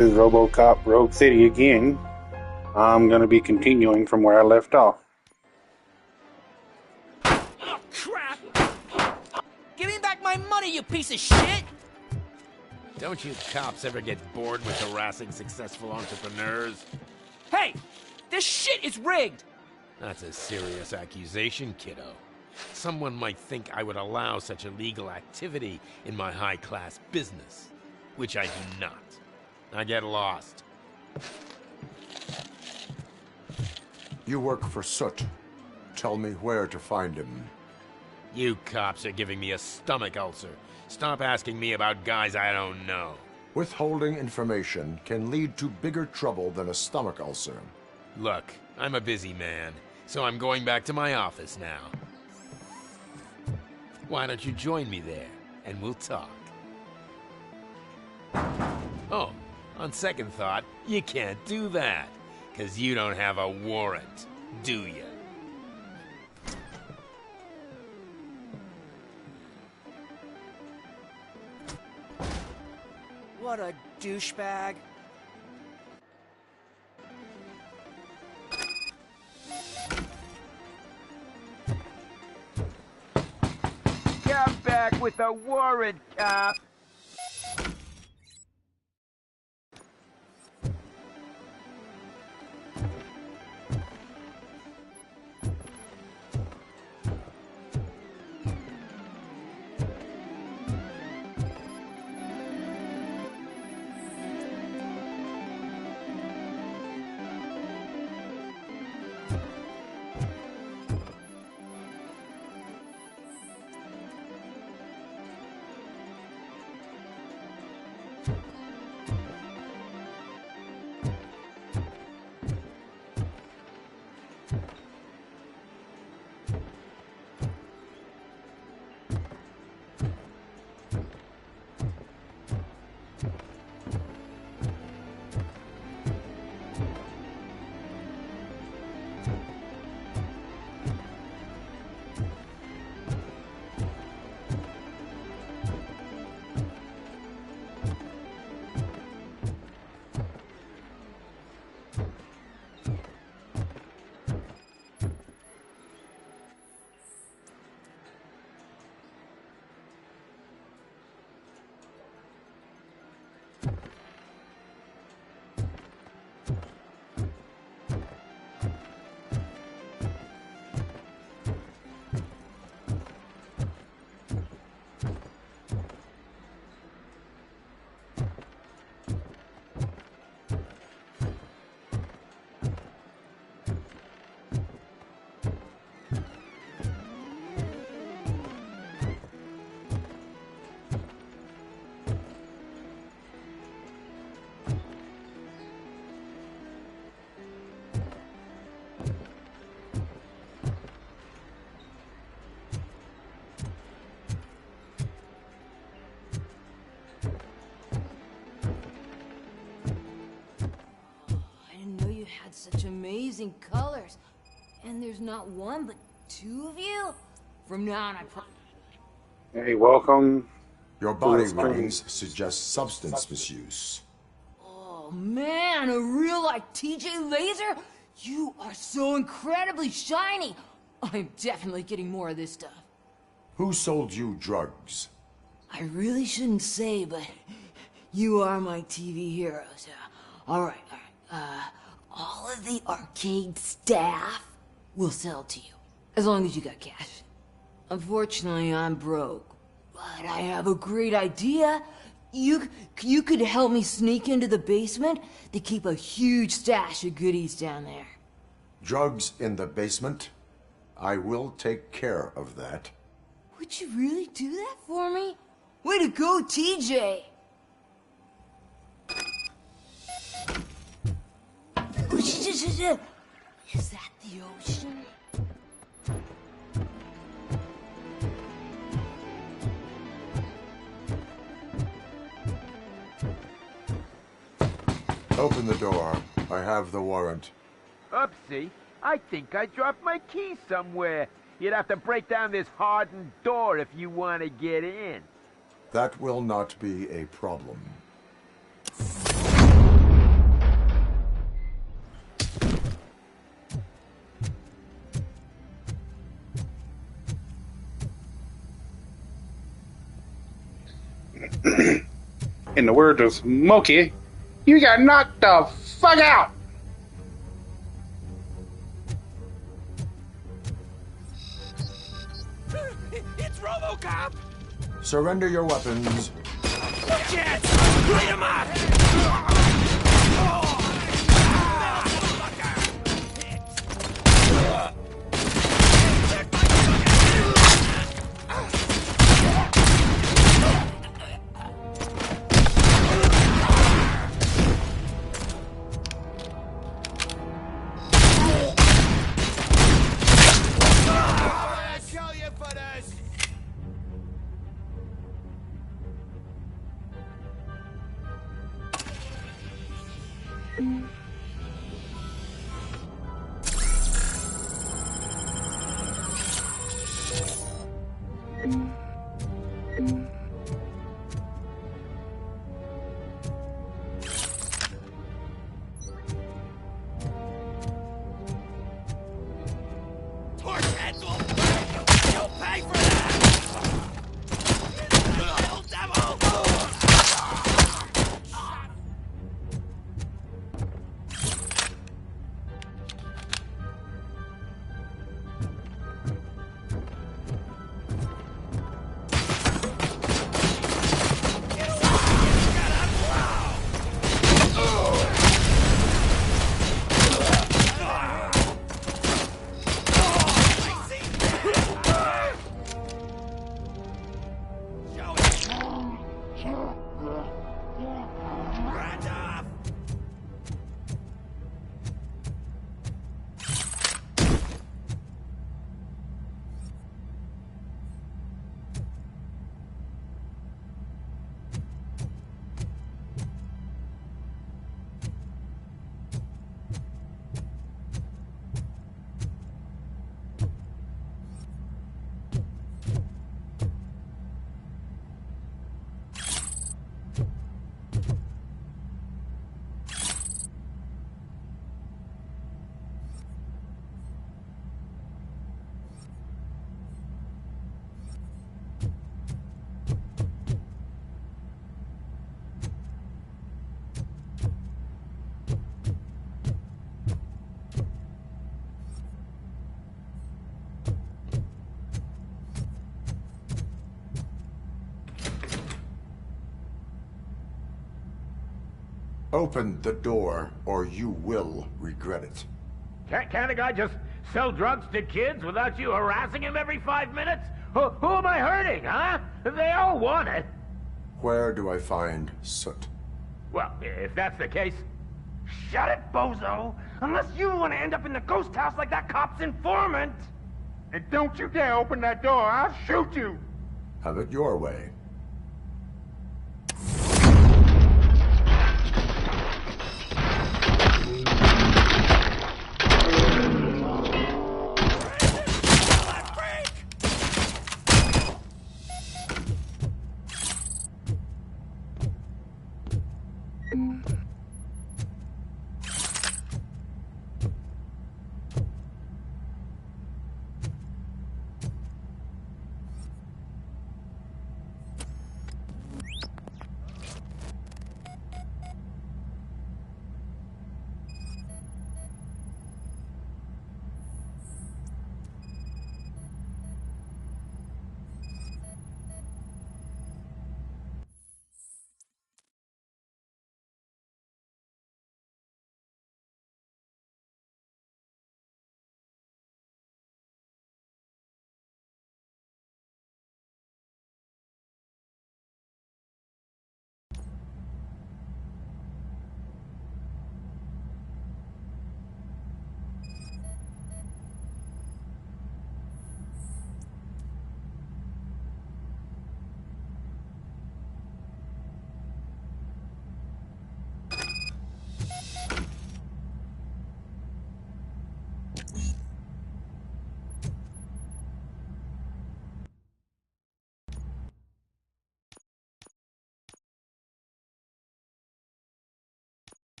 This is Robocop Rogue City again. I'm going to be continuing from where I left off. Oh, crap! Give me back my money, you piece of shit! Don't you cops ever get bored with harassing successful entrepreneurs? Hey! This shit is rigged! That's a serious accusation, kiddo. Someone might think I would allow such illegal activity in my high-class business, which I do not. I get lost. You work for Soot. Tell me where to find him. You cops are giving me a stomach ulcer. Stop asking me about guys I don't know. Withholding information can lead to bigger trouble than a stomach ulcer. Look, I'm a busy man, so I'm going back to my office now. Why don't you join me there, and we'll talk. Oh, on second thought, you can't do that, 'cause you don't have a warrant, do you? What a douchebag. Come back with a warrant, cop! Such amazing colors. And there's not one, but two of you? From now on, Hey, welcome. Your body readings suggest substance misuse. Oh, man, a real, like, TJ laser? You are so incredibly shiny. I'm definitely getting more of this stuff. Who sold you drugs? I really shouldn't say, but you are my TV heroes. All right. All of the arcade staff will sell to you, as long as you got cash. Unfortunately, I'm broke, but I have a great idea. You could help me sneak into the basement to keep a huge stash of goodies down there. Drugs in the basement? I will take care of that. Would you really do that for me? Way to go, TJ! Is that the ocean? Open the door. I have the warrant. Oopsie, I think I dropped my key somewhere. You'd have to break down this hardened door if you want to get in. That will not be a problem. In the words of Smokey, you got knocked the fuck out! It's Robocop! Surrender your weapons. Chance! Light him up! Open the door, or you will regret it. Can't a guy just sell drugs to kids without you harassing him every 5 minutes? Who am I hurting, huh? They all want it. Where do I find Soot? Well, if that's the case... Shut it, bozo! Unless you want to end up in the ghost house like that cop's informant! And don't you dare open that door, I'll shoot you! Have it your way.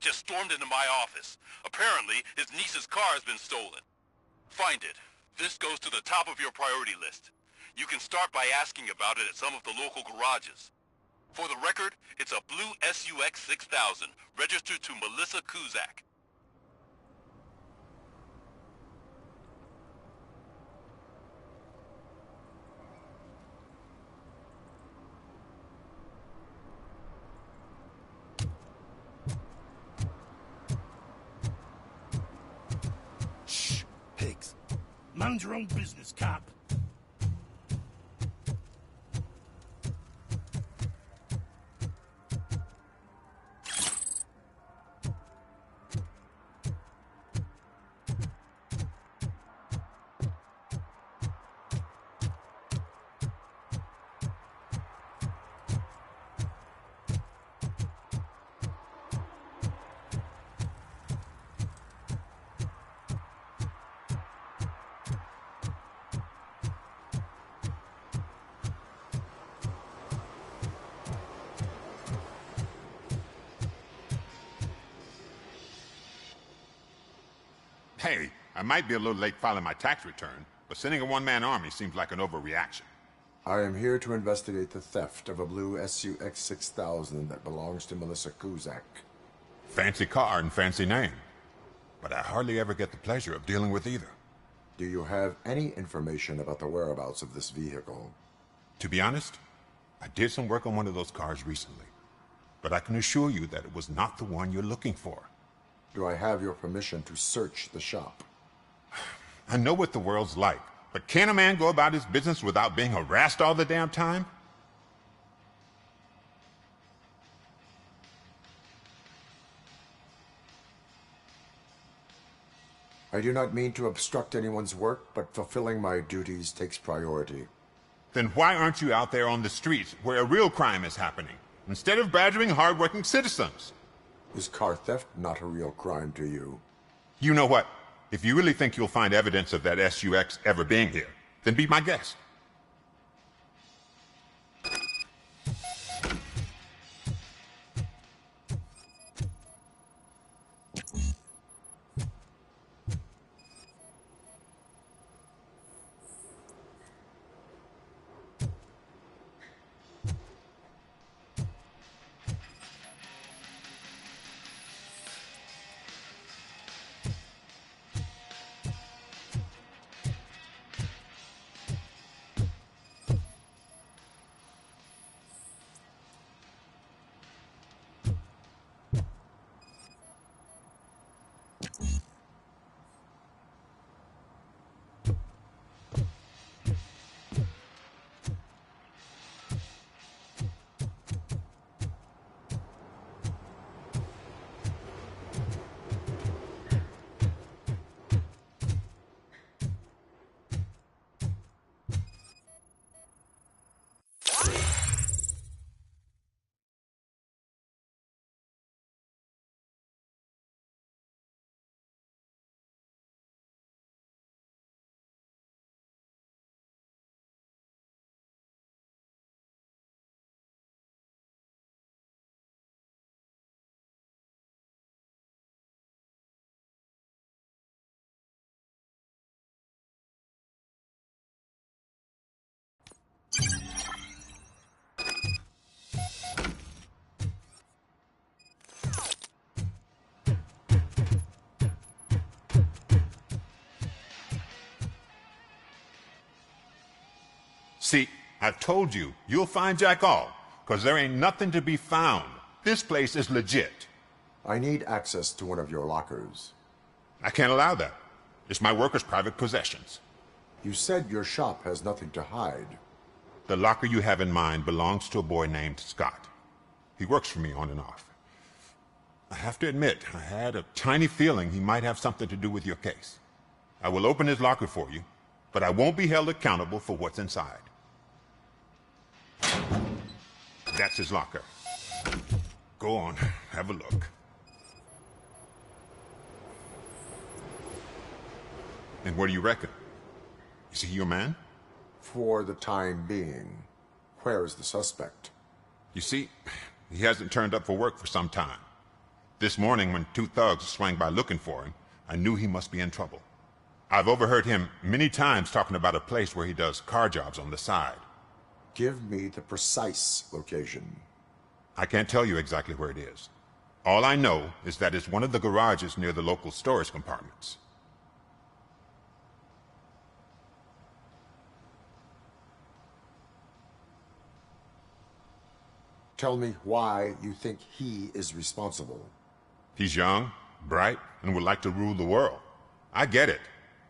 just stormed into my office. Apparently, his niece's car has been stolen. Find it. This goes to the top of your priority list. You can start by asking about it at some of the local garages. For the record, it's a blue SUX 6000, registered to Melissa Kuzak. Shh, pigs. Mind your own business, cop. Hey, I might be a little late filing my tax return, but sending a one-man army seems like an overreaction. I am here to investigate the theft of a blue SUX 6000 that belongs to Melissa Kuzak. Fancy car and fancy name. But I hardly ever get the pleasure of dealing with either. Do you have any information about the whereabouts of this vehicle? To be honest, I did some work on one of those cars recently. But I can assure you that it was not the one you're looking for. Do I have your permission to search the shop? I know what the world's like, but can a man go about his business without being harassed all the damn time? I do not mean to obstruct anyone's work, but fulfilling my duties takes priority. Then why aren't you out there on the streets where a real crime is happening, instead of badgering hard-working citizens? Is car theft not a real crime to you? You know what? If you really think you'll find evidence of that SUX ever being here, then be my guest. See, I've told you, you'll find Jack all, because there ain't nothing to be found. This place is legit. I need access to one of your lockers. I can't allow that. It's my workers' private possessions. You said your shop has nothing to hide. The locker you have in mind belongs to a boy named Scott. He works for me on and off. I have to admit, I had a tiny feeling he might have something to do with your case. I will open his locker for you, but I won't be held accountable for what's inside. That's his locker. Go on, have a look. And what do you reckon? Is he your man? For the time being. Where is the suspect? You see, he hasn't turned up for work for some time. This morning, when two thugs swang by looking for him, I knew he must be in trouble. I've overheard him many times talking about a place where he does car jobs on the side. Give me the precise location. I can't tell you exactly where it is. All I know is that it's one of the garages near the local storage compartments. Tell me why you think he is responsible. He's young, bright, and would like to rule the world. I get it.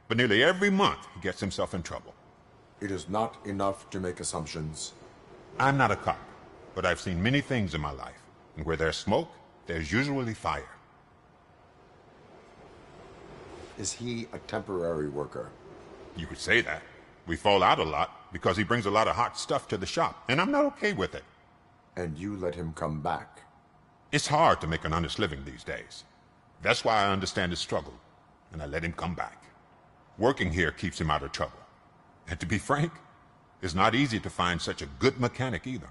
But nearly every month, he gets himself in trouble. It is not enough to make assumptions. I'm not a cop, but I've seen many things in my life. And where there's smoke, there's usually fire. Is he a temporary worker? You could say that. We fall out a lot because he brings a lot of hot stuff to the shop, and I'm not okay with it. And you let him come back? It's hard to make an honest living these days. That's why I understand his struggle, and I let him come back. Working here keeps him out of trouble. And to be frank, it's not easy to find such a good mechanic either.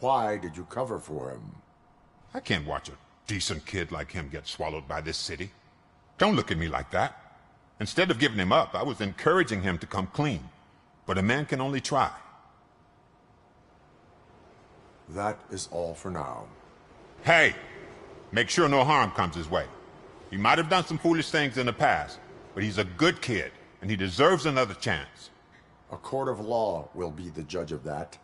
Why did you cover for him? I can't watch a decent kid like him get swallowed by this city. Don't look at me like that. Instead of giving him up, I was encouraging him to come clean. But a man can only try. That is all for now. Hey! Make sure no harm comes his way. He might have done some foolish things in the past, but he's a good kid, and he deserves another chance. A court of law will be the judge of that.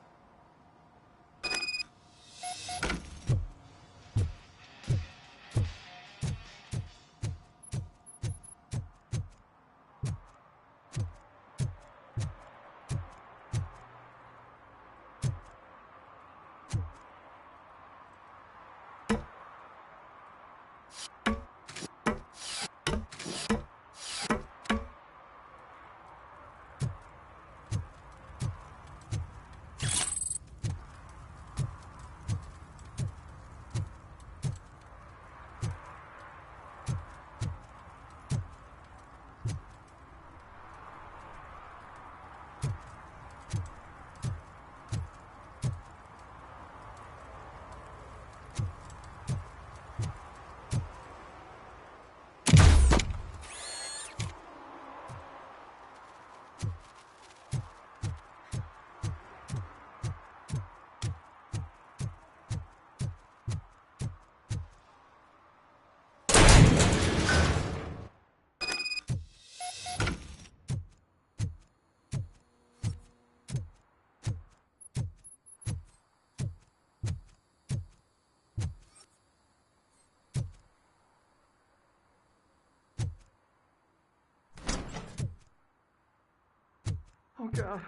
Oh God,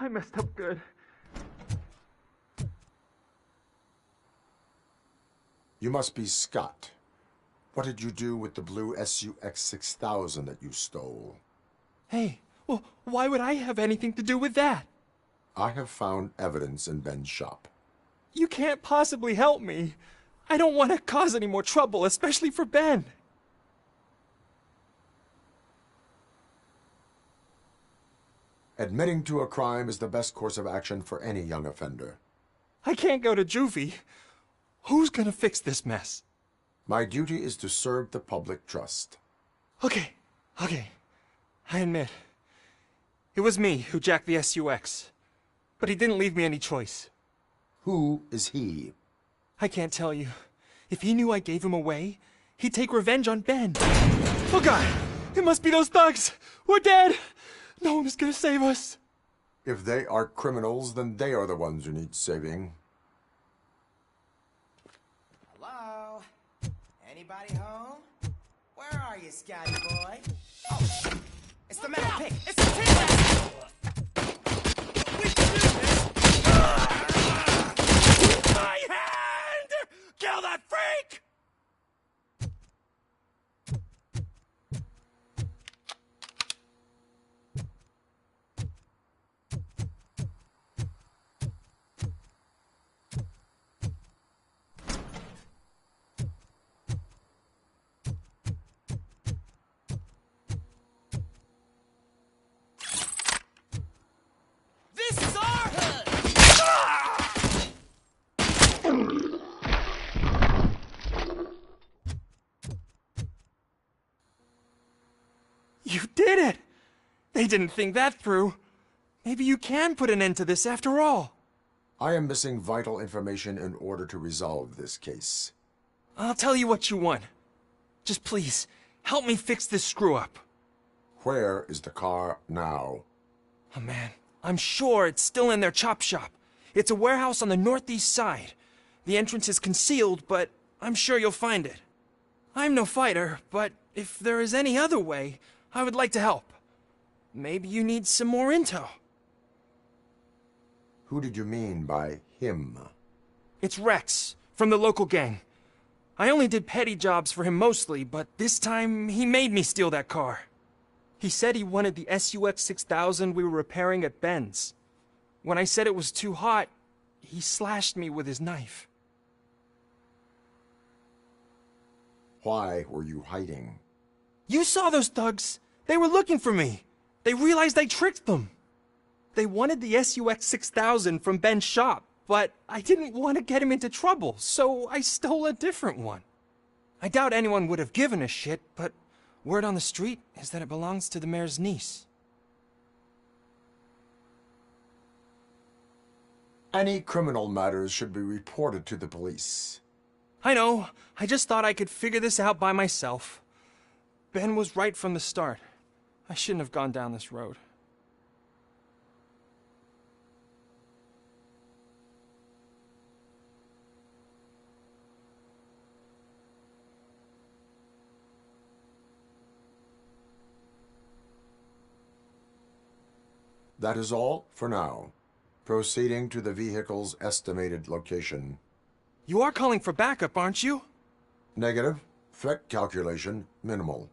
I messed up good. You must be Scott. What did you do with the blue SUX 6000 that you stole? Hey, well, why would I have anything to do with that? I have found evidence in Ben's shop. You can't possibly help me. I don't want to cause any more trouble, especially for Ben. Admitting to a crime is the best course of action for any young offender. I can't go to juvie. Who's gonna fix this mess? My duty is to serve the public trust. Okay. I admit. It was me who jacked the SUX. But he didn't leave me any choice. Who is he? I can't tell you. If he knew I gave him away, he'd take revenge on Ben. Oh God! It must be those thugs! We're dead! No one is gonna save us. If they are criminals, then they are the ones who need saving. Hello? Anybody home? Where are you, Scotty boy? Oh, it's the metal pig! It's the T-Rex! We can do this! My hand! Kill that freak! it! They didn't think that through. Maybe you can put an end to this after all. I am missing vital information in order to resolve this case. I'll tell you what you want. Just please, help me fix this screw-up. Where is the car now? Oh man, I'm sure it's still in their chop shop. It's a warehouse on the northeast side. The entrance is concealed, but I'm sure you'll find it. I'm no fighter, but if there is any other way, I would like to help. Maybe you need some more intel. Who did you mean by him? It's Rex, from the local gang. I only did petty jobs for him mostly, but this time he made me steal that car. He said he wanted the SUX 6000 we were repairing at Ben's. When I said it was too hot, he slashed me with his knife. Why were you hiding? You saw those thugs. They were looking for me. They realized I tricked them. They wanted the SUX 6000 from Ben's shop, but I didn't want to get him into trouble, so I stole a different one. I doubt anyone would have given a shit, but word on the street is that it belongs to the mayor's niece. Any criminal matters should be reported to the police. I know. I just thought I could figure this out by myself. Ben was right from the start. I shouldn't have gone down this road. That is all for now. Proceeding to the vehicle's estimated location. You are calling for backup, aren't you? Negative. Threat calculation minimal.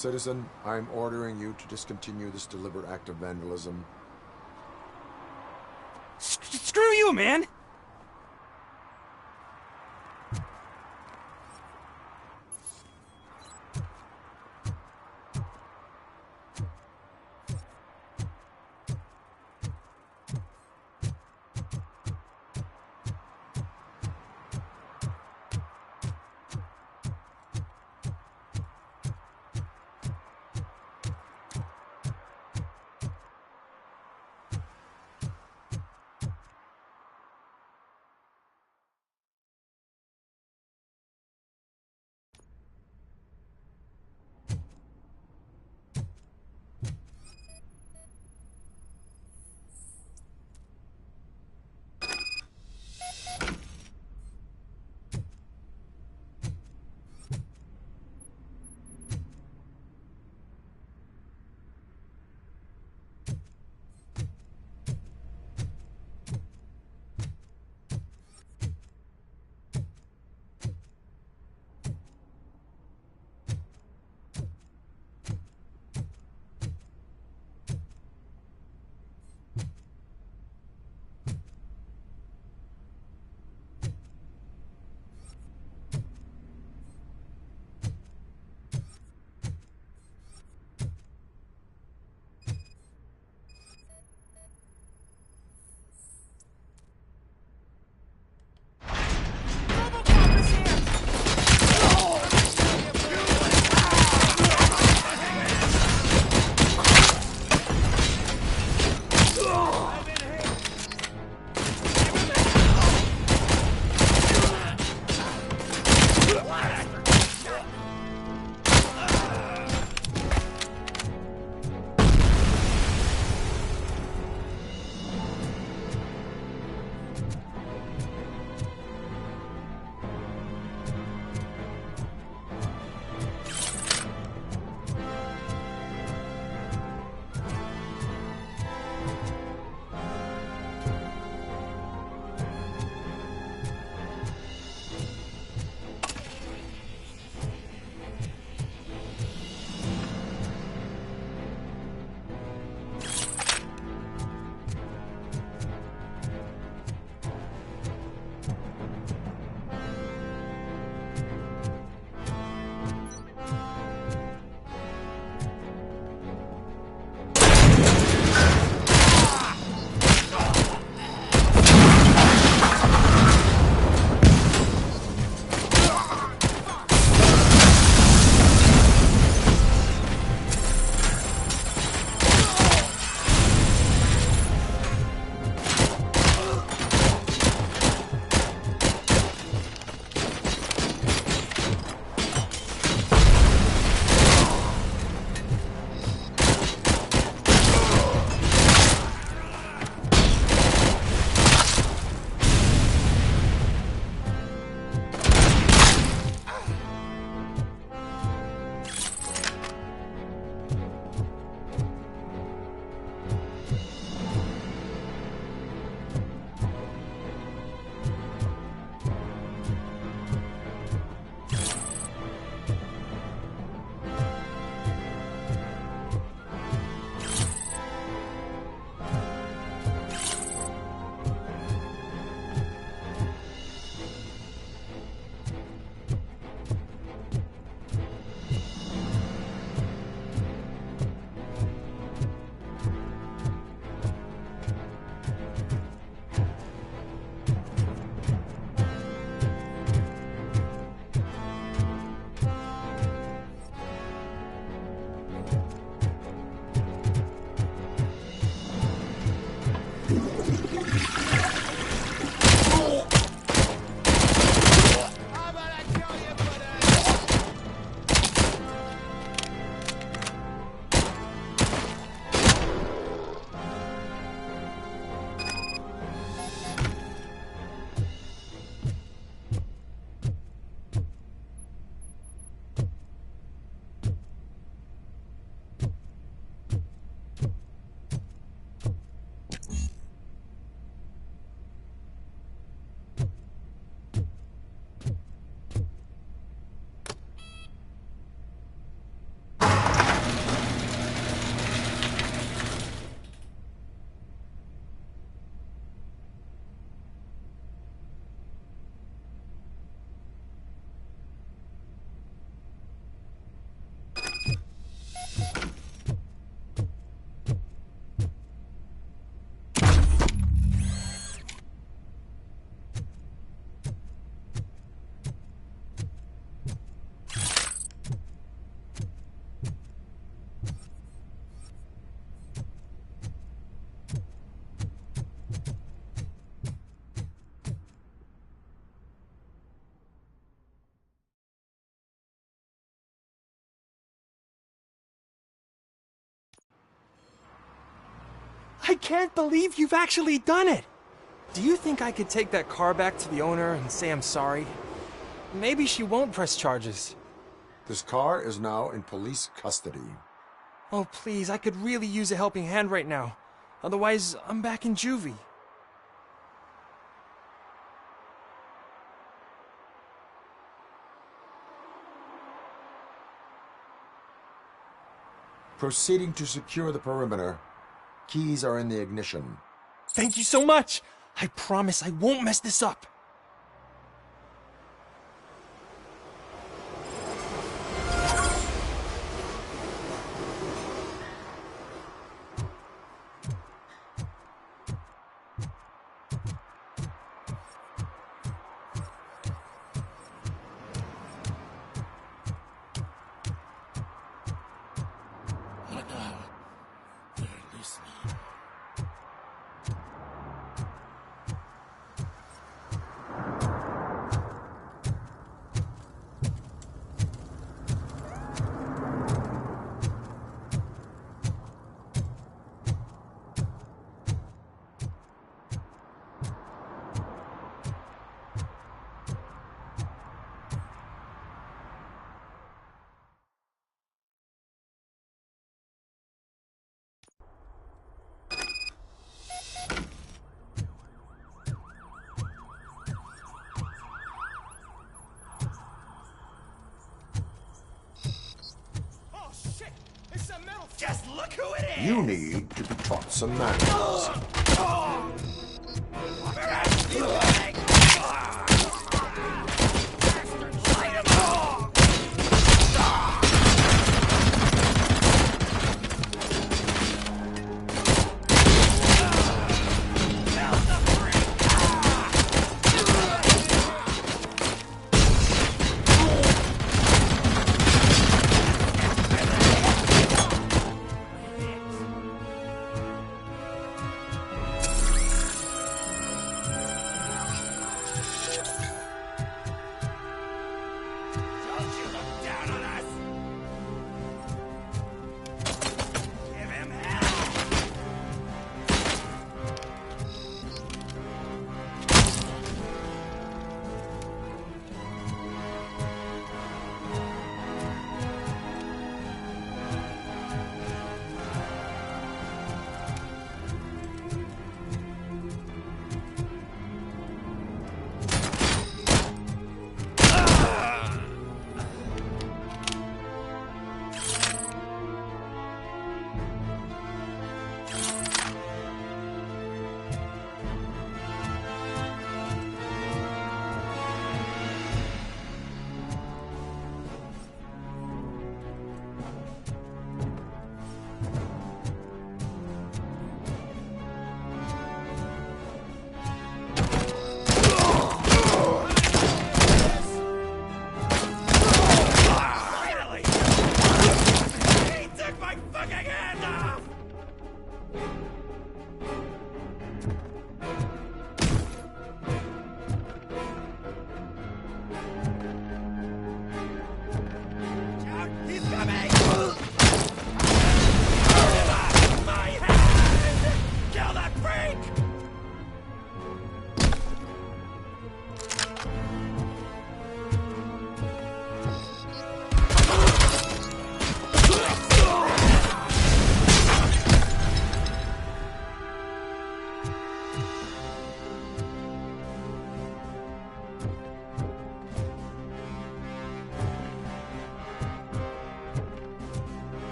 Citizen, I'm ordering you to discontinue this deliberate act of vandalism. Screw you, man! I can't believe you've actually done it! Do you think I could take that car back to the owner and say I'm sorry? Maybe she won't press charges. This car is now in police custody. Oh, please, I could really use a helping hand right now. Otherwise, I'm back in juvie. Proceeding to secure the perimeter. Keys are in the ignition. Thank you so much! I promise I won't mess this up. Just look who it is! You need to be taught some manners.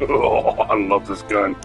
Oh, I love this gun.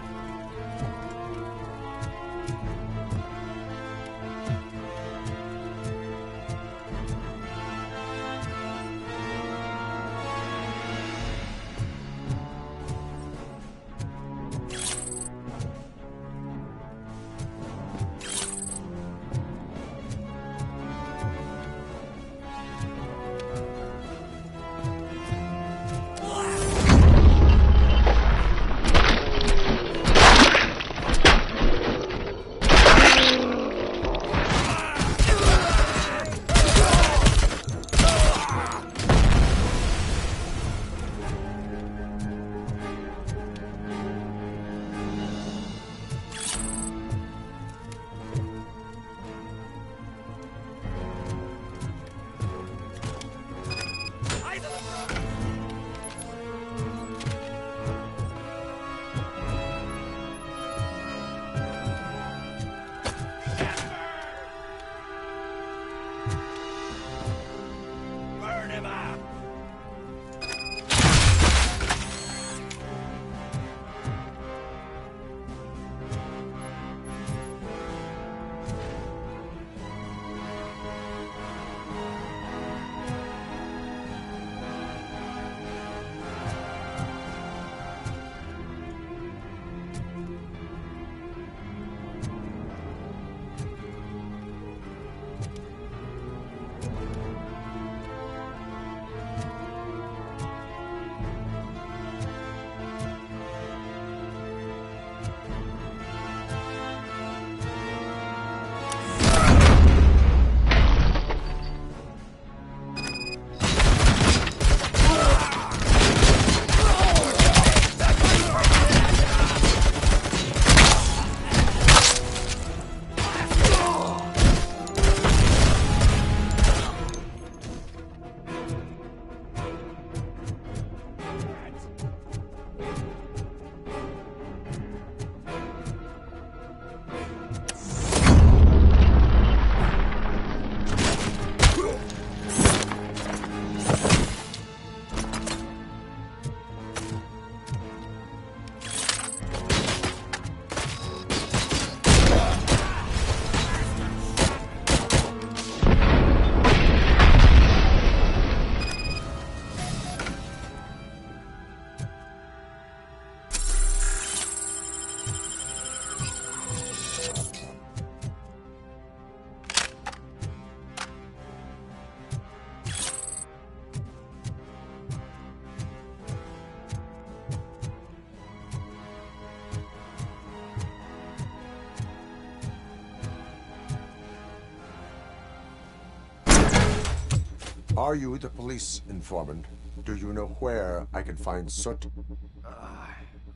Are you the police informant? Do you know where I can find Soot?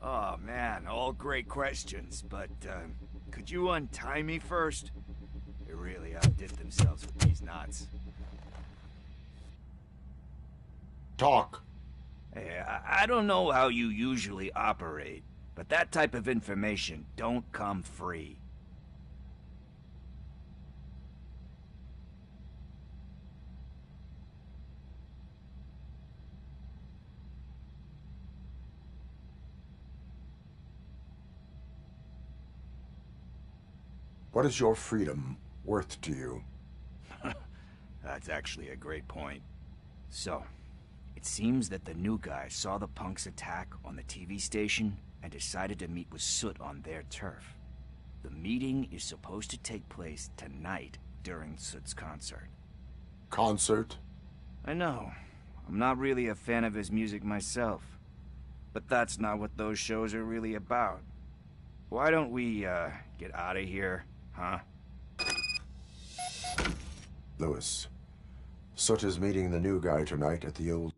Oh man, all great questions, but could you untie me first? They really outdid themselves with these knots. Talk. Hey, I don't know how you usually operate, but that type of information don't come free. What is your freedom worth to you? That's actually a great point. So, it seems that the new guy saw the punks' attack on the TV station and decided to meet with Soot on their turf. The meeting is supposed to take place tonight during Soot's concert. Concert? I know. I'm not really a fan of his music myself. But that's not what those shows are really about. Why don't we, get out of here, huh? Lewis. Soot is meeting the new guy tonight at the old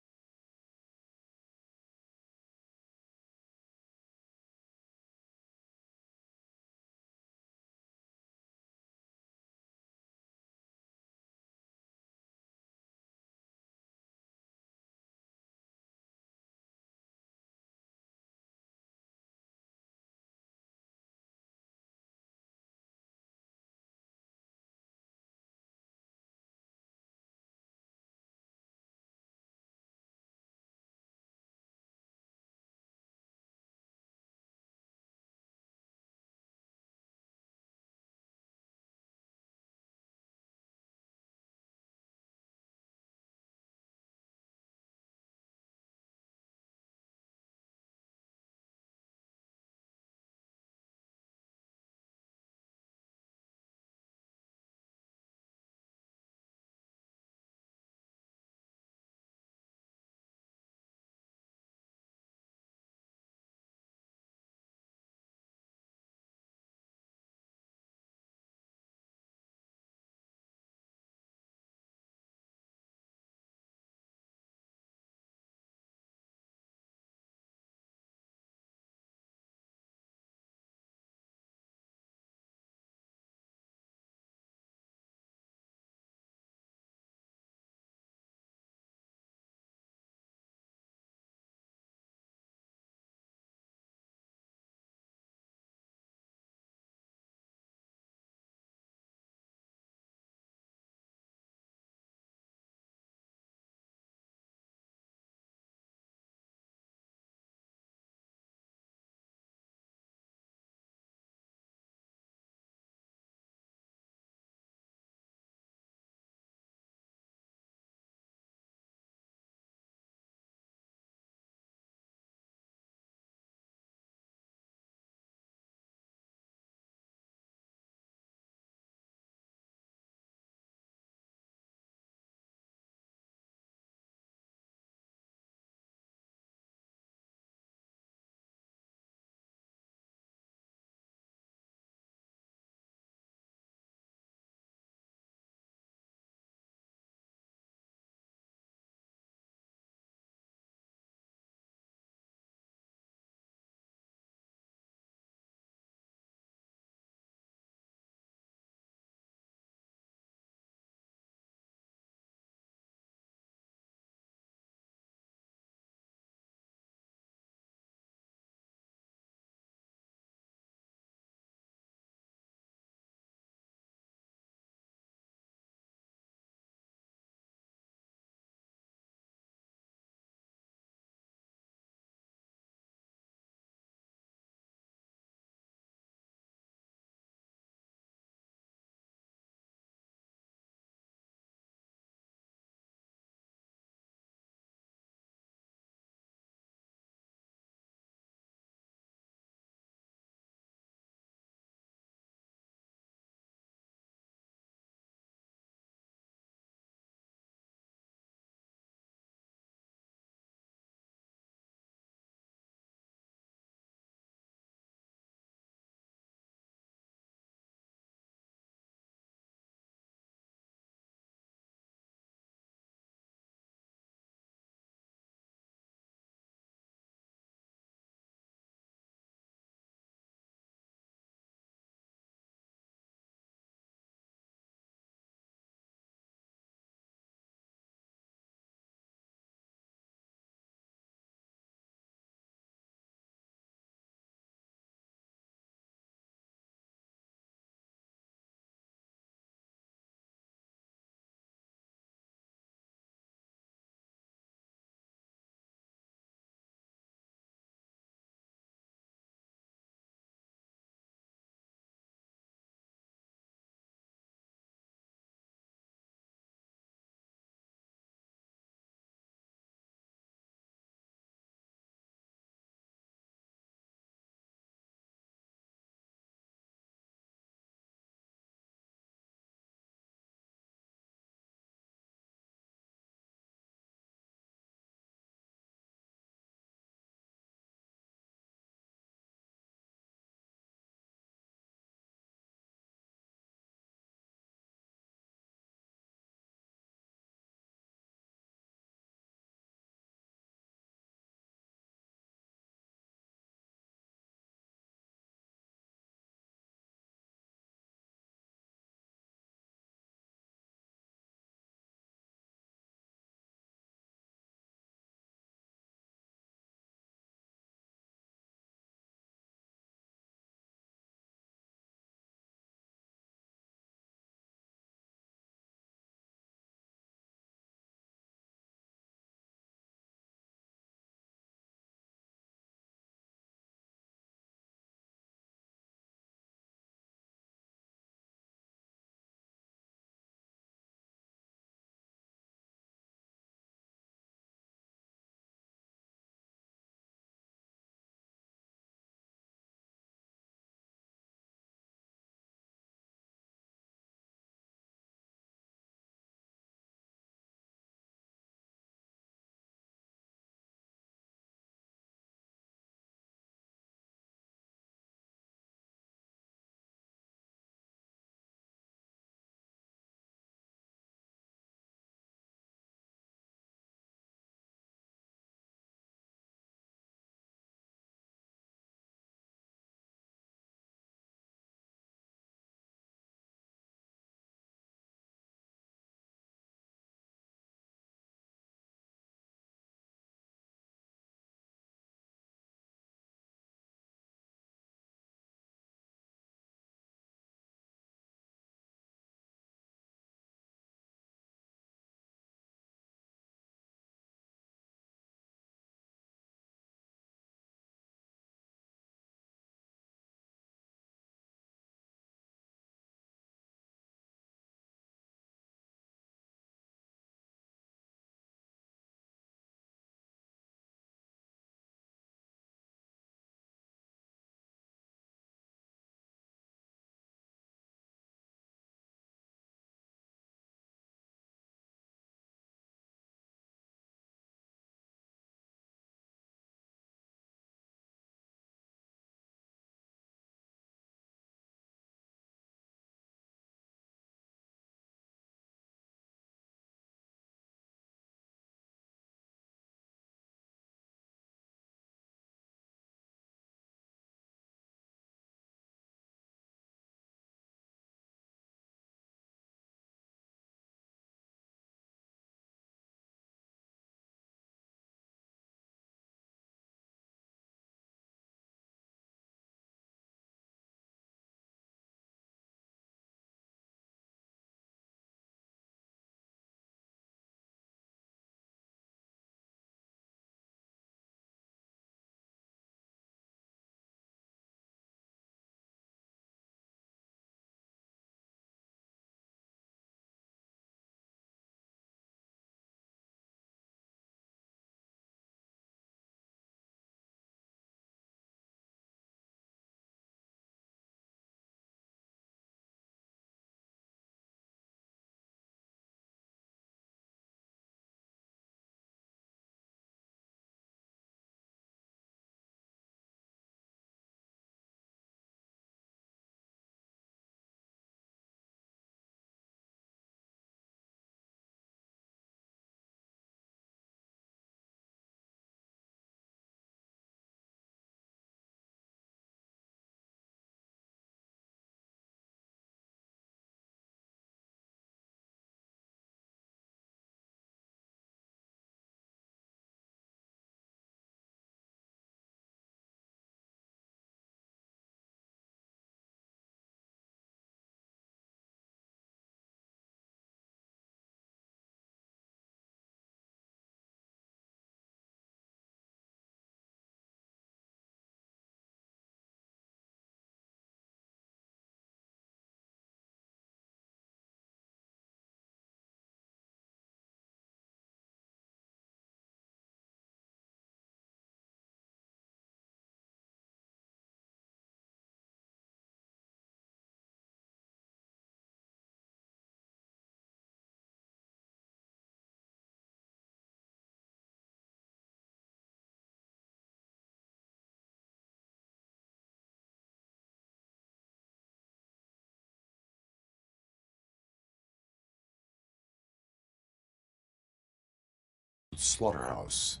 slaughterhouse.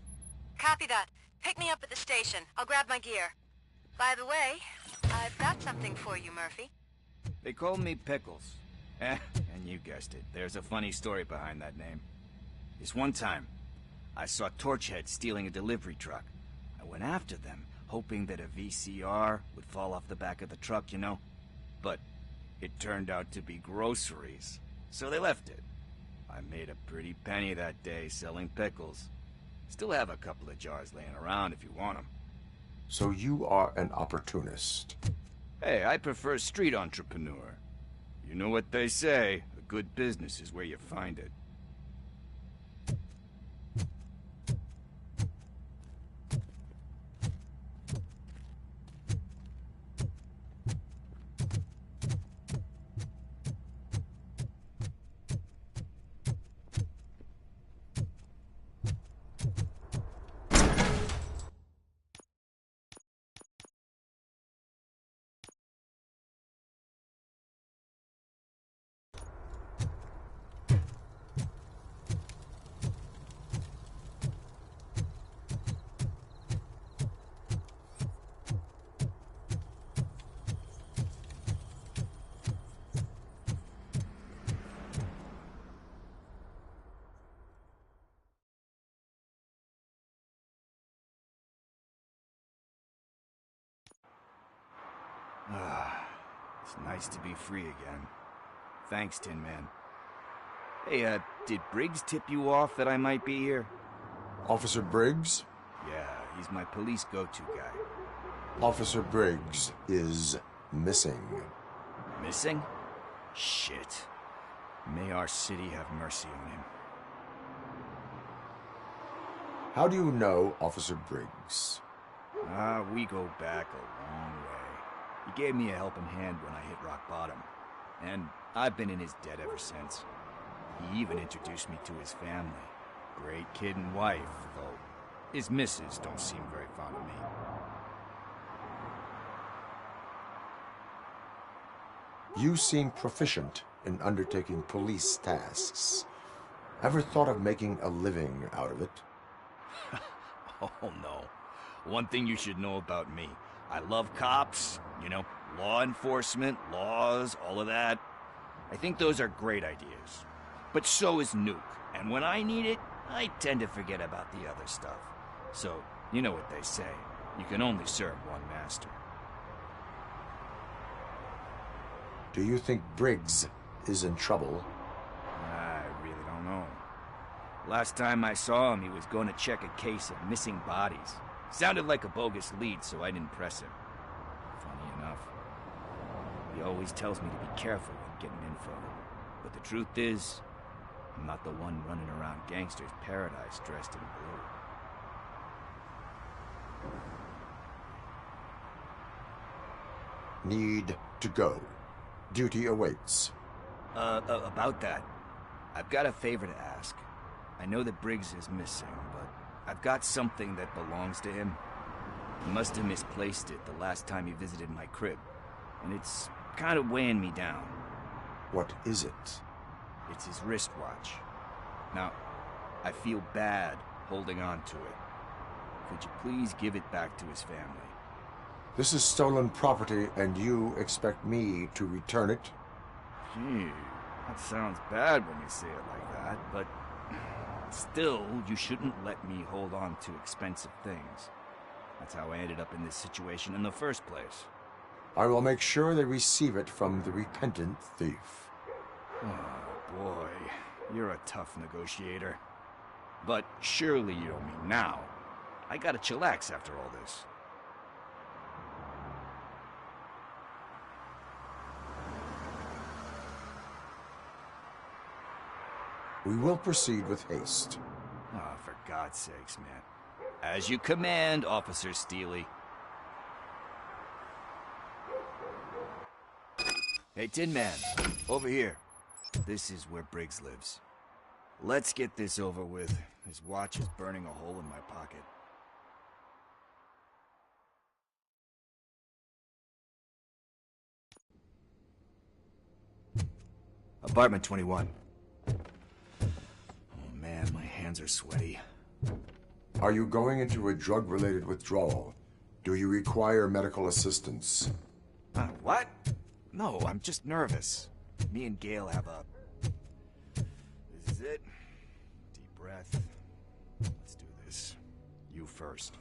Copy that. Pick me up at the station. I'll grab my gear. By the way, I've got something for you, Murphy. They call me Pickles. And you guessed it, there's a funny story behind that name. This one time, I saw Torchhead stealing a delivery truck. I went after them, hoping that a VCR would fall off the back of the truck, you know? But it turned out to be groceries, so they left it. I made a pretty penny that day selling pickles. Still have a couple of jars laying around if you want them. So you are an opportunist. Hey, I prefer street entrepreneur. You know what they say, a good business is where you find it. It's nice to be free again. Thanks, Tin Man. Hey, did Briggs tip you off that I might be here? Officer Briggs? Yeah, he's my police go-to guy. Officer Briggs is missing. Missing? Shit. May our city have mercy on him. How do you know Officer Briggs? We go back a long way. He gave me a helping hand when I hit rock bottom, and I've been in his debt ever since. He even introduced me to his family. Great kid and wife, though his missus don't seem very fond of me. You seem proficient in undertaking police tasks. Ever thought of making a living out of it? Oh, no. One thing you should know about me. I love cops, you know, law enforcement, laws, all of that. I think those are great ideas. But so is Nuke. And when I need it, I tend to forget about the other stuff. So, you know what they say. You can only serve one master. Do you think Briggs is in trouble? I really don't know. Last time I saw him, he was going to check a case of missing bodies. Sounded like a bogus lead, so I didn't press him. Funny enough. He always tells me to be careful when getting info. But the truth is, I'm not the one running around gangster's paradise dressed in blue. Need to go. Duty awaits. About that, I've got a favor to ask. I know that Briggs is missing, but I've got something that belongs to him. He must have misplaced it the last time he visited my crib, and it's kind of weighing me down. What is it? It's his wristwatch. Now, I feel bad holding on to it. Could you please give it back to his family? This is stolen property, and you expect me to return it? Gee, that sounds bad when you say it like that, but still, you shouldn't let me hold on to expensive things. That's how I ended up in this situation in the first place. I will make sure they receive it from the repentant thief. Oh, boy. You're a tough negotiator. But surely you don't mean now. I gotta chillax after all this. We will proceed with haste. Oh, for God's sakes, man. As you command, Officer Steely. Hey, Tin Man, over here. This is where Briggs lives. Let's get this over with. His watch is burning a hole in my pocket. Apartment 21. Oh man, my hands are sweaty. Are you going into a drug-related withdrawal? Do you require medical assistance? What? No, I'm just nervous. Me and Gail have a... This is it. Deep breath. Let's do this. You first.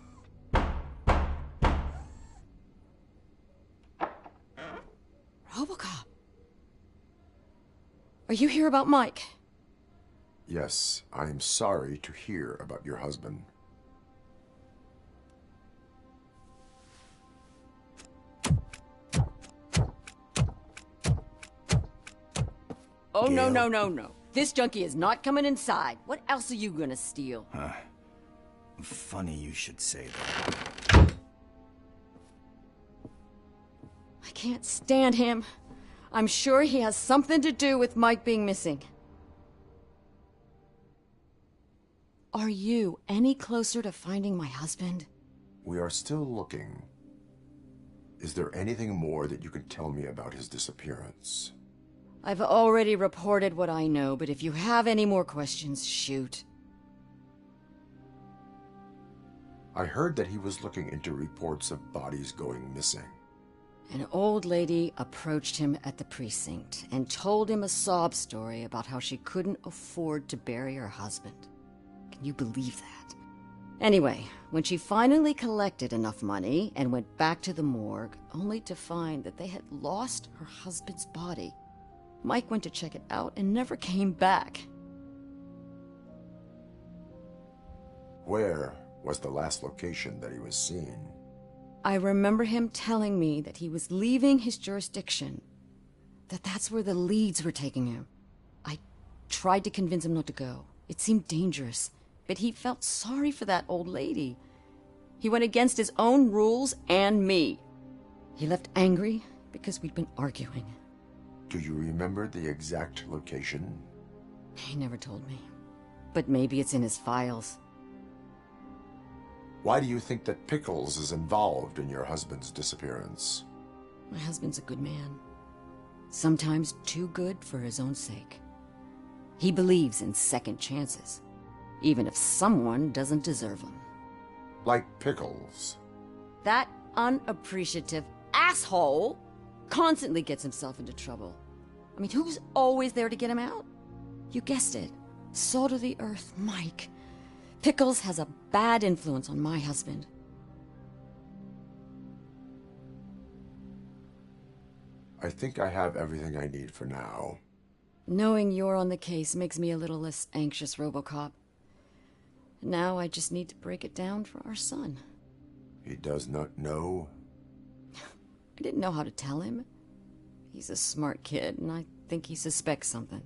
Robocop. Are you here about Mike? Yes, I am sorry to hear about your husband. Oh, no, no, no, no. This junkie is not coming inside. What else are you gonna steal? Funny you should say that. I can't stand him. I'm sure he has something to do with Mike being missing. Are you any closer to finding my husband? We are still looking. Is there anything more that you can tell me about his disappearance? I've already reported what I know, but if you have any more questions, shoot. I heard that he was looking into reports of bodies going missing. An old lady approached him at the precinct and told him a sob story about how she couldn't afford to bury her husband. Can you believe that? Anyway, when she finally collected enough money and went back to the morgue, only to find that they had lost her husband's body, Mike went to check it out and never came back. Where was the last location that he was seen? I remember him telling me that he was leaving his jurisdiction, that's where the leads were taking him. I tried to convince him not to go. It seemed dangerous, but he felt sorry for that old lady. He went against his own rules and me. He left angry because we'd been arguing. Do you remember the exact location? He never told me, but maybe it's in his files. Why do you think that Pickles is involved in your husband's disappearance? My husband's a good man. Sometimes too good for his own sake. He believes in second chances, even if someone doesn't deserve them. Like Pickles? That unappreciative asshole constantly gets himself into trouble. I mean, who's always there to get him out? You guessed it. Salt of the earth, Mike. Pickles has a bad influence on my husband. I think I have everything I need for now. Knowing you're on the case makes me a little less anxious, Robocop. Now I just need to break it down for our son. He does not know? I didn't know how to tell him. He's a smart kid, and I think he suspects something.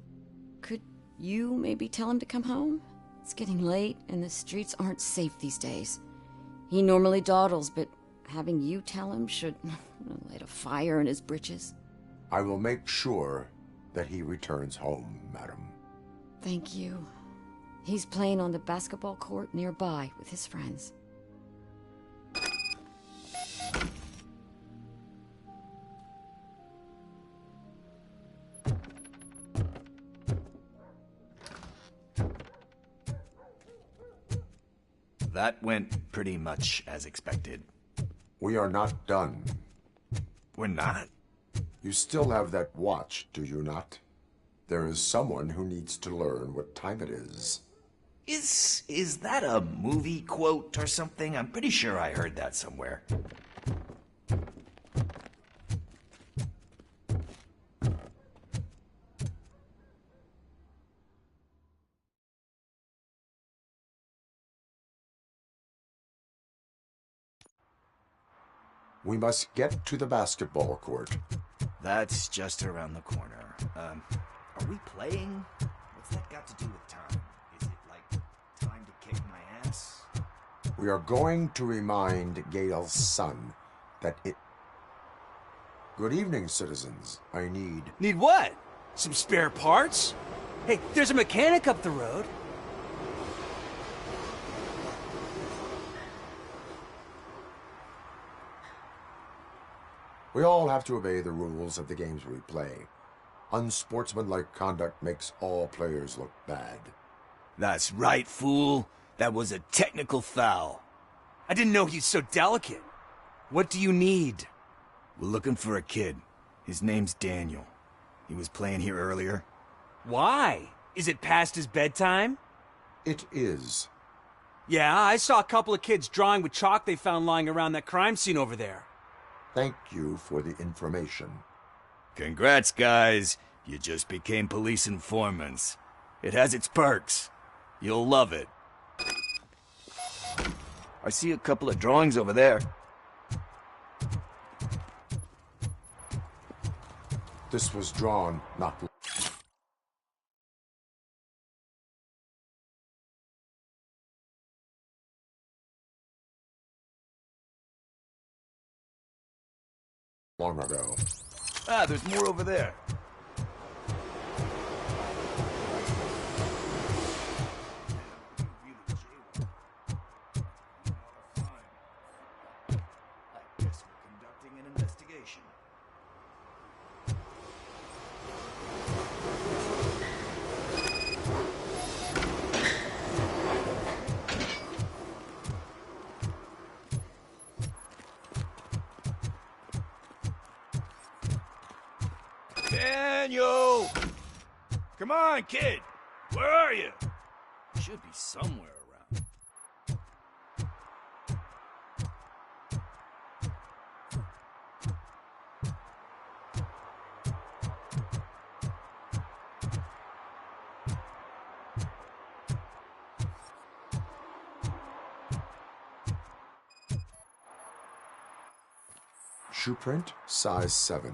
Could you maybe tell him to come home? It's getting late, and the streets aren't safe these days. He normally dawdles, but having you tell him should light a fire in his britches. I will make sure that he returns home, madam. Thank you. He's playing on the basketball court nearby with his friends. That went pretty much as expected. We are not done. We're not? You still have that watch, do you not? There is someone who needs to learn what time it is. Is that a movie quote or something? I'm pretty sure I heard that somewhere. We must get to the basketball court. That's just around the corner. Are we playing? What's that got to do with time? Is it like time to kick my ass? We are going to remind Gail's son that it... Good evening, citizens. I need... Need what? Some spare parts? Hey, there's a mechanic up the road. We all have to obey the rules of the games we play. Unsportsmanlike conduct makes all players look bad. That's right, fool. That was a technical foul. I didn't know he's so delicate. What do you need? We're looking for a kid. His name's Daniel. He was playing here earlier. Why? Is it past his bedtime? It is. Yeah, I saw a couple of kids drawing with chalk they found lying around that crime scene over there. Thank you for the information. Congrats, guys. You just became police informants. It has its perks. You'll love it. I see a couple of drawings over there. This was drawn not long ago. Ah, there's more over there. I guess we're conducting an investigation. Daniel! Come on, kid! Where are you? Should be somewhere around. Shoe print, size 7.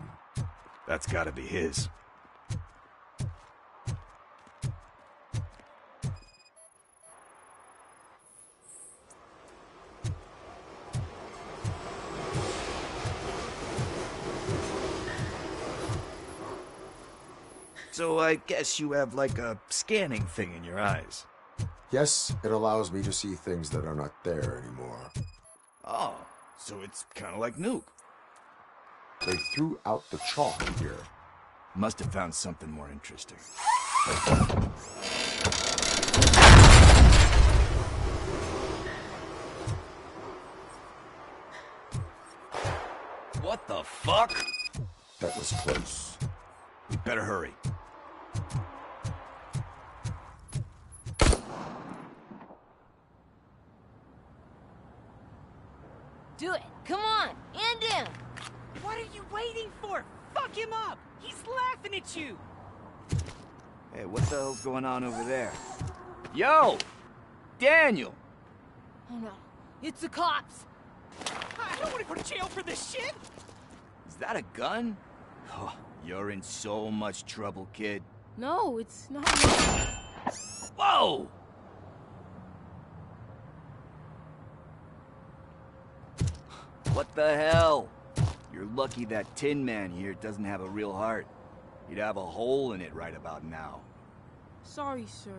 That's gotta be his. So I guess you have like a scanning thing in your eyes. Yes, it allows me to see things that are not there anymore. Oh, so it's kind of like Nuke. They threw out the chalk here. Must have found something more interesting. What the fuck? That was close. We better hurry. Do it. Come on. End him. What are you waiting for? Fuck him up! He's laughing at you! Hey, what the hell's going on over there? Yo! Daniel! Oh no. It's the cops. I don't want to go to jail for this shit! Is that a gun? Oh, you're in so much trouble, kid. No, it's not. Whoa! What the hell? You're lucky that Tin Man here doesn't have a real heart. He'd have a hole in it right about now. Sorry, sir.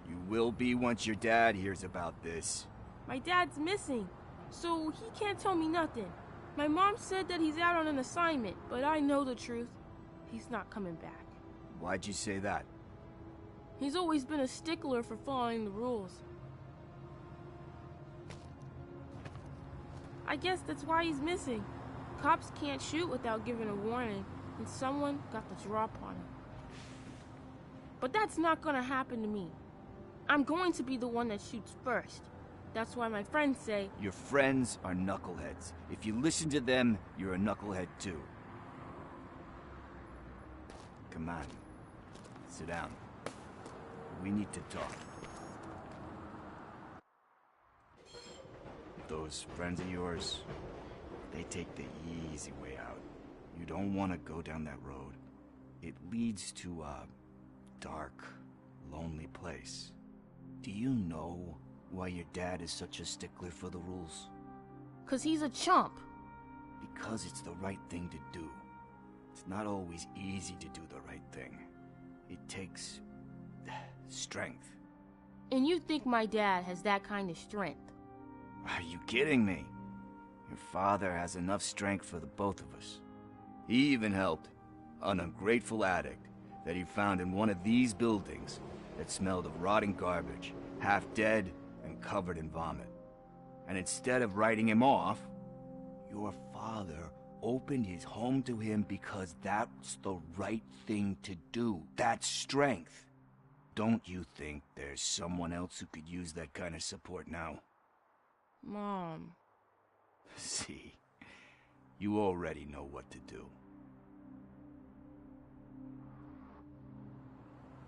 You will be once your dad hears about this. My dad's missing, so he can't tell me nothing. My mom said that he's out on an assignment, but I know the truth. He's not coming back. Why'd you say that? He's always been a stickler for following the rules. I guess that's why he's missing. Cops can't shoot without giving a warning, and someone got the drop on him. But that's not gonna happen to me. I'm going to be the one that shoots first. That's why my friends say... Your friends are knuckleheads. If you listen to them, you're a knucklehead too. Come on. Sit down. We need to talk. Those friends of yours, they take the easy way out. You don't want to go down that road. It leads to a dark, lonely place. Do you know why your dad is such a stickler for the rules? 'Cause he's a chump. Because it's the right thing to do. It's not always easy to do the right thing. It takes strength. And you think my dad has that kind of strength? Are you kidding me? Your father has enough strength for the both of us. He even helped an ungrateful addict that he found in one of these buildings that smelled of rotting garbage, half dead and covered in vomit. And instead of writing him off, your father opened his home to him because that's the right thing to do. That's strength. Don't you think there's someone else who could use that kind of support now? Mom. See, you already know what to do.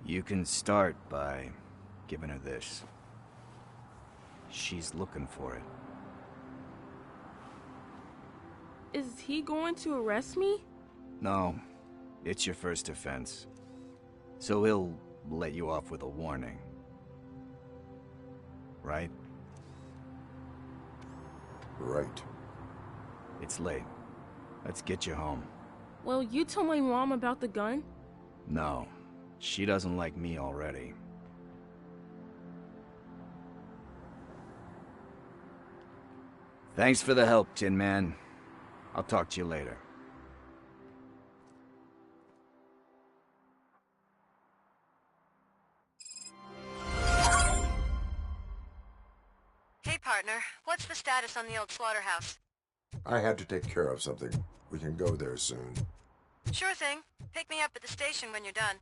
You can start by giving her this. She's looking for it. Is he going to arrest me? No, it's your first offense. So he'll let you off with a warning. Right? Right. It's late. Let's get you home. Well, you told my mom about the gun? No, she doesn't like me already. Thanks for the help, Tin Man. I'll talk to you later. Hey, partner. What's the status on the old slaughterhouse? I had to take care of something. We can go there soon. Sure thing. Pick me up at the station when you're done.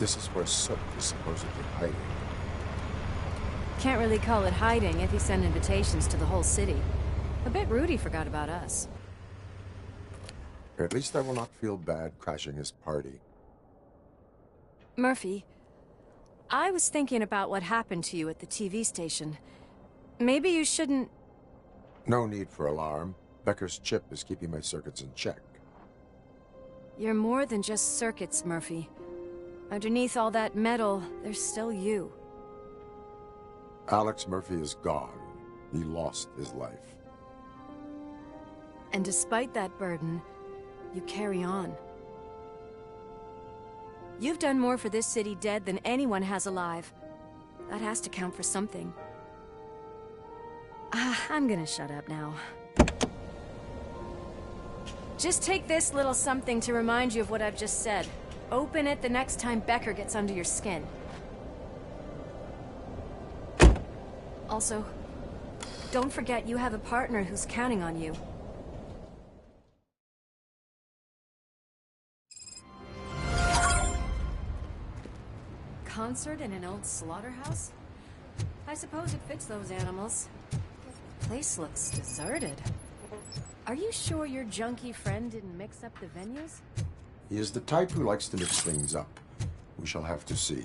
This is where Soap is supposedly hiding. Can't really call it hiding if he sent invitations to the whole city. A bit rude he forgot about us. At least I will not feel bad crashing his party. Murphy, I was thinking about what happened to you at the TV station. Maybe you shouldn't... No need for alarm. Becker's chip is keeping my circuits in check. You're more than just circuits, Murphy. Underneath all that metal, there's still you. Alex Murphy is gone. He lost his life. And despite that burden, you carry on. You've done more for this city dead than anyone has alive. That has to count for something. I'm gonna shut up now. Just take this little something to remind you of what I've just said. Open it the next time Becker gets under your skin. Also, don't forget you have a partner who's counting on you. Concert in an old slaughterhouse? I suppose it fits those animals. The place looks deserted. Are you sure your junkie friend didn't mix up the venues? He is the type who likes to mix things up. We shall have to see.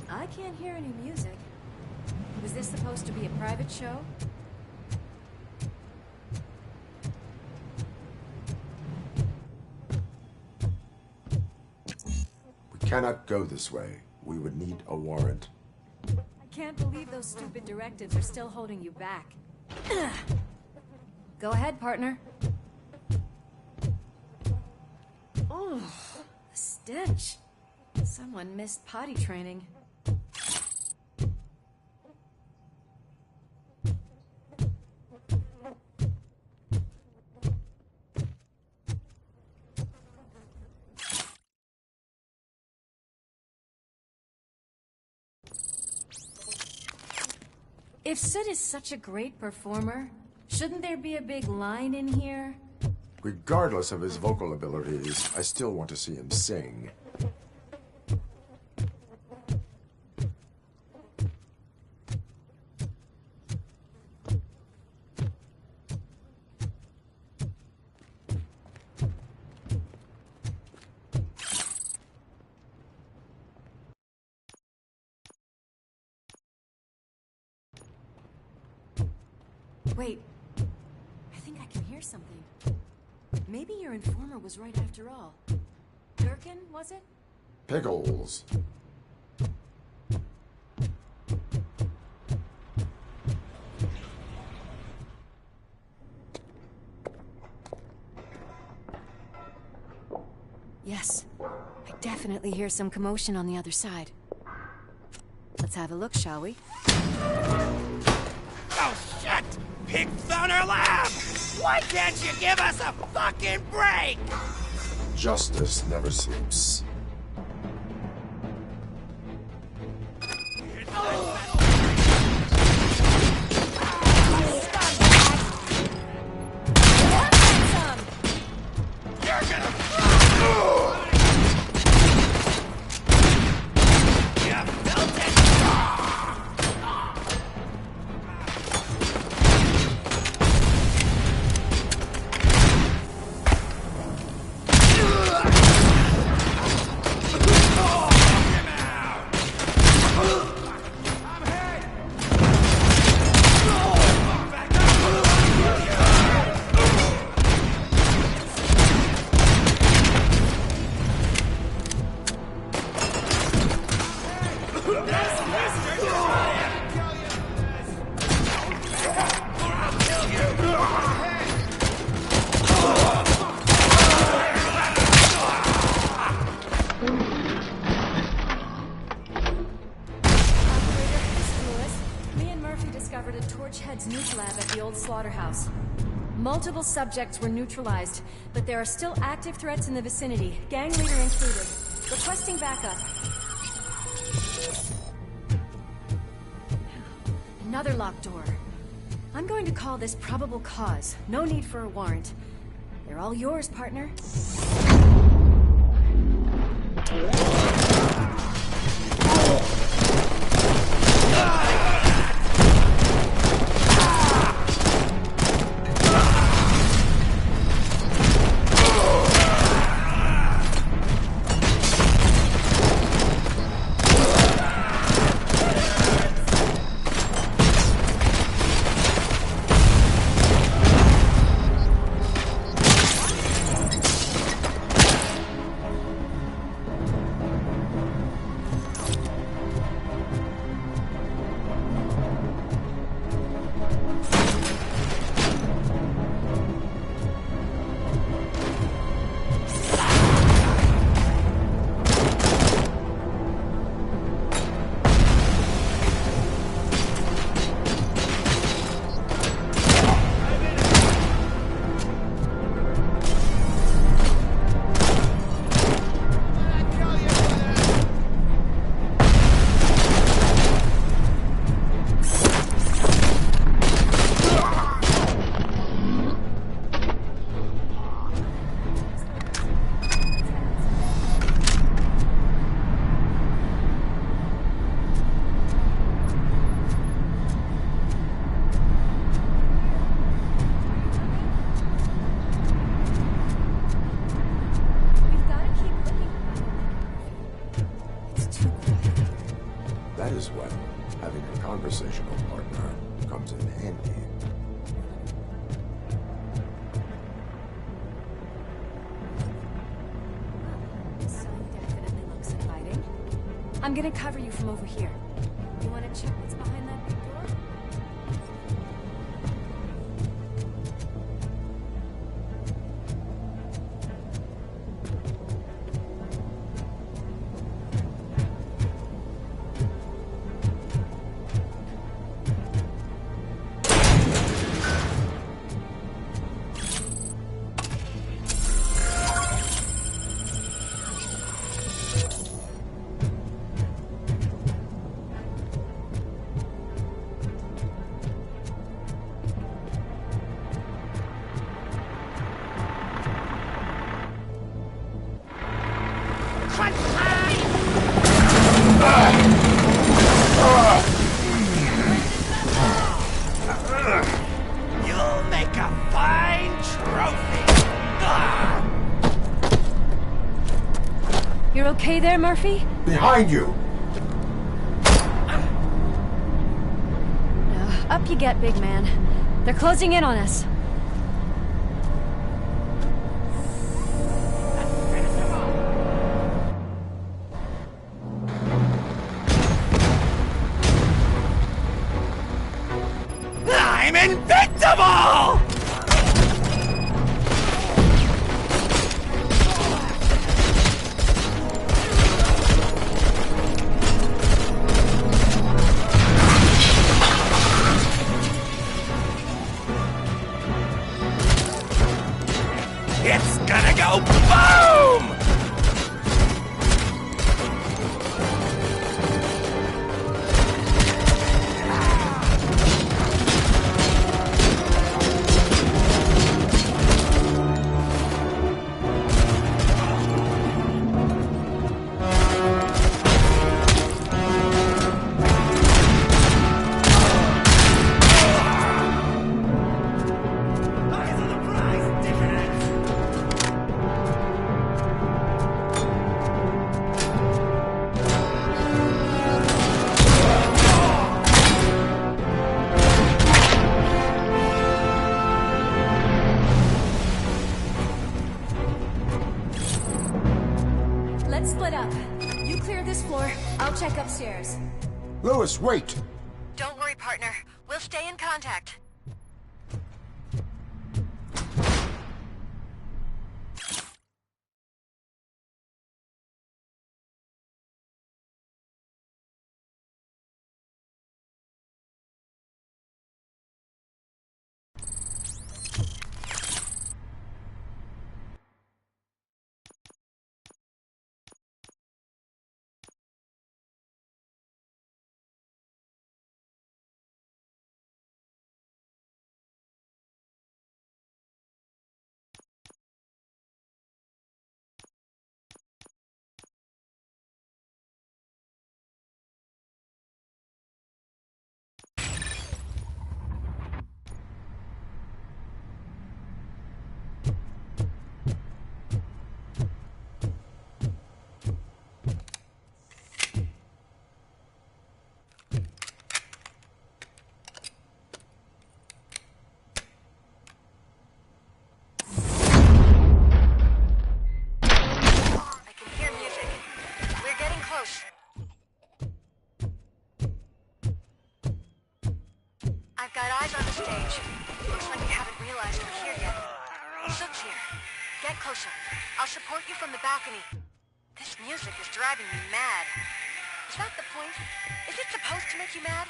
I can't hear any music. Was this supposed to be a private show? We cannot go this way. We would need a warrant. I can't believe those stupid directives are still holding you back. Go ahead, partner. Oh, the stench. Someone missed potty training. If Sid is such a great performer, shouldn't there be a big line in here? Regardless of his vocal abilities, I still want to see him sing. Wait. I think I can hear something. Maybe your informer was right after all. Durkin, was it? Pickles. Yes. I definitely hear some commotion on the other side. Let's have a look, shall we? Oh, shit! Pig found our lab! Why can't you give us a fucking break? Justice never sleeps. Slaughterhouse. Multiple subjects were neutralized, but there are still active threats in the vicinity, gang leader included. Requesting backup. Another locked door. I'm going to call this probable cause. No need for a warrant. They're all yours, partner. That is when having a conversational partner comes in handy. Definitely looks inviting. I'm gonna cover you from over here. You wanna check what's behind that big door? You'll make a fine trophy. You're okay there, Murphy? Behind you! Up you get, big man. They're closing in on us. I'm invincible! It's gonna go boom! Let's split up. You clear this floor, I'll check upstairs. Lewis, wait! Don't worry, partner. We'll stay in contact. I've got eyes on the stage. Looks like you haven't realized we're here yet. Sook's here. Get closer. I'll support you from the balcony. This music is driving me mad. Is that the point? Is it supposed to make you mad?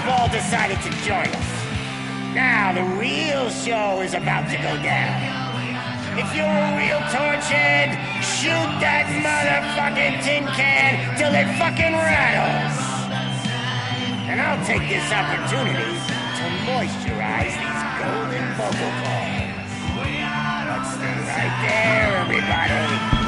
Ball decided to join us. Now the real show is about to go down. If you're a real torchhead, shoot that motherfucking tin can till it fucking rattles. And I'll take this opportunity to moisturize these golden vocal cords. Let's stay right there, everybody.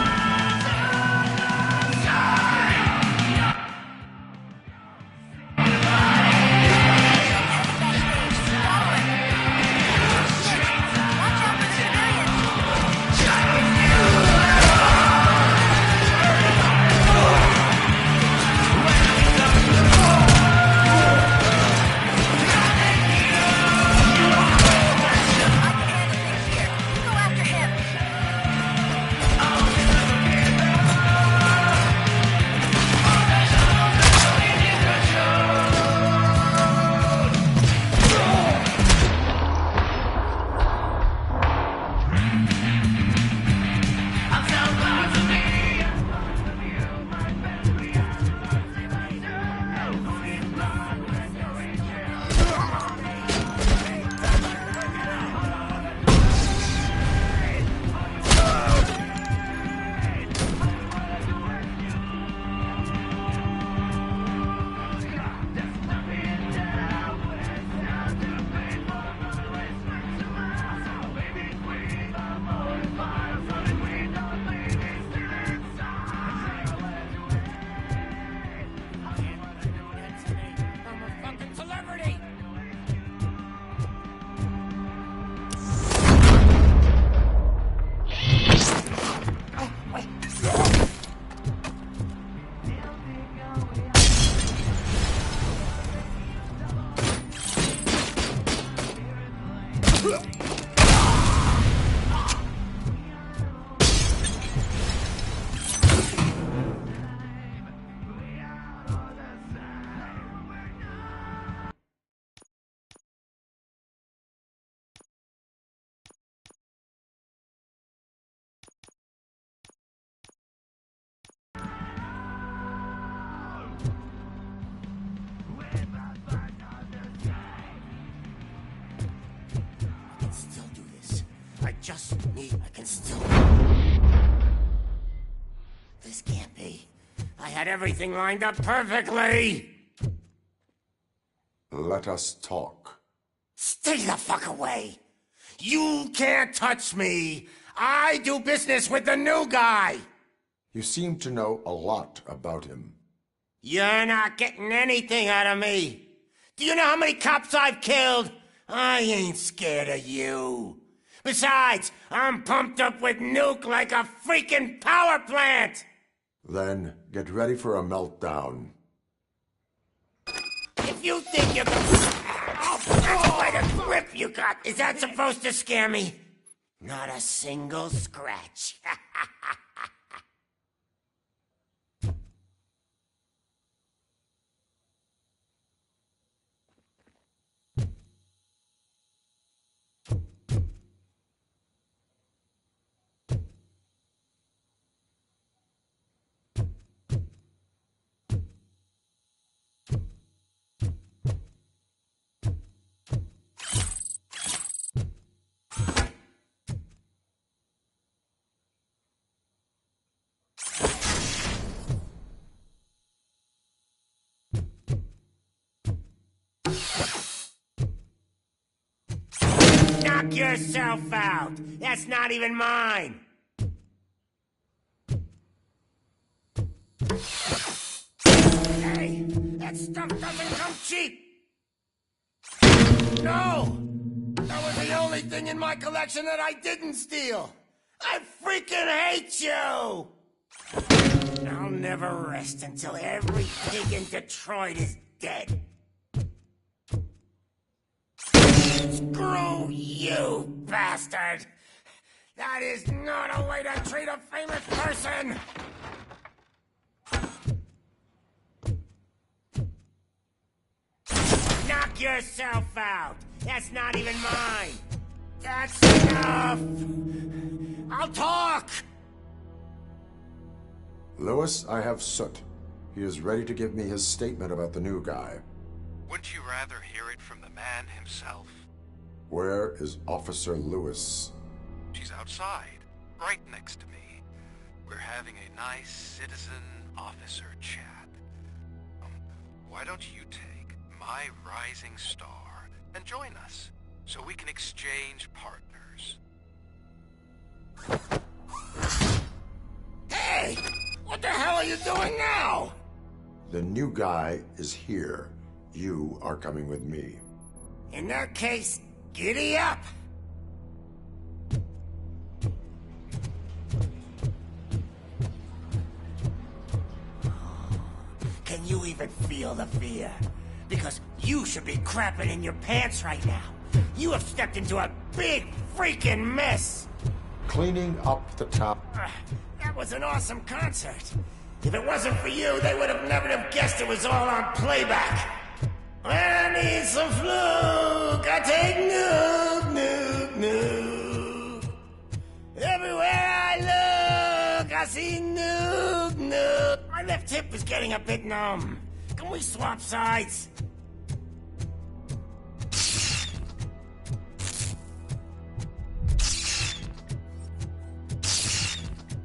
Go after him! just me. I can still... This can't be. I had everything lined up perfectly! Let us talk. Stay the fuck away! You can't touch me! I do business with the new guy! You seem to know a lot about him. You're not getting anything out of me! Do you know how many cops I've killed? I ain't scared of you. Besides, I'm pumped up with nuke like a freaking power plant! Then get ready for a meltdown. If you think you can... Oh, that's quite a grip you got! Is that supposed to scare me? Not a single scratch. Knock yourself out! That's not even mine! Hey! That stuff doesn't come cheap! No! That was the only thing in my collection that I didn't steal! I freaking hate you! I'll never rest until every pig in Detroit is dead. Screw you, bastard! That is not a way to treat a famous person! Knock yourself out! That's not even mine! That's enough! I'll talk! Lewis, I have Soot. He is ready to give me his statement about the new guy. Wouldn't you rather hear it from the man himself? Where is Officer Lewis? She's outside, right next to me. We're having a nice citizen-officer chat. Why don't you take my rising star and join us, so we can exchange partners? Hey! What the hell are you doing now? The new guy is here. You are coming with me. In that case, giddy up! Can you even feel the fear? Because you should be crapping in your pants right now. You have stepped into a big freaking mess! Cleaning up the top. That was an awesome concert. If it wasn't for you, they would have never have guessed it was all on playback. I need some fluke. I take nuke, nuke, nuke. Everywhere I look, I see nuke, nuke. My left hip is getting a bit numb. Can we swap sides?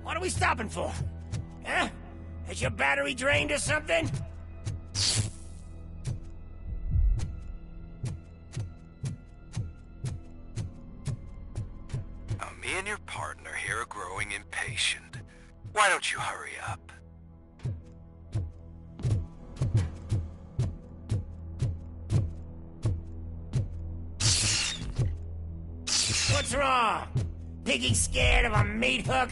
What are we stopping for? Huh? Is your battery drained or something? Now, me and your partner here are growing impatient. Why don't you hurry up? What's wrong? Piggy scared of a meat hook?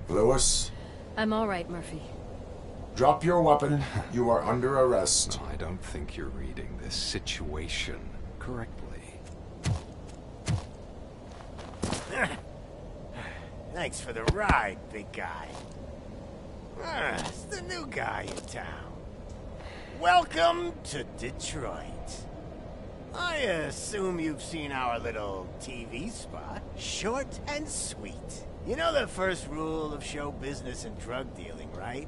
Lewis? I'm all right, Murphy. Drop your weapon. You are under arrest. I don't think you're reading this situation correctly. Thanks for the ride, big guy. It's the new guy in town. Welcome to Detroit. I assume you've seen our little TV spot. Short and sweet. You know the first rule of show business and drug dealing, right?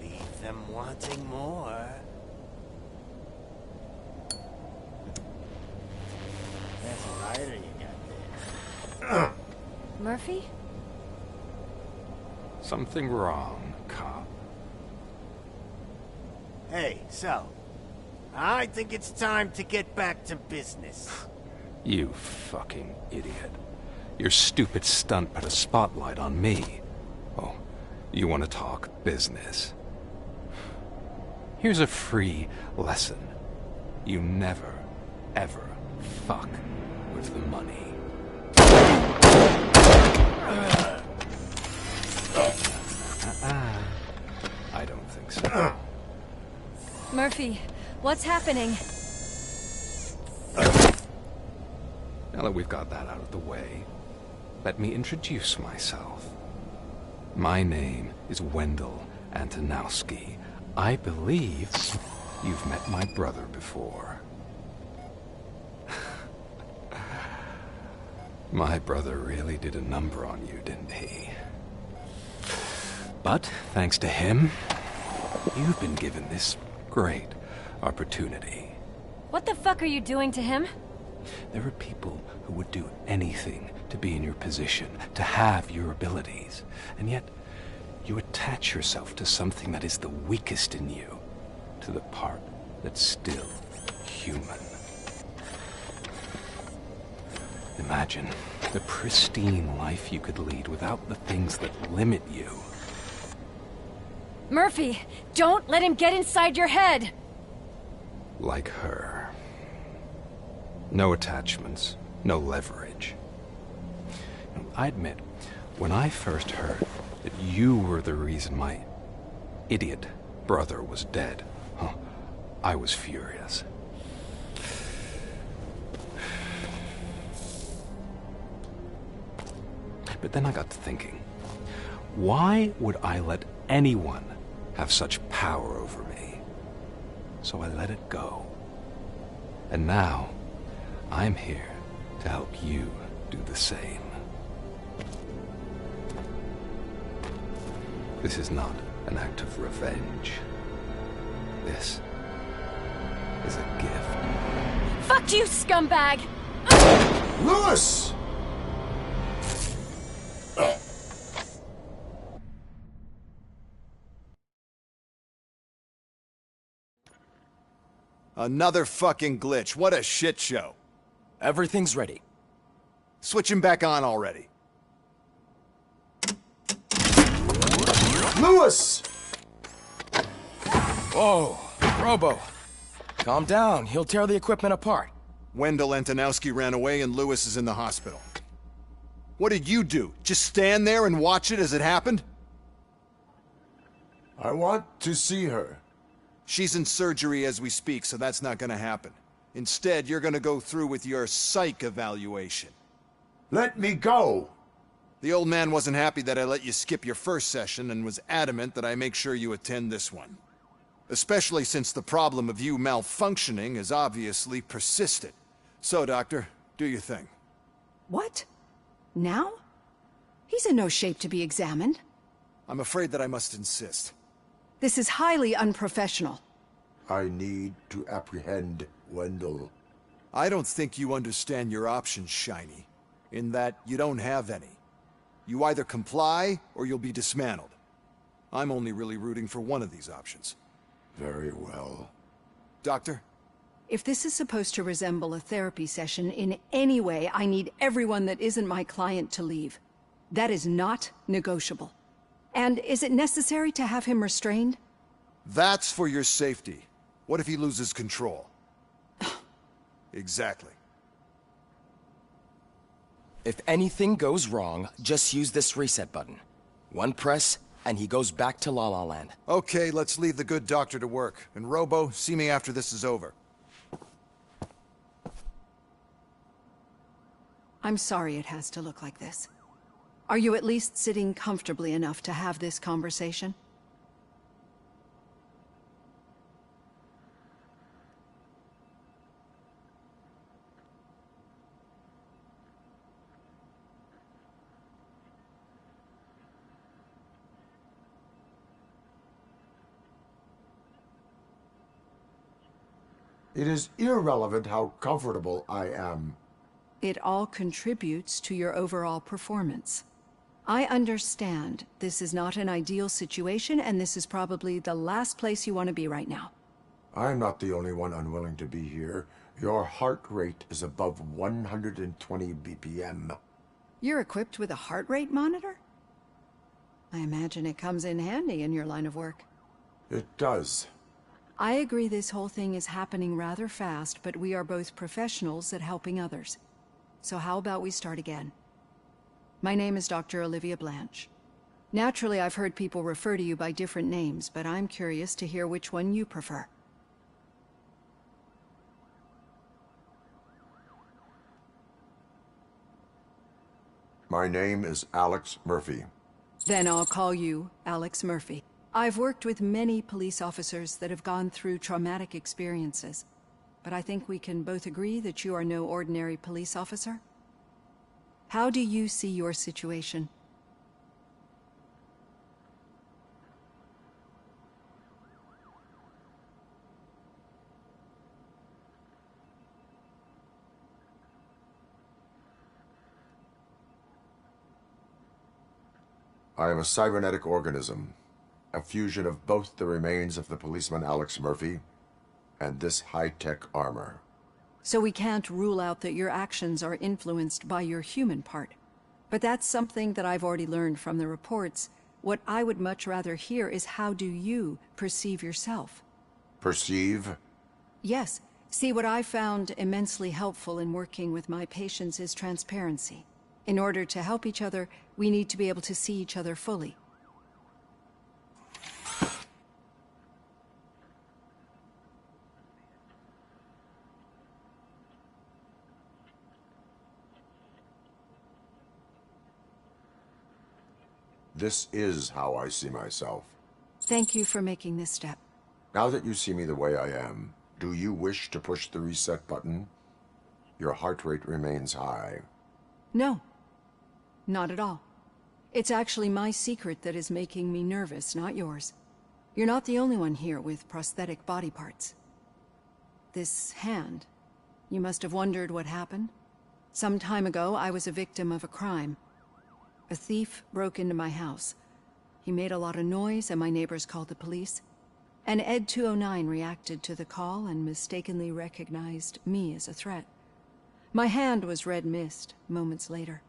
Leave them wanting more. Murphy? Something wrong, cop. Hey, so, I think it's time to get back to business. You fucking idiot. Your stupid stunt put a spotlight on me. Oh, you want to talk business? Here's a free lesson. You never, ever fuck with the money. I don't think so. Murphy, what's happening? Now that we've got that out of the way, let me introduce myself. My name is Wendell Antonowski. I believe you've met my brother before. My brother really did a number on you, didn't he? But thanks to him, you've been given this great opportunity. What the fuck are you doing to him? There are people who would do anything to be in your position, to have your abilities, and yet you attach yourself to something that is the weakest in you, to the part that's still human. Imagine the pristine life you could lead without the things that limit you. Murphy, don't let him get inside your head! Like her. No attachments, no leverage. I admit, when I first heard that you were the reason my idiot brother was dead, I was furious. But then I got to thinking, why would I let anyone have such power over me? So I let it go. And now, I'm here to help you do the same. This is not an act of revenge. This is a gift. Fuck you, scumbag! Lewis! Another fucking glitch. What a shit show. Everything's ready. Switch him back on already. Lewis! Whoa, Robo. Calm down. He'll tear the equipment apart. Wendell Antonowski ran away and Lewis is in the hospital. What did you do? Just stand there and watch it as it happened? I want to see her. She's in surgery as we speak, so that's not gonna happen. Instead, you're gonna go through with your psych evaluation. Let me go! The old man wasn't happy that I let you skip your first session and was adamant that I make sure you attend this one. Especially since the problem of you malfunctioning has obviously persisted. So, Doctor, do your thing. What? Now? He's in no shape to be examined. I'm afraid that I must insist. This is highly unprofessional. I need to apprehend Wendell. I don't think you understand your options, Shiny. In that you don't have any. You either comply, or you'll be dismantled. I'm only really rooting for one of these options. Very well. Doctor? If this is supposed to resemble a therapy session in any way, I need everyone that isn't my client to leave. That is not negotiable. And is it necessary to have him restrained? That's for your safety. What if he loses control? Exactly. If anything goes wrong, just use this reset button. One press, and he goes back to La La Land. Okay, let's leave the good doctor to work. And Robo, see me after this is over. I'm sorry it has to look like this. Are you at least sitting comfortably enough to have this conversation? It is irrelevant how comfortable I am. It all contributes to your overall performance. I understand this is not an ideal situation, and this is probably the last place you want to be right now. I'm not the only one unwilling to be here. Your heart rate is above 120 BPM. You're equipped with a heart rate monitor? I imagine it comes in handy in your line of work. It does. I agree this whole thing is happening rather fast, but we are both professionals at helping others. So how about we start again? My name is Dr. Olivia Blanche. Naturally, I've heard people refer to you by different names, but I'm curious to hear which one you prefer. My name is Alex Murphy. Then I'll call you Alex Murphy. I've worked with many police officers that have gone through traumatic experiences, but I think we can both agree that you are no ordinary police officer. How do you see your situation? I am a cybernetic organism, a fusion of both the remains of the policeman Alex Murphy and this high-tech armor. So we can't rule out that your actions are influenced by your human part. But that's something that I've already learned from the reports. What I would much rather hear is how do you perceive yourself? Perceive? Yes. See, what I found immensely helpful in working with my patients is transparency. In order to help each other, we need to be able to see each other fully. This is how I see myself. Thank you for making this step. Now that you see me the way I am, do you wish to push the reset button? Your heart rate remains high. No. Not at all. It's actually my secret that is making me nervous, not yours. You're not the only one here with prosthetic body parts. This hand, you must have wondered what happened. Some time ago, I was a victim of a crime. A thief broke into my house. He made a lot of noise and my neighbors called the police. And Ed 209 reacted to the call and mistakenly recognized me as a threat. My hand was red mist moments later.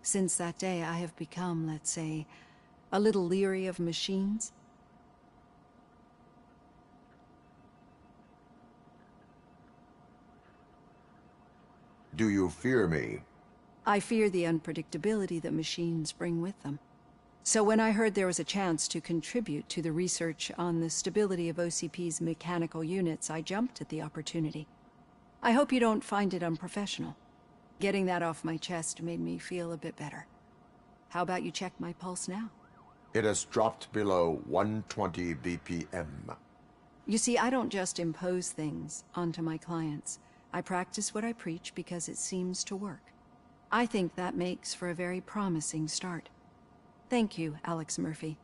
Since that day, I have become, let's say, a little leery of machines. Do you fear me? I fear the unpredictability that machines bring with them. So when I heard there was a chance to contribute to the research on the stability of OCP's mechanical units, I jumped at the opportunity. I hope you don't find it unprofessional. Getting that off my chest made me feel a bit better. How about you check my pulse now? It has dropped below 120 BPM. You see, I don't just impose things onto my clients. I practice what I preach because it seems to work. I think that makes for a very promising start. Thank you, Alex Murphy.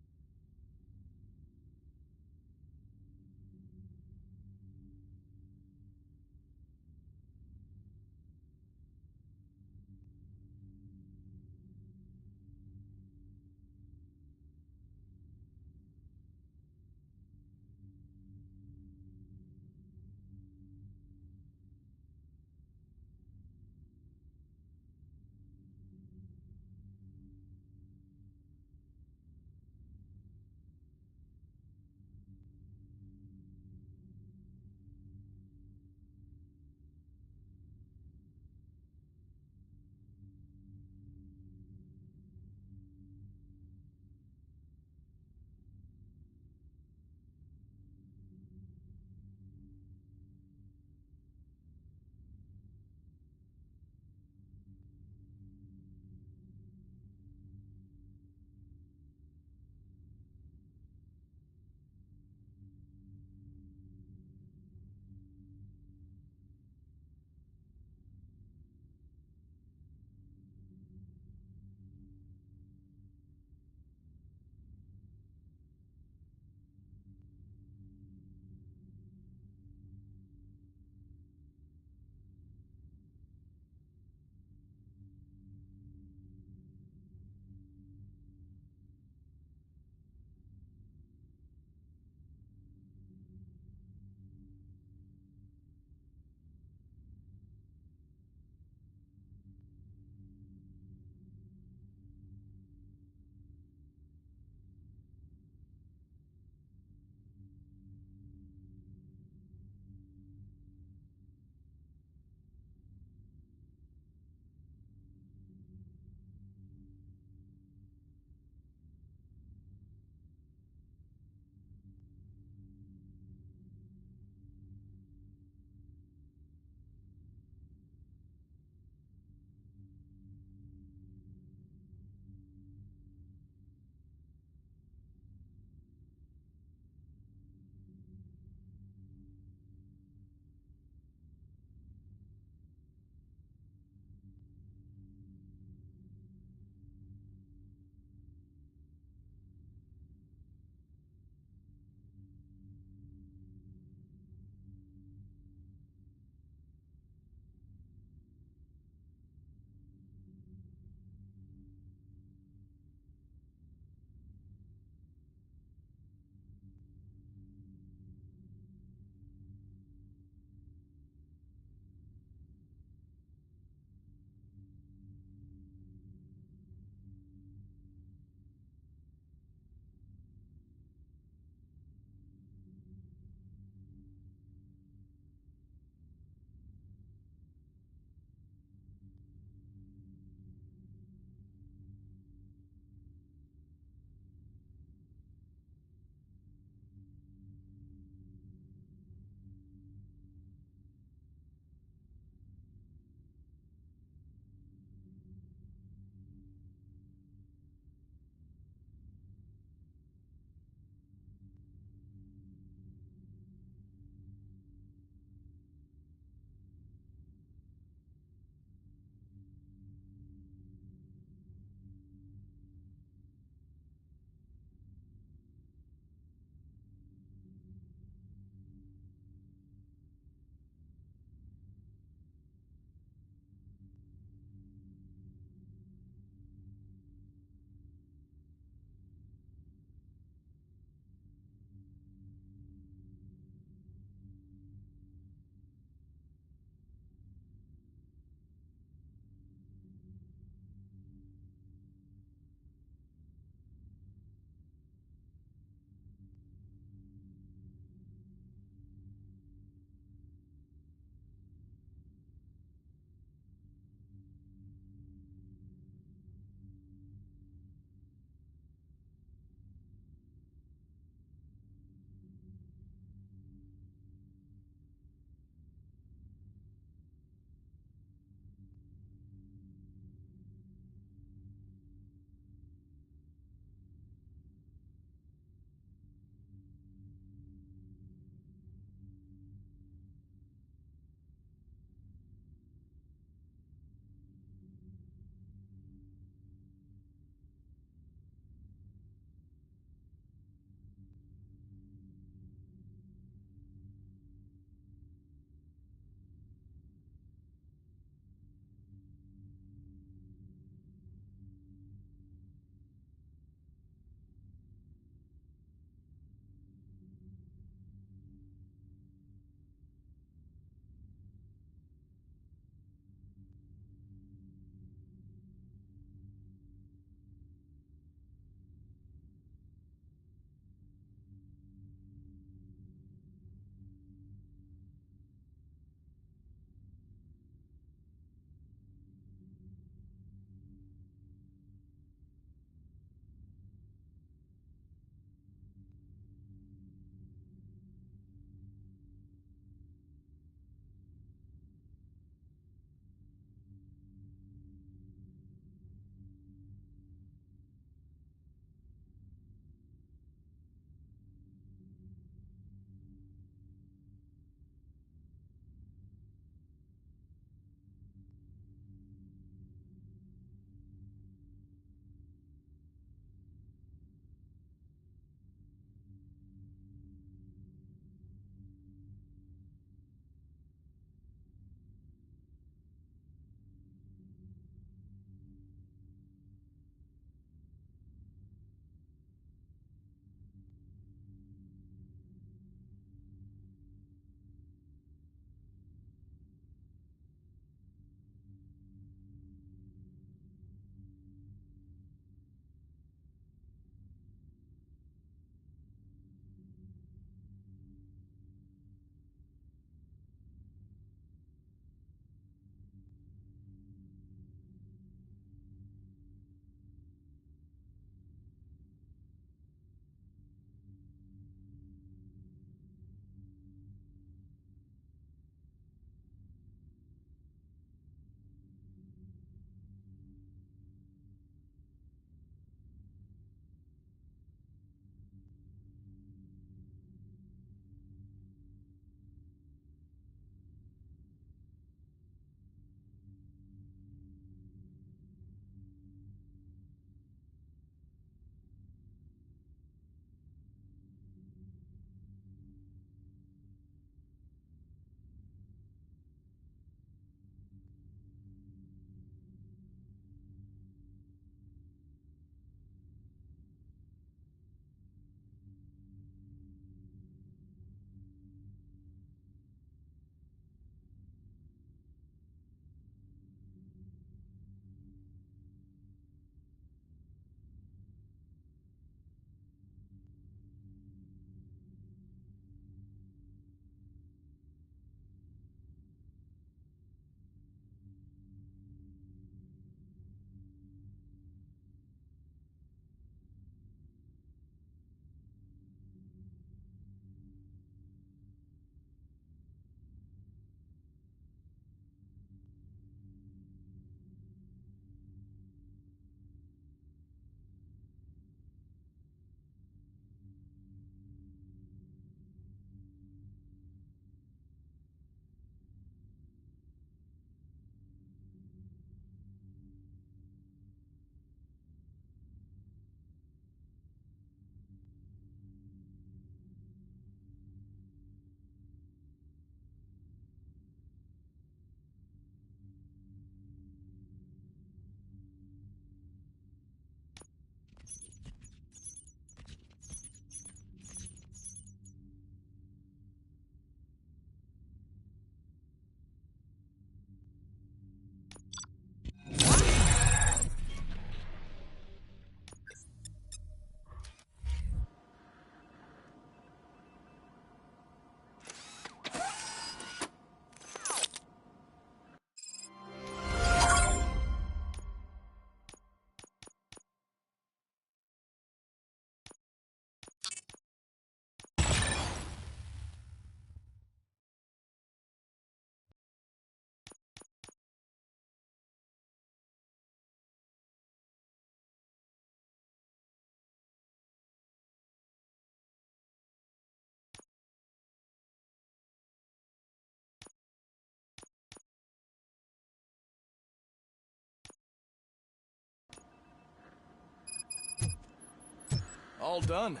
All done.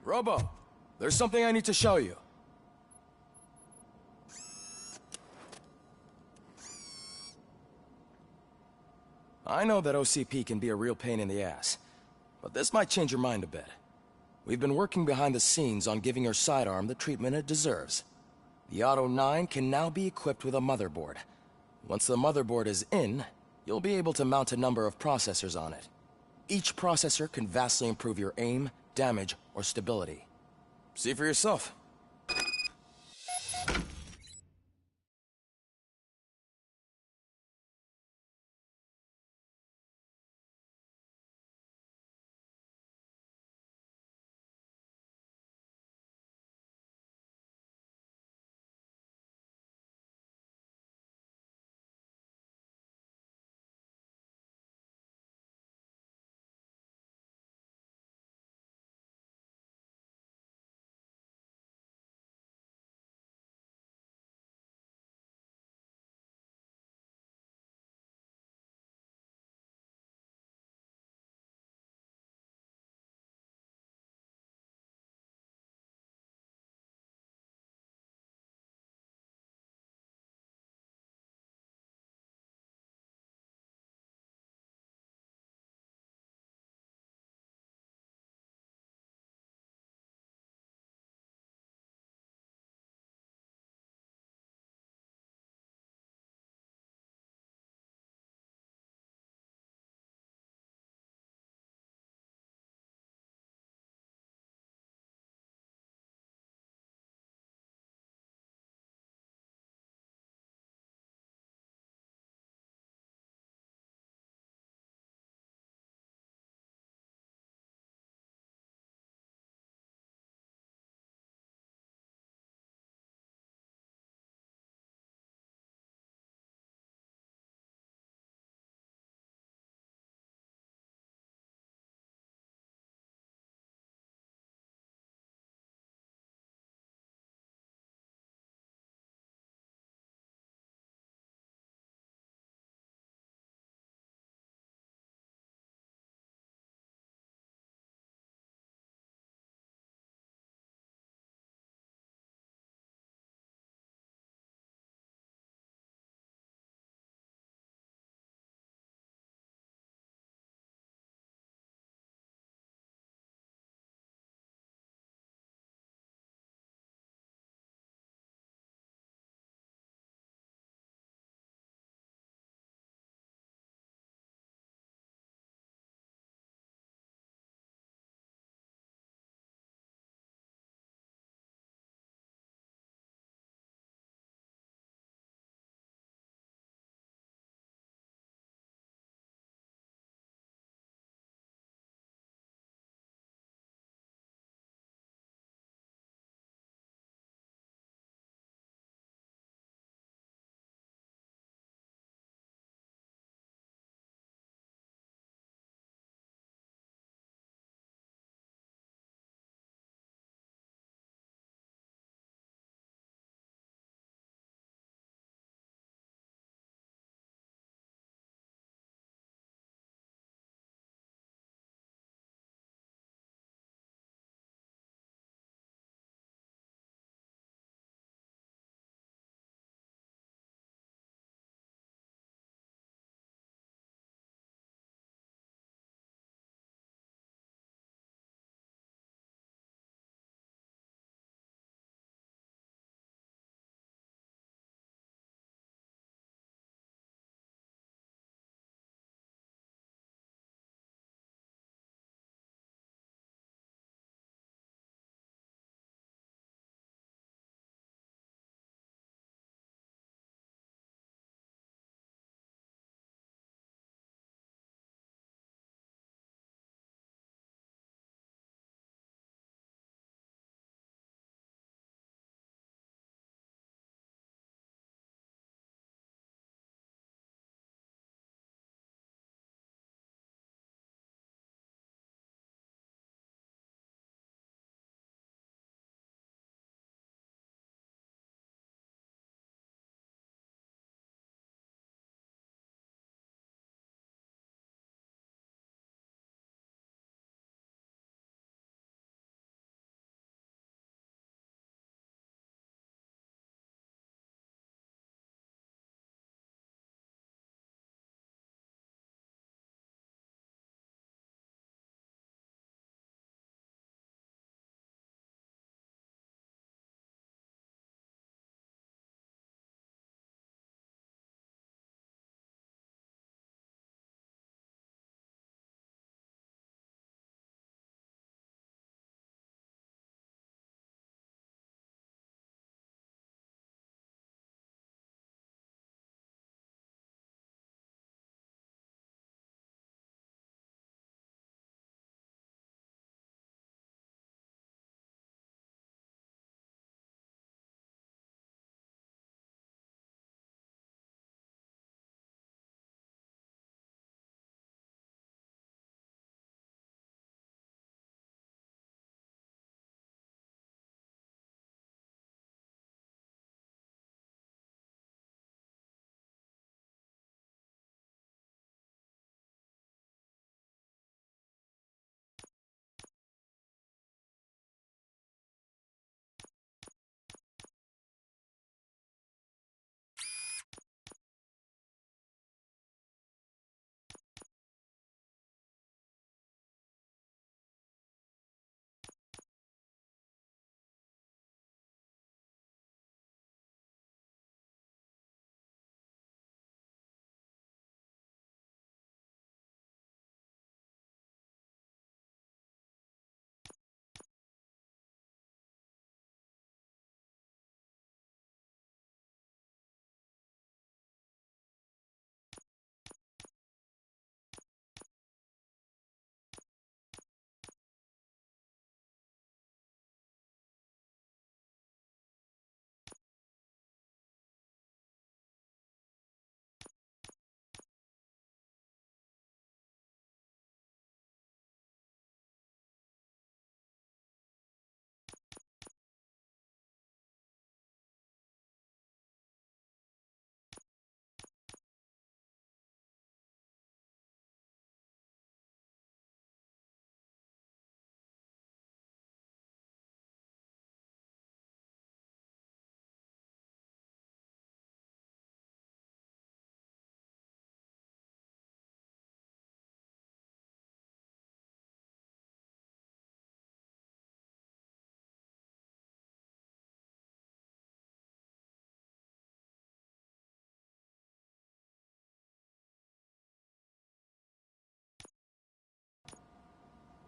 Robo, there's something I need to show you. I know that OCP can be a real pain in the ass, but this might change your mind a bit. We've been working behind the scenes on giving your sidearm the treatment it deserves. The Auto 9 can now be equipped with a motherboard. Once the motherboard is in, you'll be able to mount a number of processors on it. Each processor can vastly improve your aim, damage, or stability. See for yourself.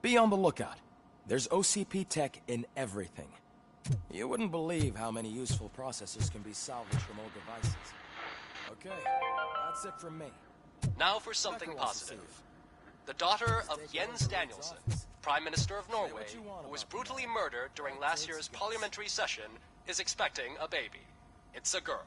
Be on the lookout. There's OCP tech in everything. You wouldn't believe how many useful processors can be salvaged from old devices. Okay, that's it from me. Now for something positive. The daughter of Jens Danielson, Prime Minister of Norway, who was brutally murdered during last year's parliamentary session, is expecting a baby. It's a girl.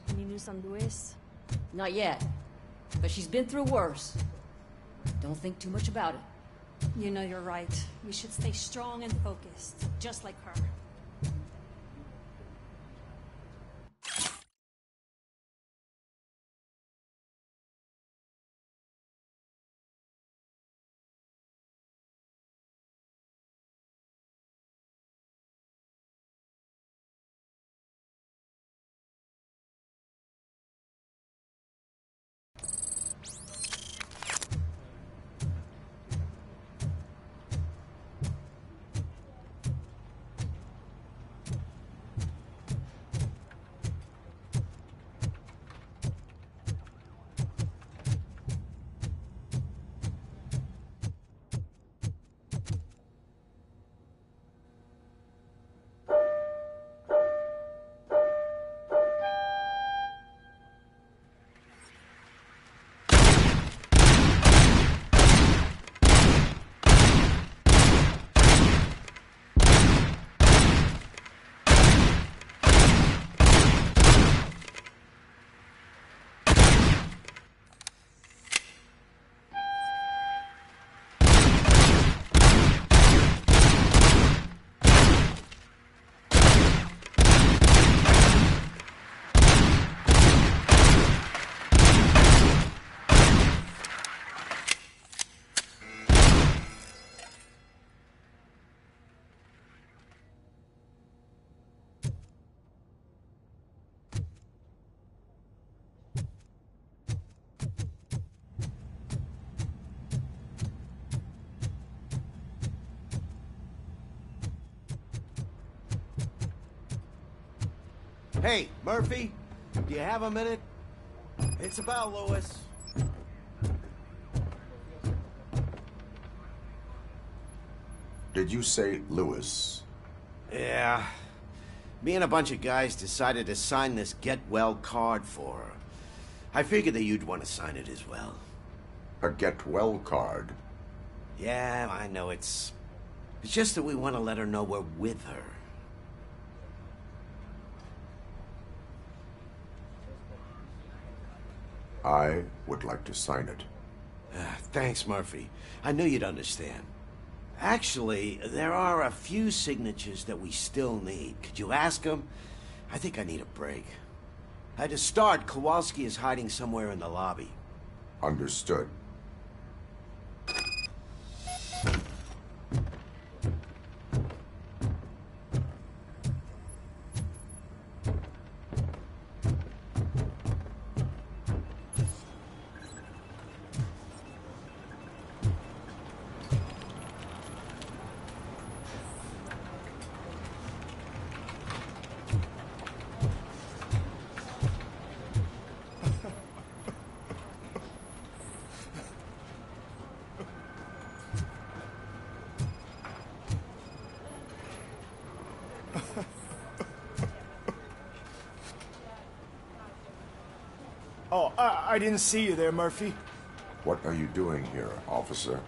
Any news on Luis? Not yet. But she's been through worse. Don't think too much about it. You know you're right. We should stay strong and focused, just like her. Hey, Murphy, do you have a minute? It's about Lewis. Did you say Lewis? Yeah. Me and a bunch of guys decided to sign this get well card for her. I figured that you'd want to sign it as well. A get well card? Yeah, I know it's just that we want to let her know we're with her. I would like to sign it. Thanks, Murphy. I knew you'd understand. Actually, there are a few signatures that we still need. Could you ask them? I think I need a break. To start, Kowalski is hiding somewhere in the lobby. Understood. Oh, I didn't see you there, Murphy. What are you doing here, officer?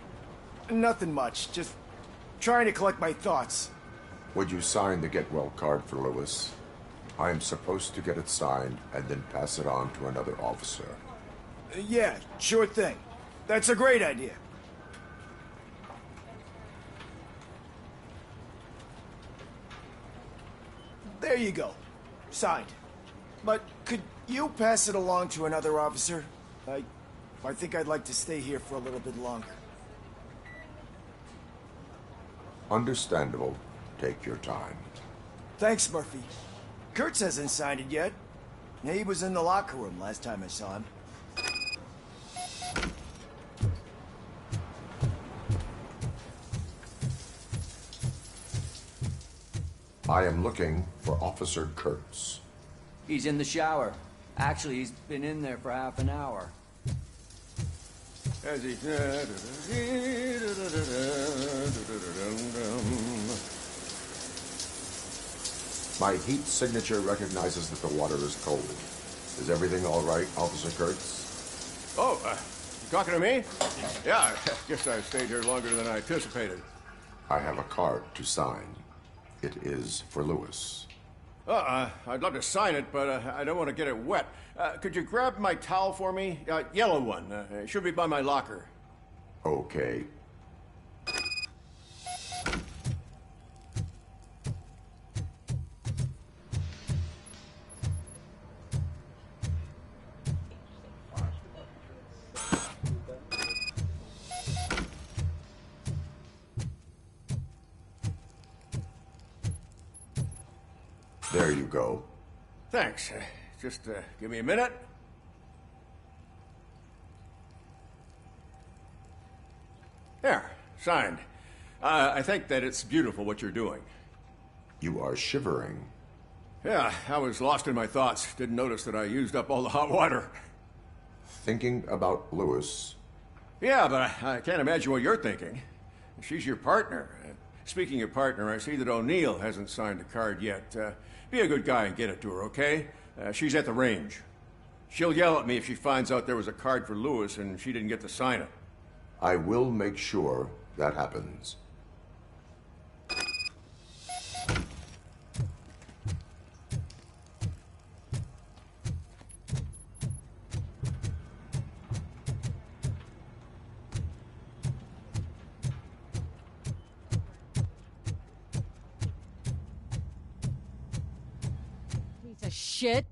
Nothing much, just trying to collect my thoughts. Would you sign the get well card for Lewis? I am supposed to get it signed and then pass it on to another officer. Yeah, sure thing. That's a great idea. There you go. Signed. But could you pass it along to another officer? I think I'd like to stay here for a little bit longer. Understandable. Take your time. Thanks, Murphy. Kurtz hasn't signed it yet. Yeah, he was in the locker room last time I saw him. I am looking for Officer Kurtz. He's in the shower. Actually, he's been in there for half an hour. As he... My heat signature recognizes that the water is cold. Is everything all right, Officer Kurtz? Oh, you talking to me? Yeah, I guess I stayed here longer than I anticipated. I have a card to sign. It is for Lewis. I'd love to sign it, but I don't want to get it wet. Could you grab my towel for me? Yellow one. It should be by my locker. Okay. There you go. Thanks. Just give me a minute. There, signed. I think that it's beautiful what you're doing. You are shivering. Yeah, I was lost in my thoughts. Didn't notice that I used up all the hot water. Thinking about Lewis. Yeah, but I can't imagine what you're thinking. She's your partner. Speaking of partner, I see that O'Neill hasn't signed a card yet. Be a good guy and get it to her, okay? She's at the range. She'll yell at me if she finds out there was a card for Lewis and she didn't get to sign it. I will make sure that happens. Piece of shit.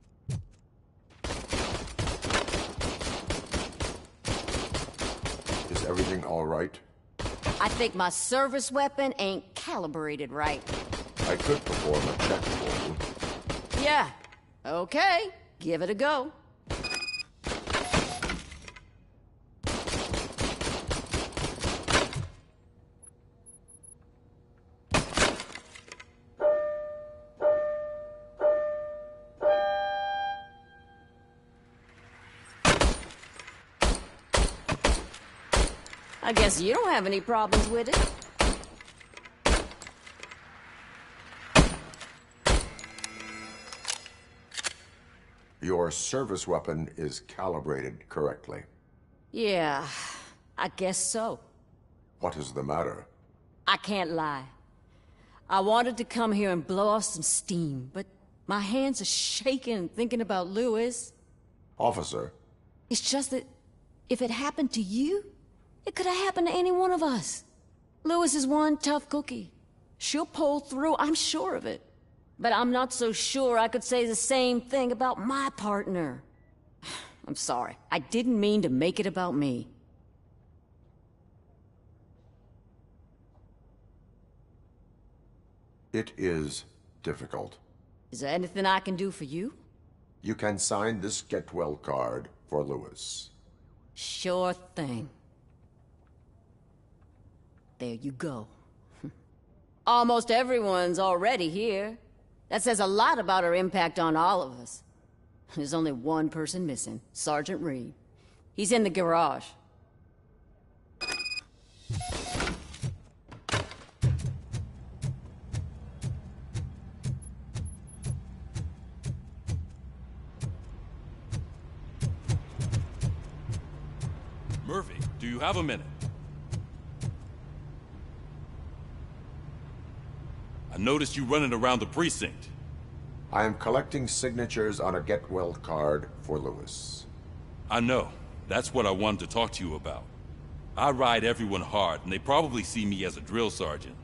Is everything all right? I think my service weapon ain't calibrated right. I could perform a check for you. Yeah. Okay. Give it a go. I guess you don't have any problems with it. Your service weapon is calibrated correctly. Yeah, I guess so. What is the matter? I can't lie. I wanted to come here and blow off some steam, but my hands are shaking thinking about Lewis. Officer. It's just that if it happened to you, it could have happened to any one of us. Lewis is one tough cookie. She'll pull through, I'm sure of it. But I'm not so sure I could say the same thing about my partner. I'm sorry. I didn't mean to make it about me. It is difficult. Is there anything I can do for you? You can sign this get well card for Lewis. Sure thing. There you go. Almost everyone's already here. That says a lot about her impact on all of us. There's only one person missing, Sergeant Reed. He's in the garage. Murphy, do you have a minute? I noticed you running around the precinct. I am collecting signatures on a get well card for Lewis. I know. That's what I wanted to talk to you about. I ride everyone hard, and they probably see me as a drill sergeant.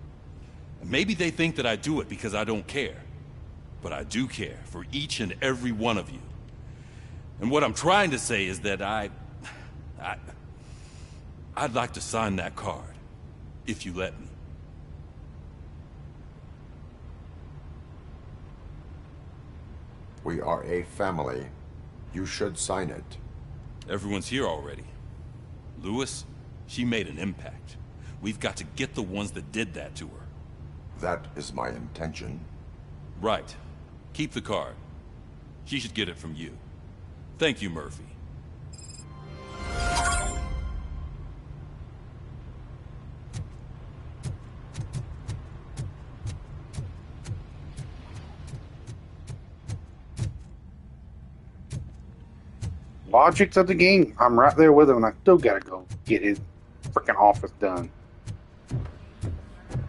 And maybe they think that I do it because I don't care. But I do care for each and every one of you. And what I'm trying to say is that I'd like to sign that card, if you let me. We are a family, You should sign it. Everyone's here already. Lewis, she made an impact. We've got to get the ones that did that to her. That is my intention. Right. Keep the card. She should get it from you. Thank you, Murphy. Logics of the game. I'm right there with him, and I still gotta go get his freaking office done.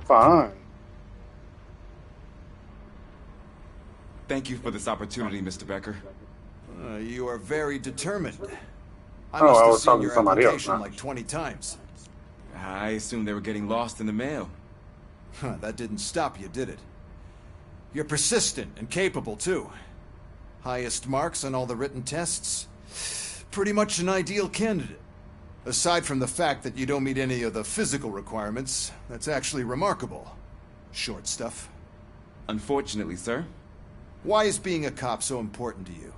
Fine. Thank you for this opportunity, Mr. Becker. You are very determined. I Oh, must I have was seen talking your to somebody else, application not- like 20 times. I assumed they were getting lost in the mail. That didn't stop you, did it? You're persistent and capable, too. Highest marks on all the written tests. Pretty much an ideal candidate. Aside from the fact that you don't meet any of the physical requirements, that's actually remarkable. Short stuff. Unfortunately, sir. Why is being a cop so important to you?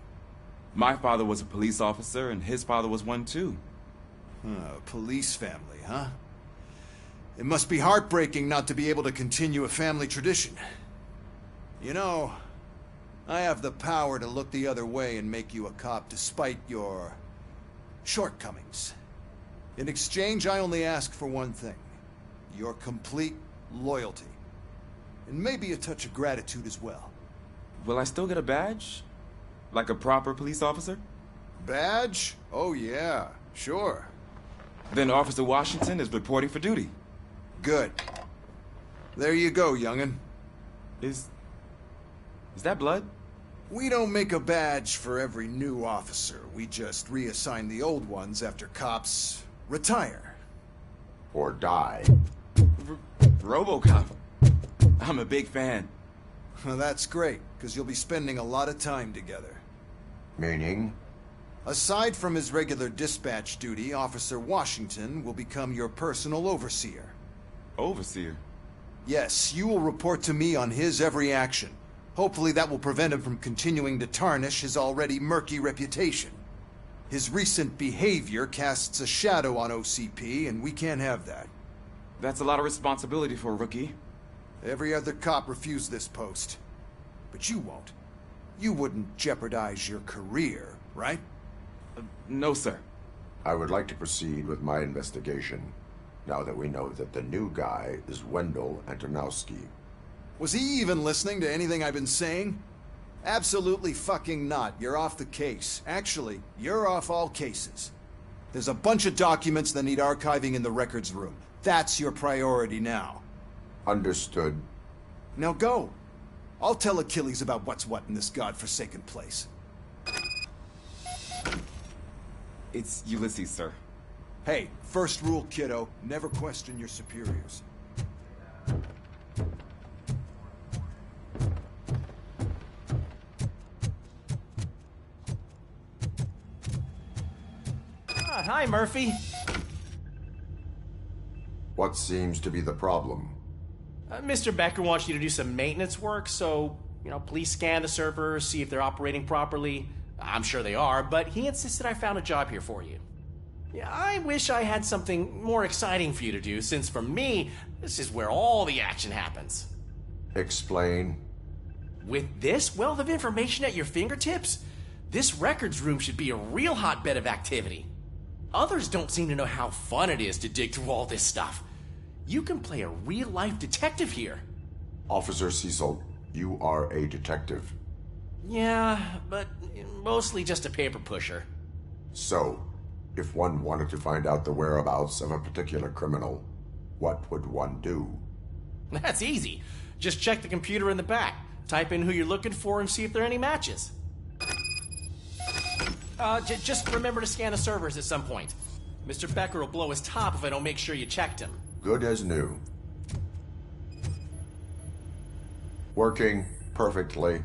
My father was a police officer, and his father was one, too. Police family, huh? It must be heartbreaking not to be able to continue a family tradition. You know, I have the power to look the other way and make you a cop despite your shortcomings. In exchange, I only ask for one thing. Your complete loyalty. And maybe a touch of gratitude as well. Will I still get a badge? Like a proper police officer? Badge? Oh yeah, sure. Then Officer Washington is reporting for duty. Good. There you go, young'un. Is that blood? We don't make a badge for every new officer. We just reassign the old ones after cops retire. Or die. Robocop. I'm a big fan. Well, that's great, because you'll be spending a lot of time together. Meaning? Aside from his regular dispatch duty, Officer Washington will become your personal overseer. Overseer? Yes, you will report to me on his every action. Hopefully that will prevent him from continuing to tarnish his already murky reputation. His recent behavior casts a shadow on OCP, and we can't have that. That's a lot of responsibility for a rookie. Every other cop refused this post. But you won't. You wouldn't jeopardize your career, right? No, sir. I would like to proceed with my investigation, now that we know that the new guy is Wendell Antonowski. Was he even listening to anything I've been saying? Absolutely fucking not. You're off the case. Actually, you're off all cases. There's a bunch of documents that need archiving in the records room. That's your priority now. Understood. Now go. I'll tell Achilles about what's what in this godforsaken place. It's Ulysses, sir. Hey, first rule, kiddo. Never question your superiors. Hi, Murphy. What seems to be the problem? Mr. Becker wants you to do some maintenance work, so, please scan the servers, see if they're operating properly. I'm sure they are, but he insisted I found a job here for you. Yeah, I wish I had something more exciting for you to do, since for me, this is where all the action happens. Explain. With this wealth of information at your fingertips, this records room should be a real hotbed of activity. Others don't seem to know how fun it is to dig through all this stuff. You can play a real-life detective here. Officer Cecil, you are a detective. Yeah, but mostly just a paper pusher. So, if one wanted to find out the whereabouts of a particular criminal, what would one do? That's easy. Just check the computer in the back, type in who you're looking for, and see if there are any matches. Just remember to scan the servers at some point. Mr. Becker will blow his top if I don't make sure you checked him. Good as new. Working perfectly.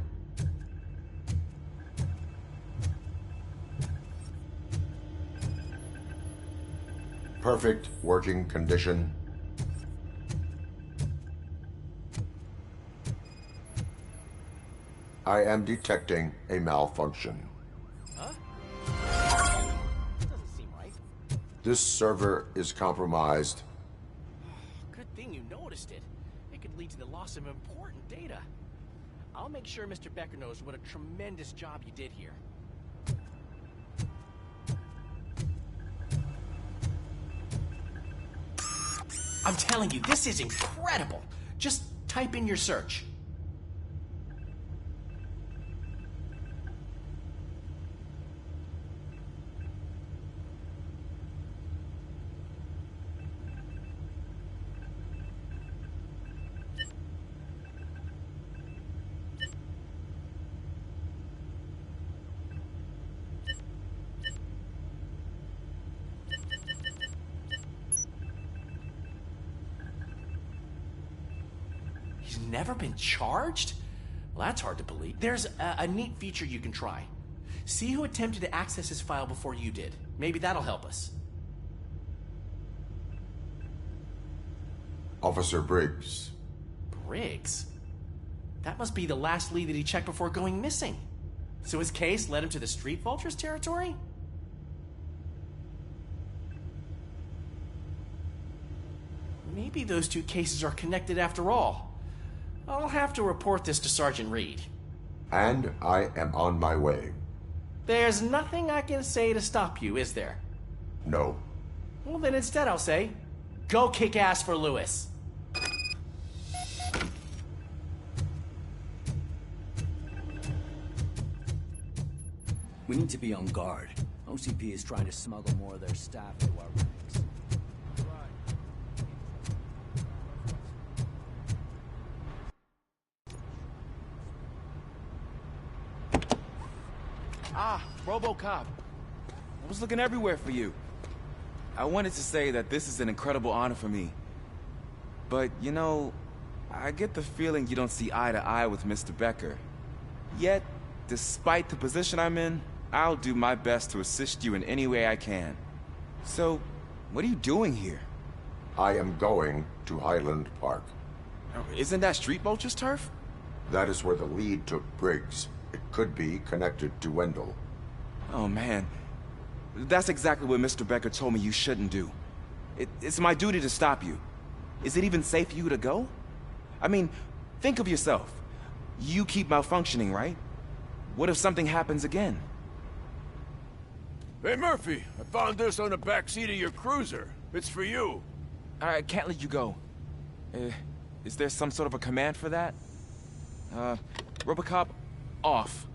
Perfect working condition. I am detecting a malfunction. Huh? This server is compromised. Good thing you noticed it. It could lead to the loss of important data. I'll make sure Mr. Becker knows what a tremendous job you did here. I'm telling you, this is incredible. Just type in your search. He's never been charged? Well, that's hard to believe. There's a neat feature you can try. See who attempted to access his file before you did. Maybe that'll help us. Officer Briggs. Briggs? That must be the last lead that he checked before going missing. So his case led him to the Street Vultures territory? Maybe those two cases are connected after all. I'll have to report this to Sergeant Reed. And I am on my way. There's nothing I can say to stop you, is there? No. Well, then instead I'll say, go kick ass for Lewis. We need to be on guard. OCP is trying to smuggle more of their staff into our ranks. Ah, Robocop. I was looking everywhere for you. I wanted to say that this is an incredible honor for me. But, you know, I get the feeling you don't see eye to eye with Mr. Becker. Yet, despite the position I'm in, I'll do my best to assist you in any way I can. So, what are you doing here? I am going to Highland Park. Isn't that Street Vulture's turf? That is where the lead took Briggs. It could be connected to Wendell. Oh, man. That's exactly what Mr. Becker told me you shouldn't do. It's my duty to stop you. Is it even safe for you to go? I mean, think of yourself. You keep malfunctioning, right? What if something happens again? Hey, Murphy, I found this on the back seat of your cruiser. It's for you. I can't let you go. Is there some sort of a command for that? Robocop, off.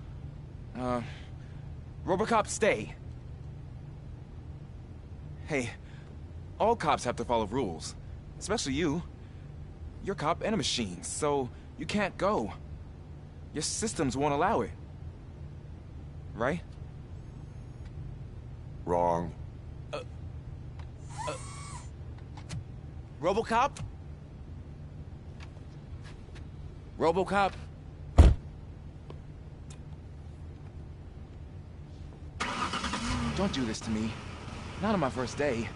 Robocop, stay. Hey, all cops have to follow rules. Especially you. You're a cop and a machine, so you can't go. Your systems won't allow it. Right? Wrong. Robocop? Robocop? Don't do this to me. Not on my first day.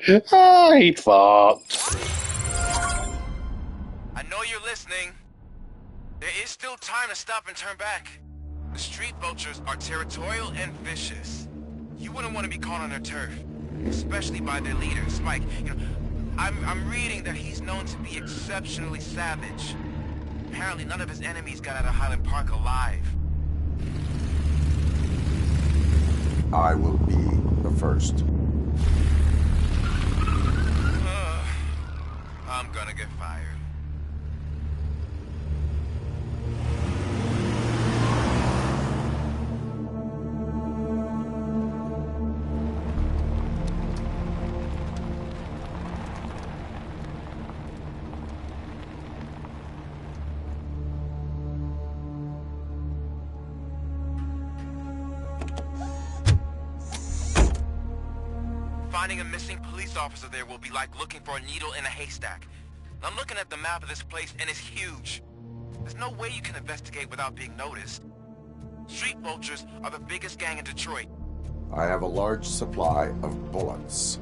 I hate Fox. I know you're listening. There is still time to stop and turn back. The Street Vultures are territorial and vicious. You wouldn't want to be caught on their turf, especially by their leader, Spike. You know, I'm reading that he's known to be exceptionally savage. Apparently none of his enemies got out of Highland Park alive. I will be the first. I'm gonna get fired. Finding a missing police officer there will be like looking for a needle in a haystack. I'm looking at the map of this place and it's huge. There's no way you can investigate without being noticed. Street Vultures are the biggest gang in Detroit. I have a large supply of bullets.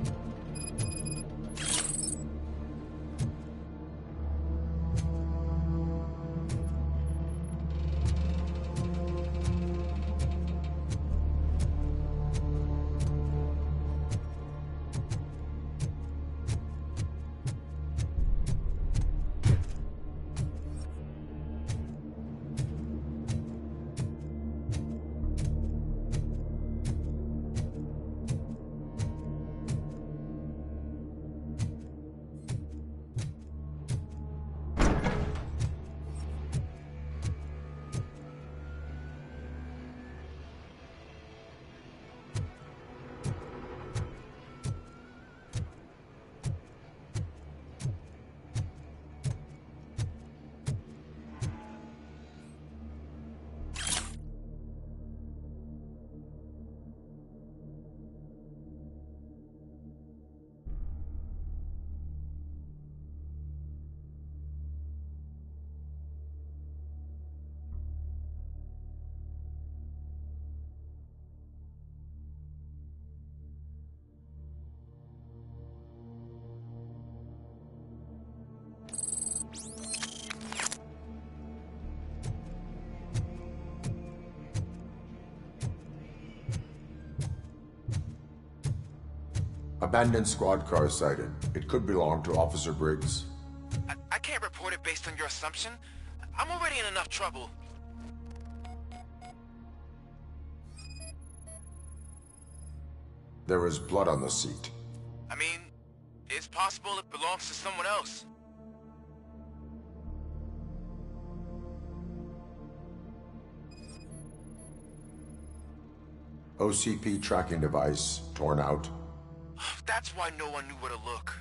Abandoned squad car sighted. It could belong to Officer Briggs. I can't report it based on your assumption. I'm already in enough trouble. There is blood on the seat. I mean, it's possible it belongs to someone else. OCP tracking device torn out. That's why no one knew where to look.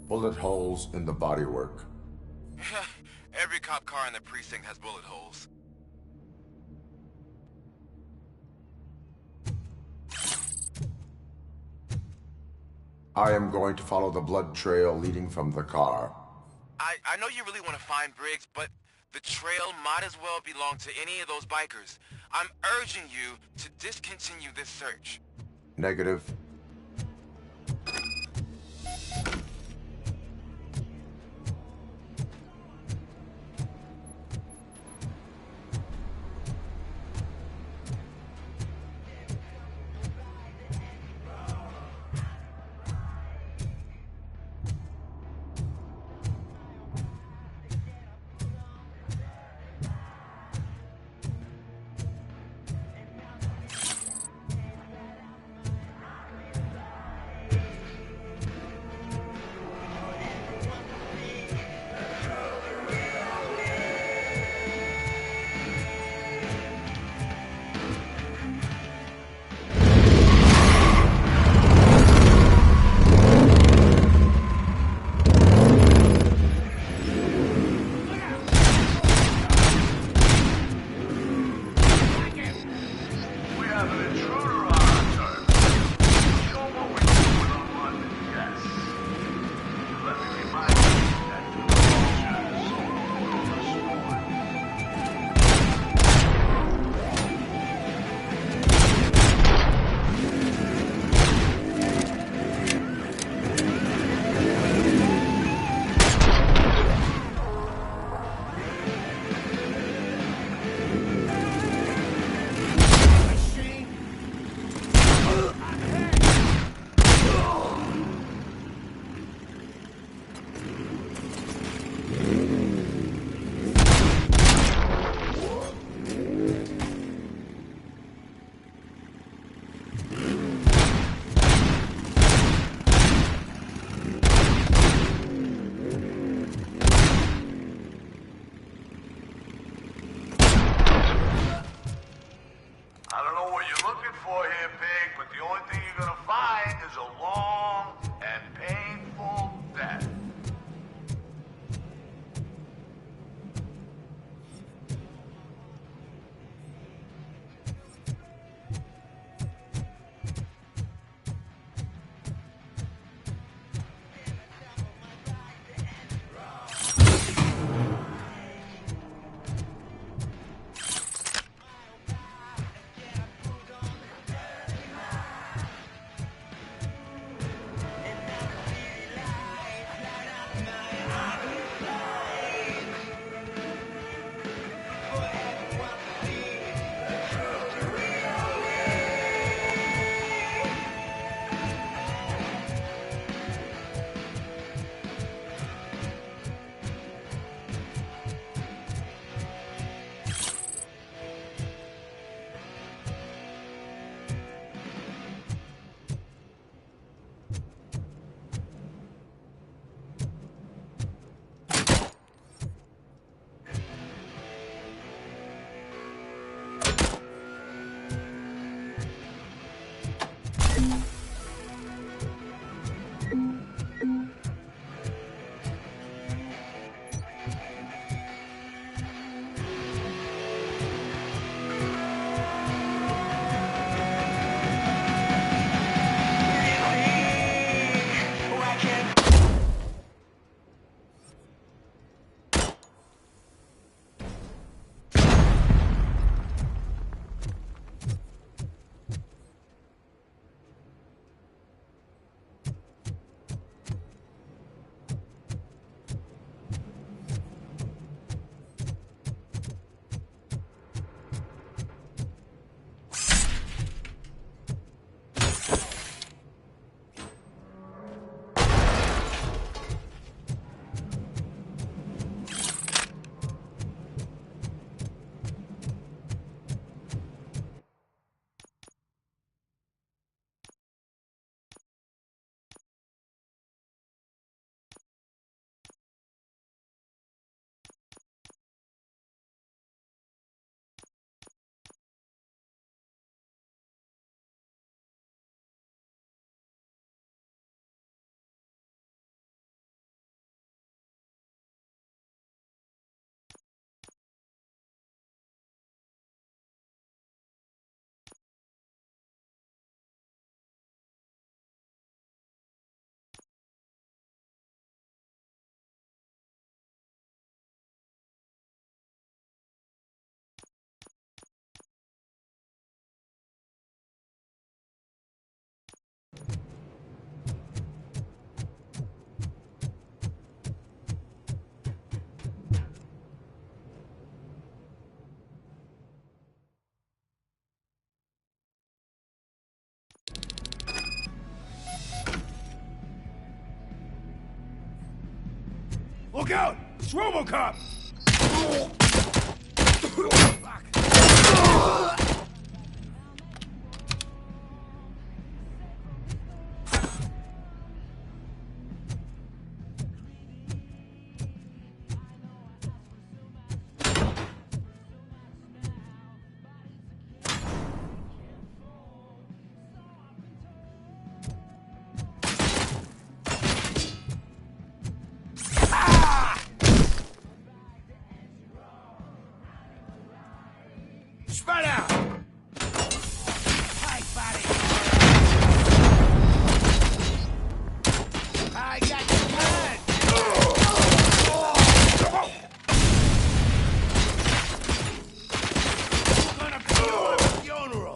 Bullet holes in the bodywork. Every cop car in the precinct has bullet holes. I am going to follow the blood trail leading from the car. I know you really want to find Briggs, but the trail might as well belong to any of those bikers. I'm urging you to discontinue this search. Negative. Look out! It's Robocop! Spread out! Hi, buddy! I got you good! Gonna be your funeral!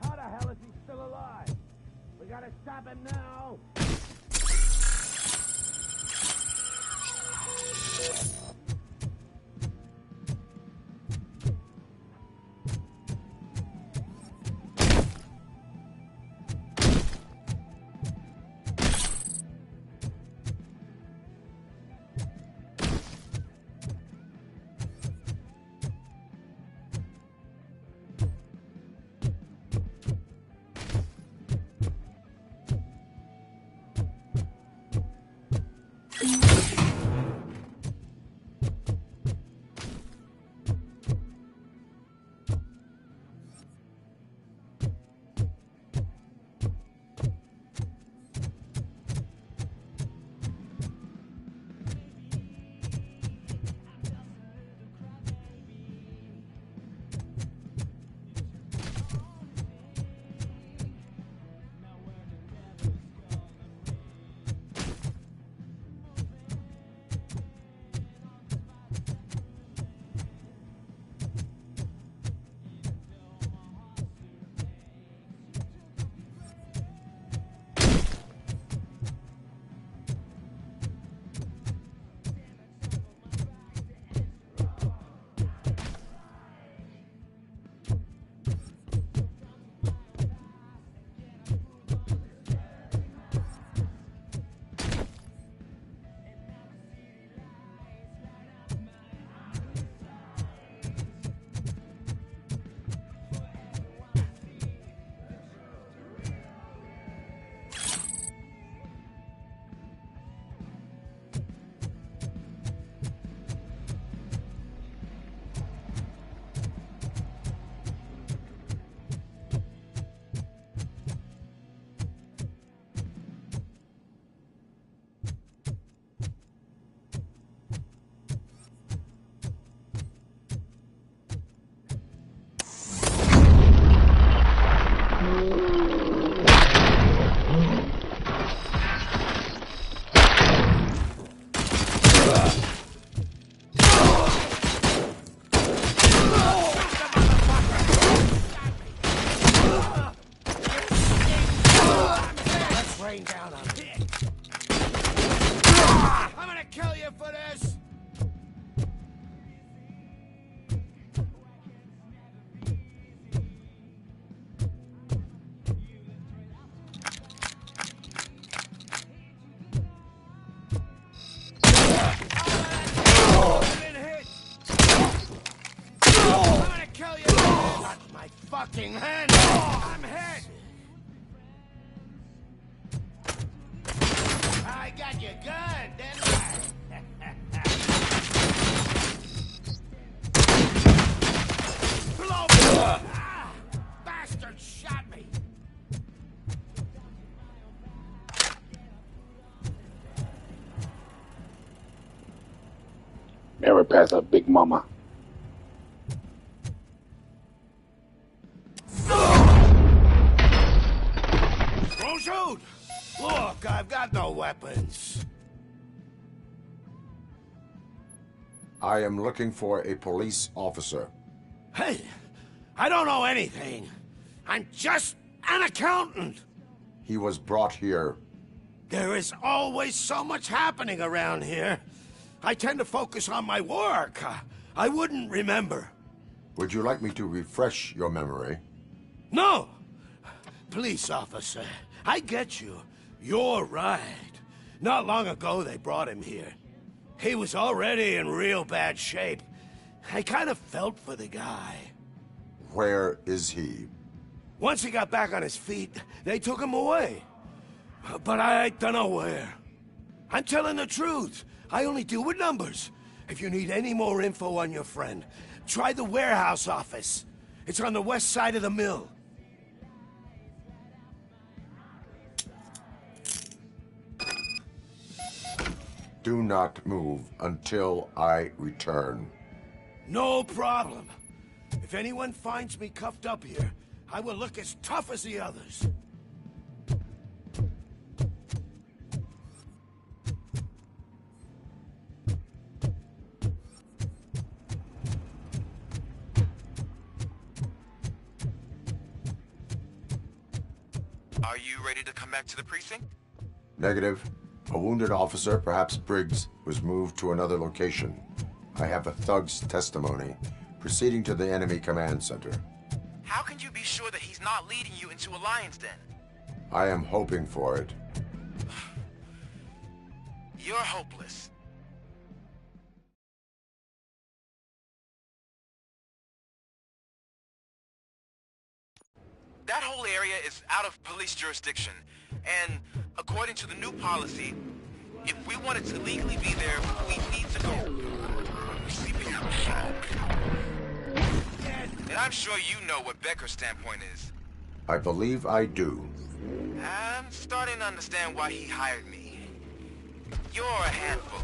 How the hell is he still alive? We gotta stop him now! Rain down on me. I'm gonna kill you for this! I'm gonna kill you for this! Touch my fucking hand! I'm hit! I got you good, didn't I? Blow me! Bastard shot me! Never pass up Big Mama. Don't shoot! Look, I've got no weapons. I am looking for a police officer. Hey, I don't know anything. I'm just an accountant. He was brought here There is always so much happening around here. I tend to focus on my work. I wouldn't remember. Would you like me to refresh your memory? No! Police officer, I get you. You're right. Not long ago they brought him here. He was already in real bad shape. I kind of felt for the guy. Where is he? Once he got back on his feet, they took him away. But I don't know where. I'm telling the truth. I only deal with numbers. If you need any more info on your friend, try the warehouse office. It's on the west side of the mill. Do not move until I return. No problem. If anyone finds me cuffed up here, I will look as tough as the others. Are you ready to come back to the precinct? Negative. A wounded officer, perhaps Briggs, was moved to another location. I have a thug's testimony, proceeding to the enemy command center. How can you be sure that he's not leading you into a lion's den? I am hoping for it. You're hopeless. That whole area is out of police jurisdiction, and according to the new policy, if we wanted to legally be there, we need to go. And I'm sure you know what Becker's standpoint is. I believe I do. I'm starting to understand why he hired me. You're a handful.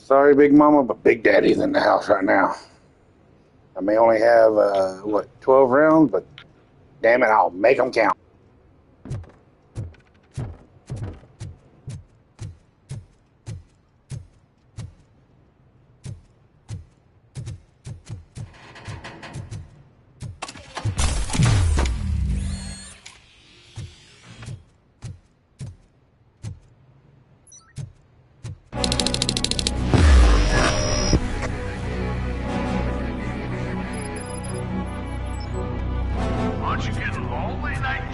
Sorry, Big Mama, but Big Daddy's in the house right now. I may only have, 12 rounds, but damn it, I'll make them count. Aren't you getting lonely, night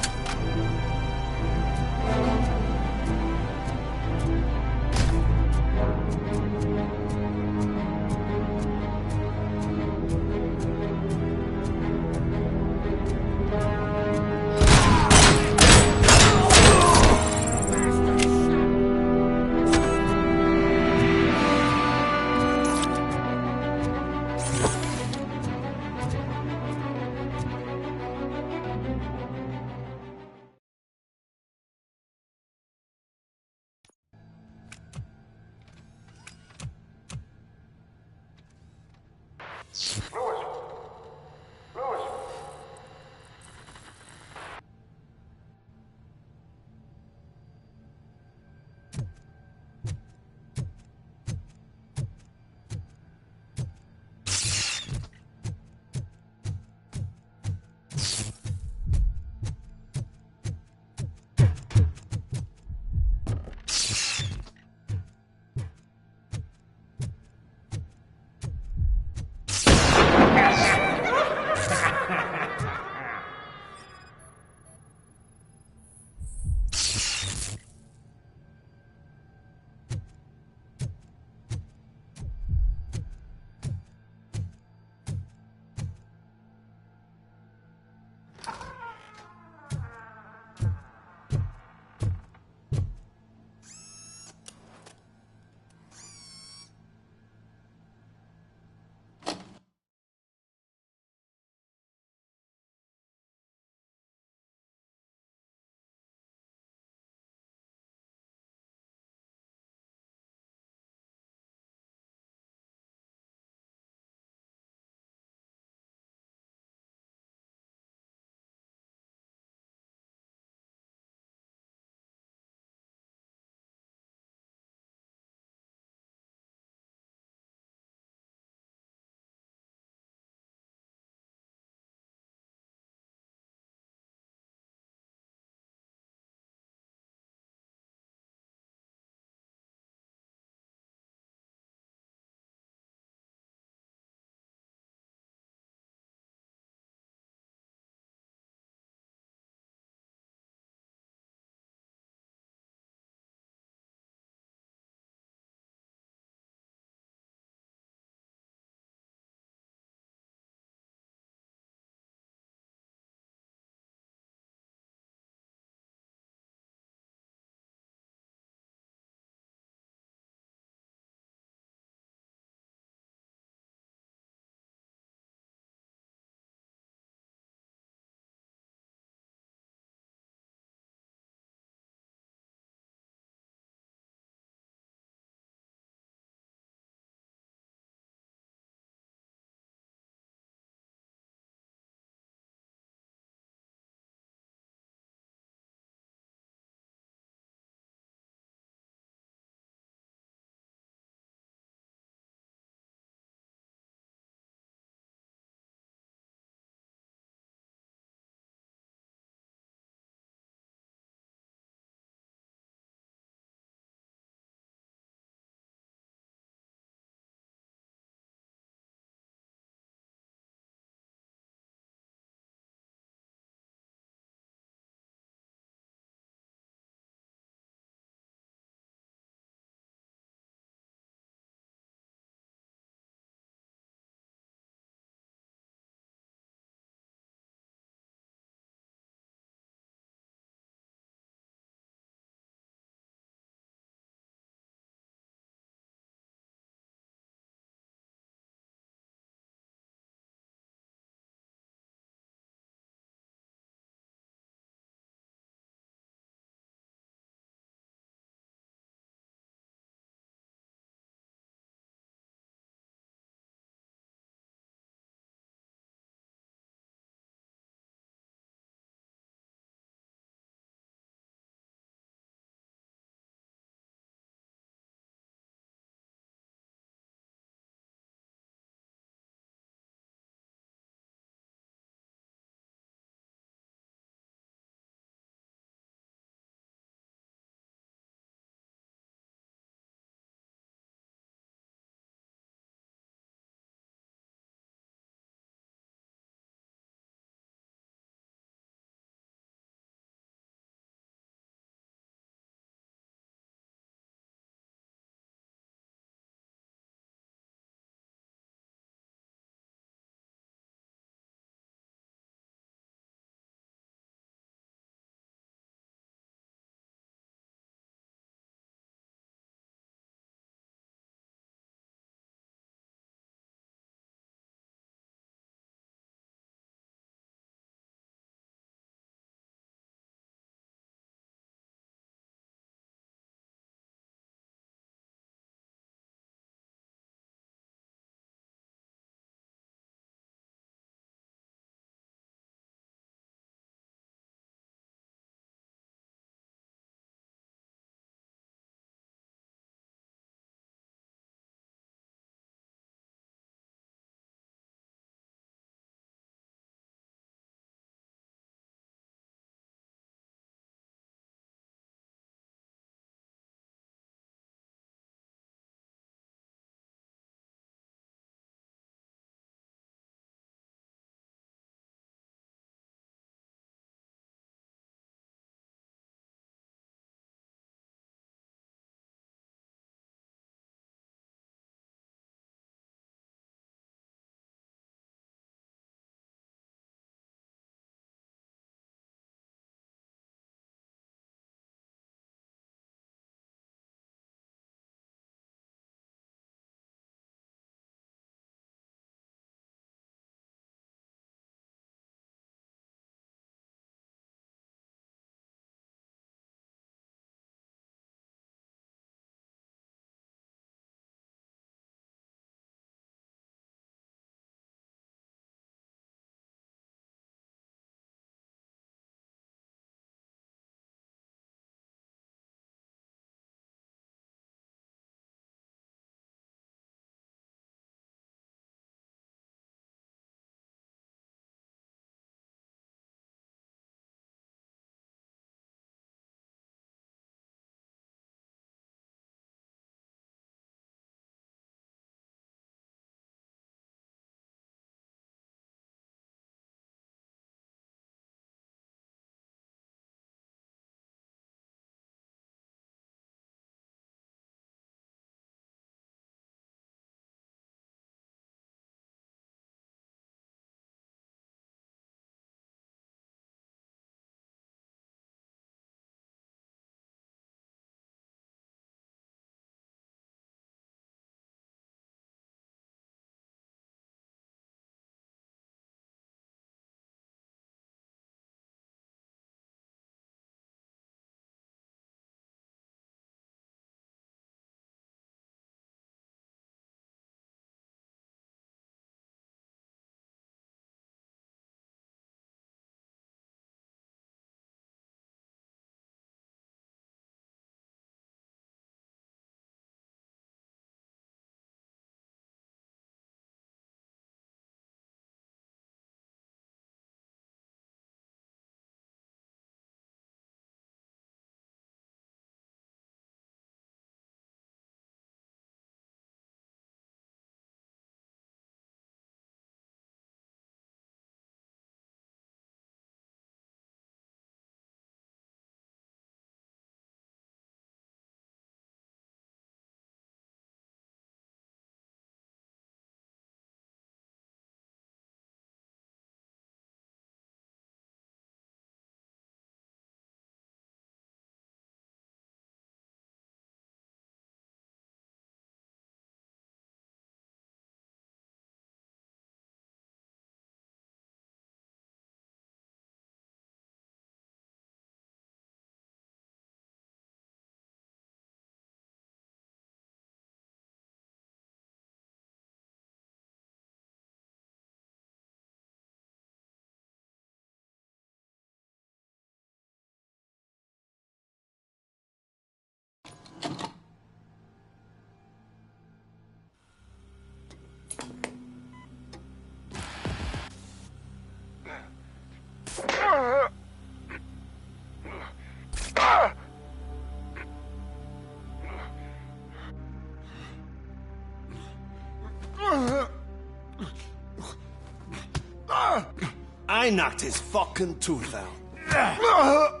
I knocked his fucking tooth out.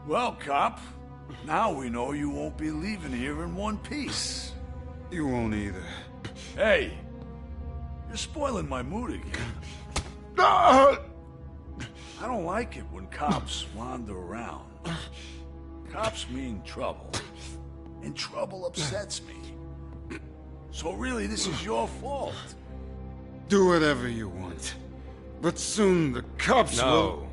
Well, cop, now we know you won't be leaving here in one piece. You won't either. Hey, you're spoiling my mood again. I don't like it when cops wander around. Cops mean trouble, and trouble upsets me. So really, this is your fault. Do whatever you want, but soon the cops will...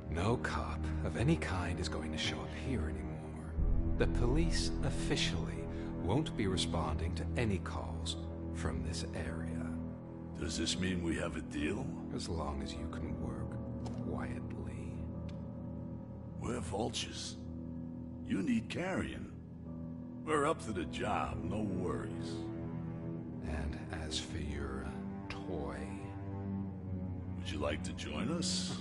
No cop of any kind is going to show up here anymore. The police officially won't be responding to any calls from this area. Does this mean we have a deal? As long as you can work quietly. We're vultures. You need carrion. We're up to the job, no worries. And as for your toy... Would you like to join us?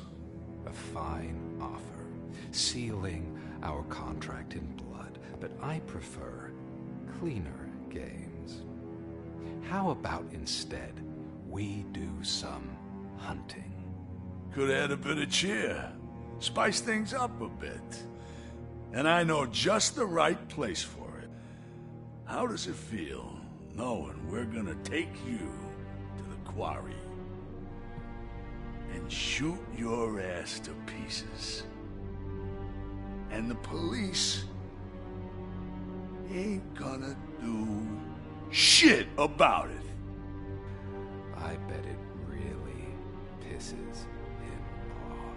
A fine offer, sealing our contract in blood, but I prefer cleaner games. How about instead we do some hunting? Could add a bit of cheer, spice things up a bit. And I know just the right place for it. How does it feel knowing we're gonna take you to the quarry and shoot your ass to pieces? And the police ain't gonna do shit about it. I bet it really pisses him off.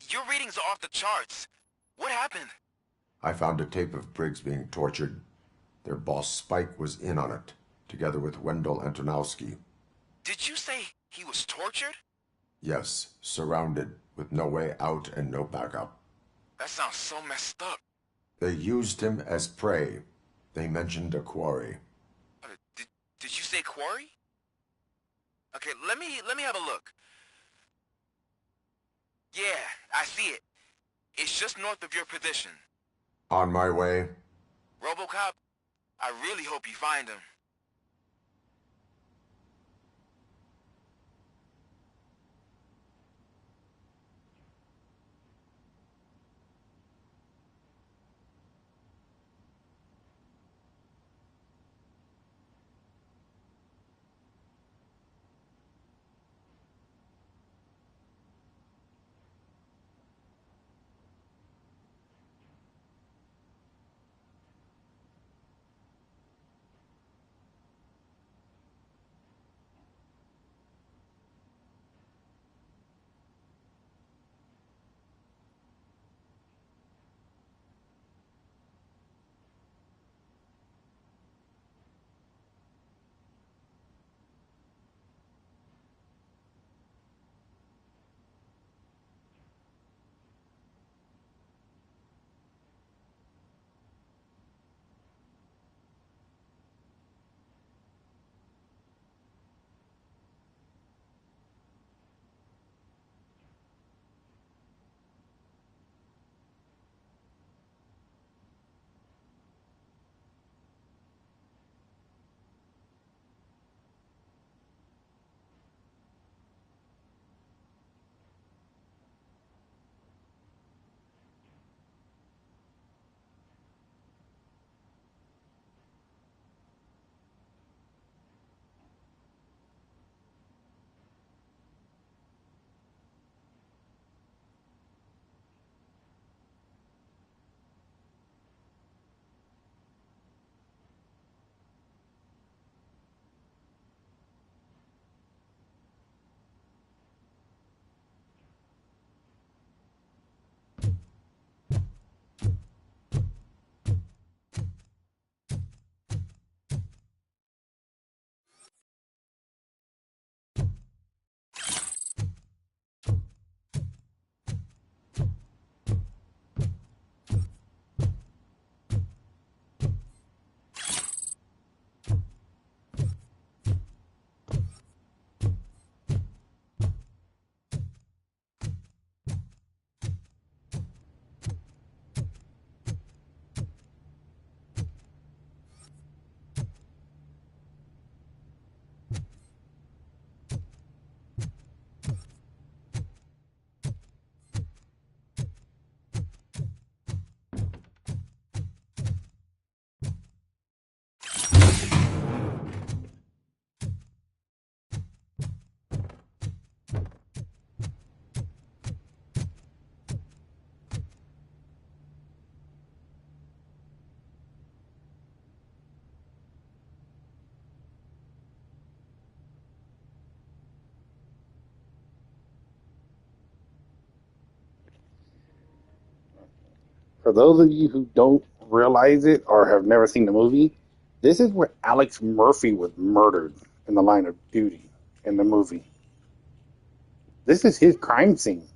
Your readings are off the charts. What happened? I found a tape of Briggs being tortured. Their boss Spike was in on it, together with Wendell Antonowski. Did you say he was tortured? Yes, surrounded, with no way out and no backup. That sounds so messed up. They used him as prey. They mentioned a quarry. Did you say quarry? Okay, let me have a look. Yeah, I see it. It's just north of your position. On my way. Robocop, I really hope you find him. For those of you who don't realize it or have never seen the movie, this is where Alex Murphy was murdered in the line of duty in the movie. This is his crime scene.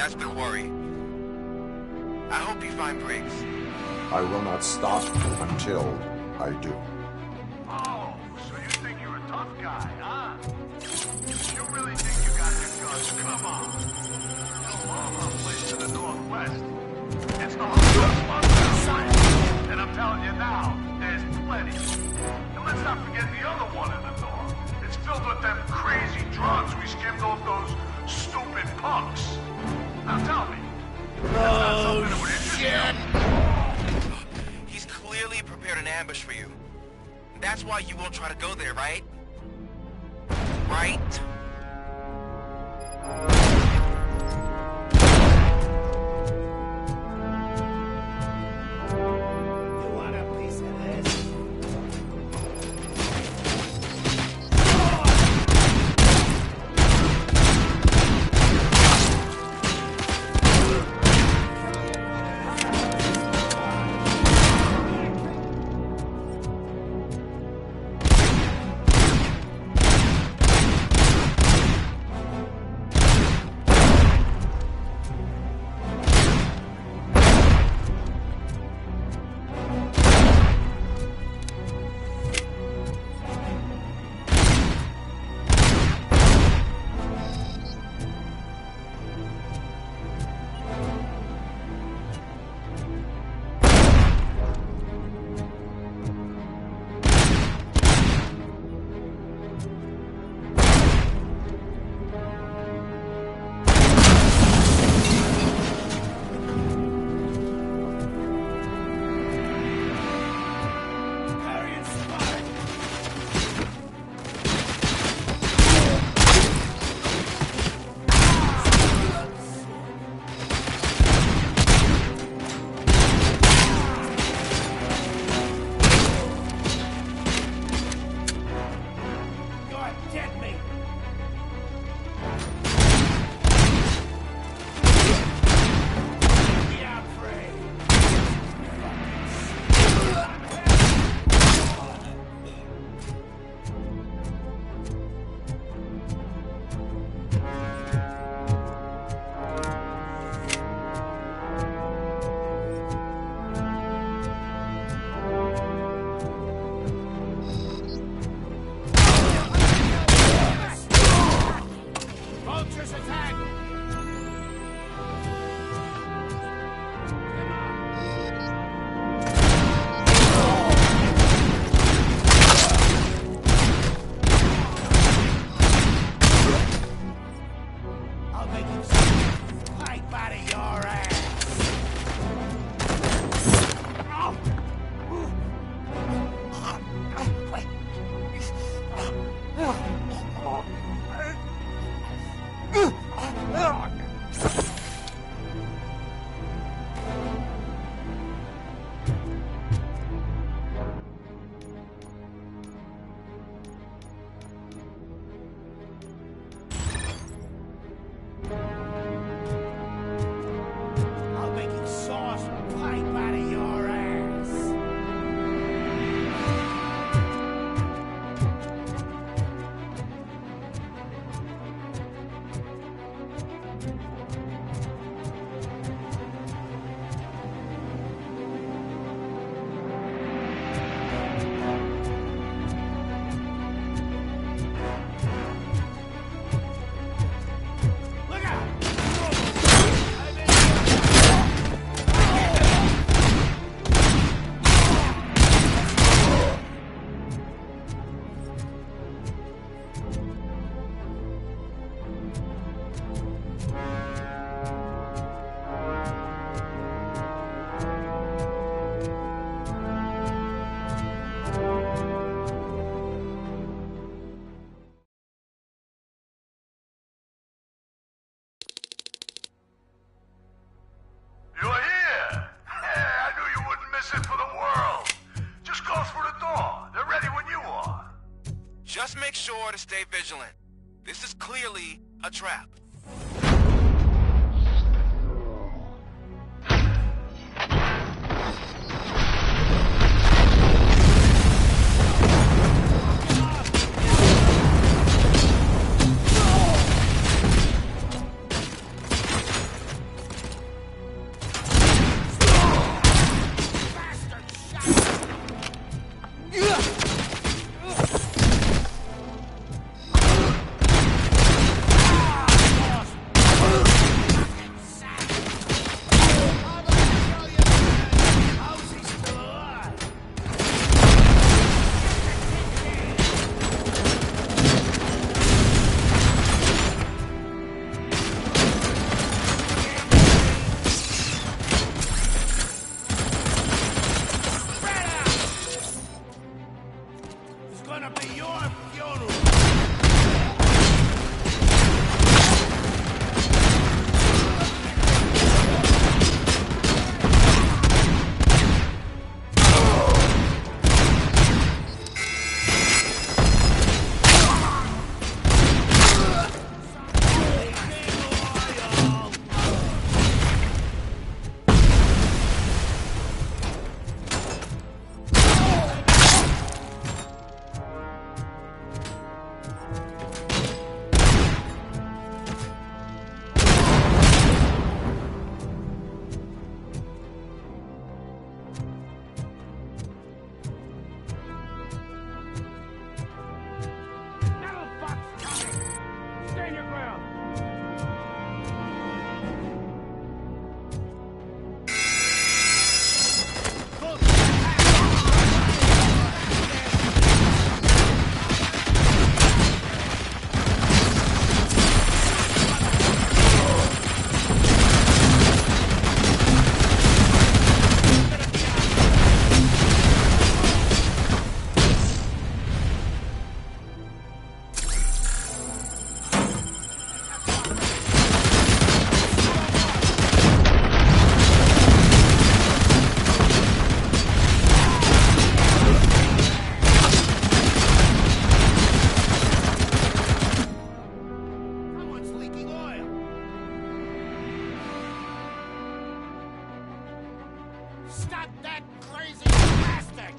That's the quarry. I hope you find Briggs. I will not stop until I do. Oh, so you think you're a tough guy, huh? You really think you got your guns? Come on. There's a Omaha place to the northwest. It's the Hot and I'm telling you now, there's plenty. And let's not forget the other one in the north. It's filled with them crazy drugs we skimmed off those stupid punks. Now tell me. Oh, shit! He's clearly prepared an ambush for you. That's why you won't try to go there, right? Right? You want a piece of this? Just make sure to stay vigilant. This is clearly a trap. Stop that crazy bastard!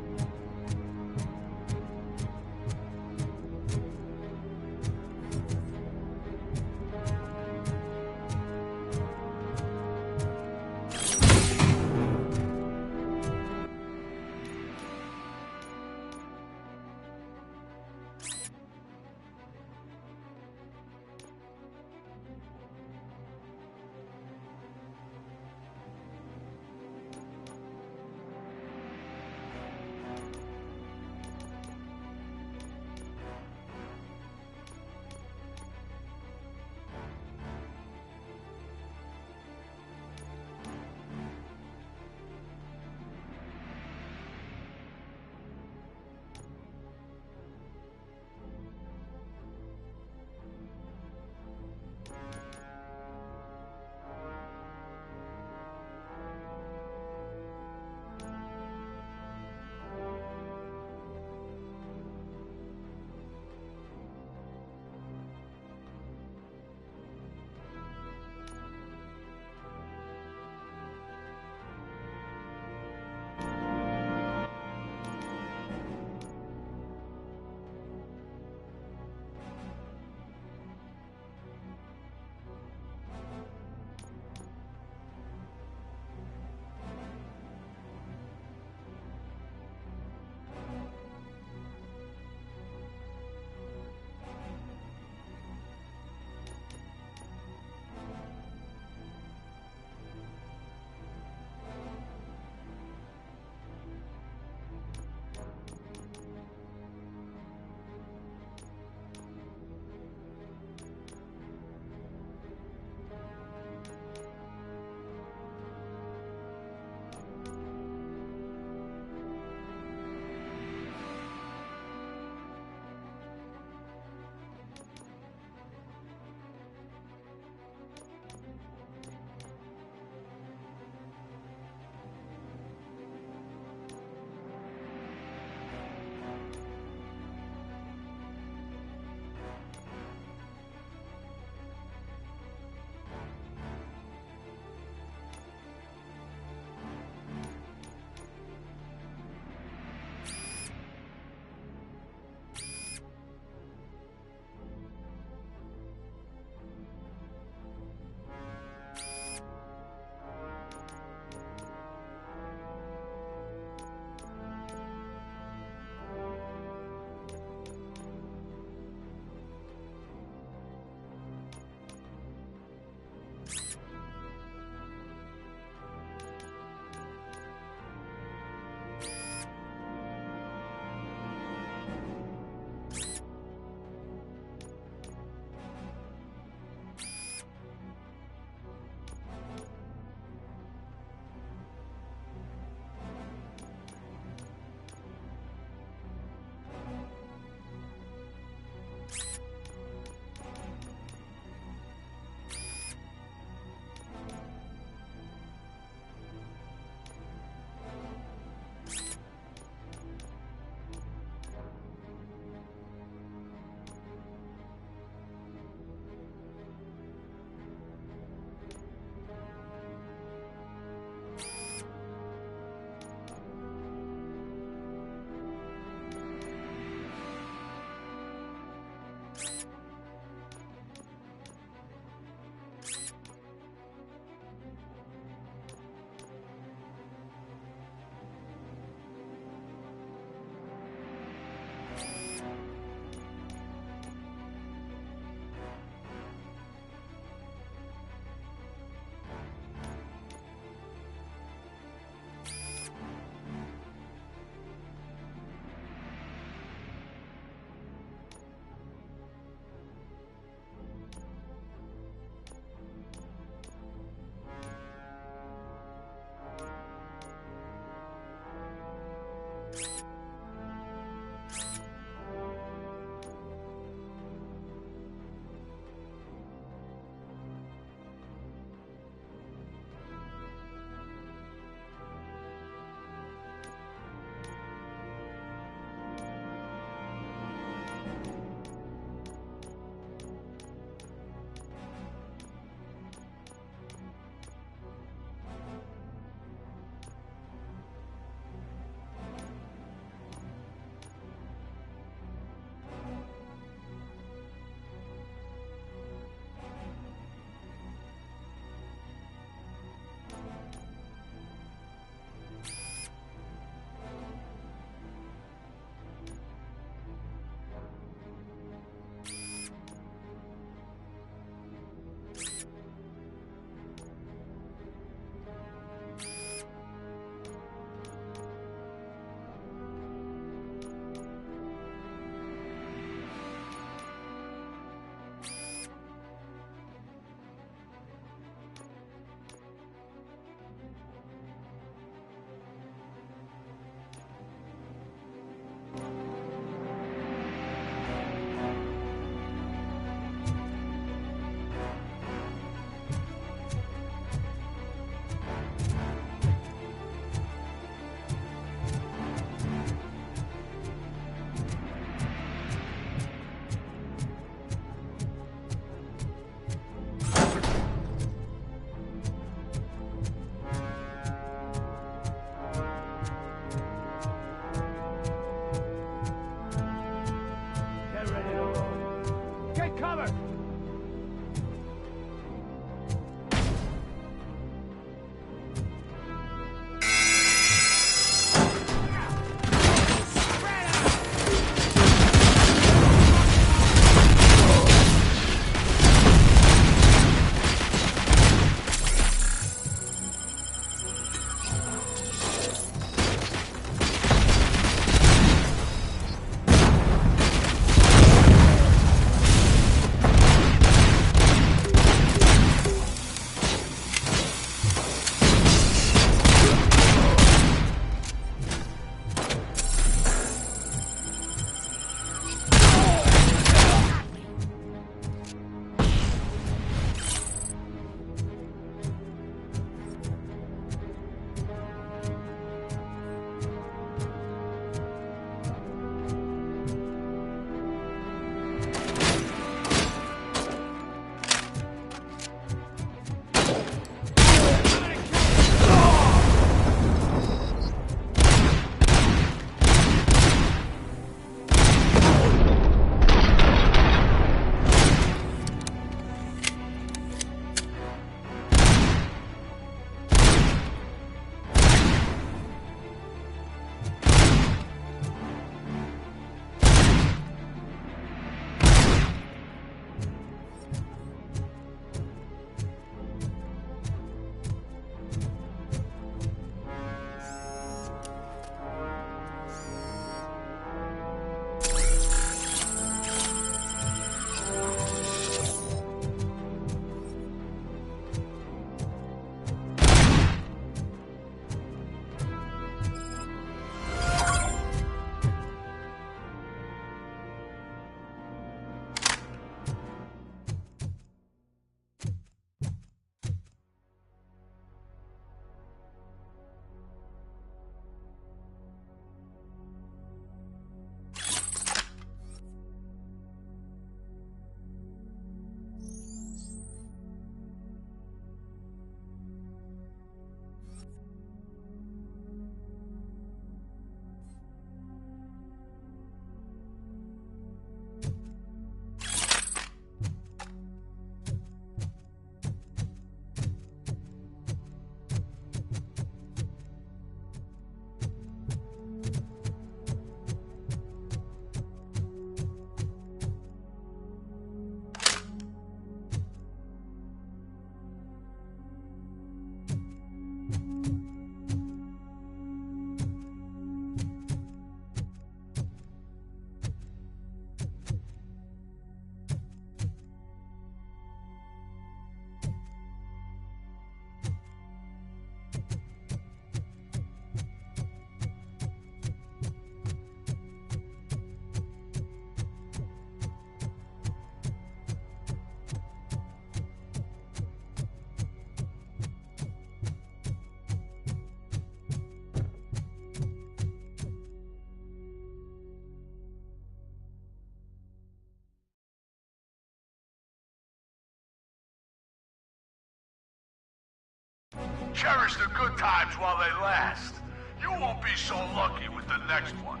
Cherish the good times while they last. You won't be so lucky with the next one.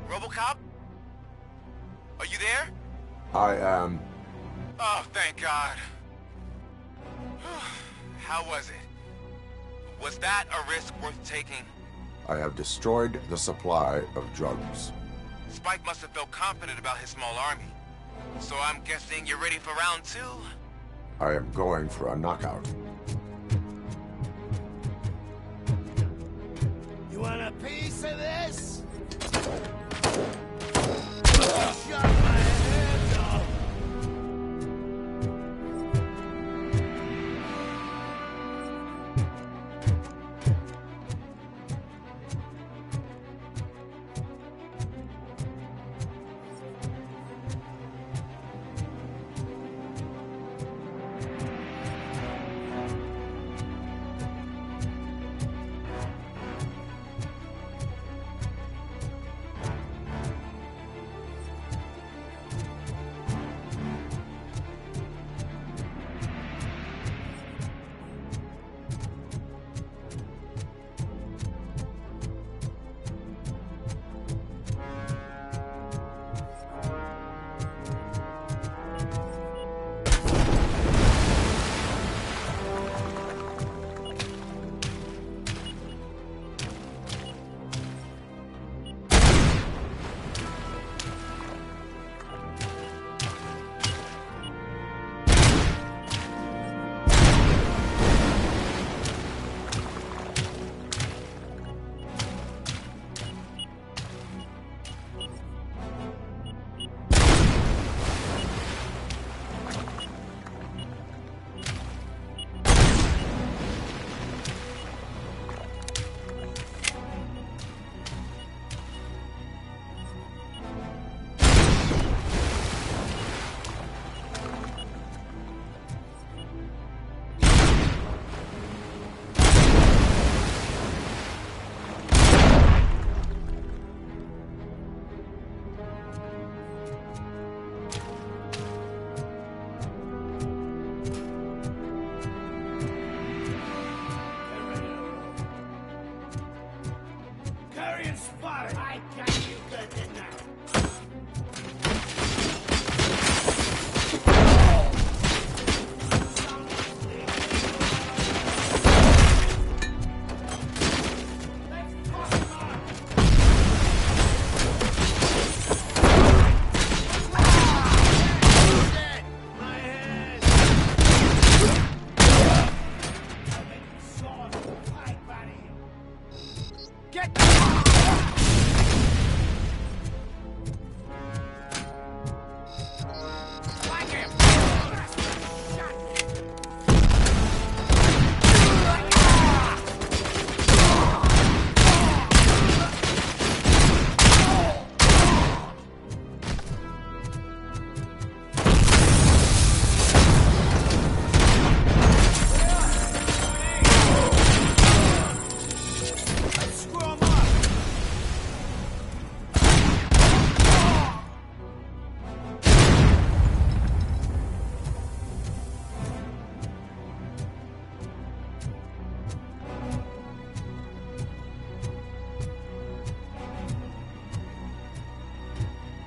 Robocop? Are you there? I am. Oh, thank God. How was it? Was that a risk worth taking? I have destroyed the supply of drugs. Spike must have felt confident about his small army. So I'm guessing you're ready for round 2? I am going for a knockout. You want a piece of this?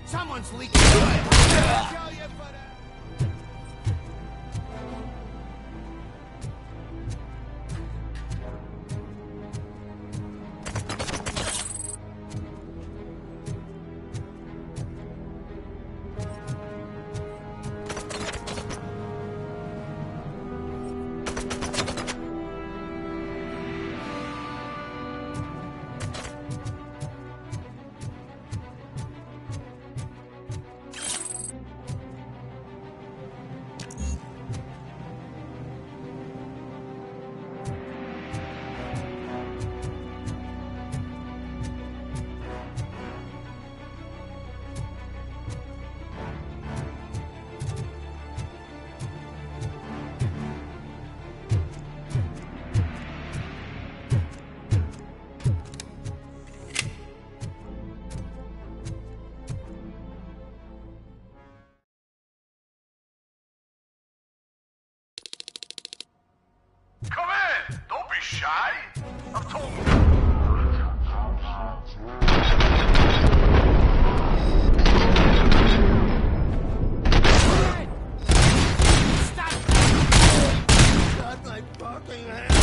Someone's leaking oil. shy? I've told you. God, my fucking hand.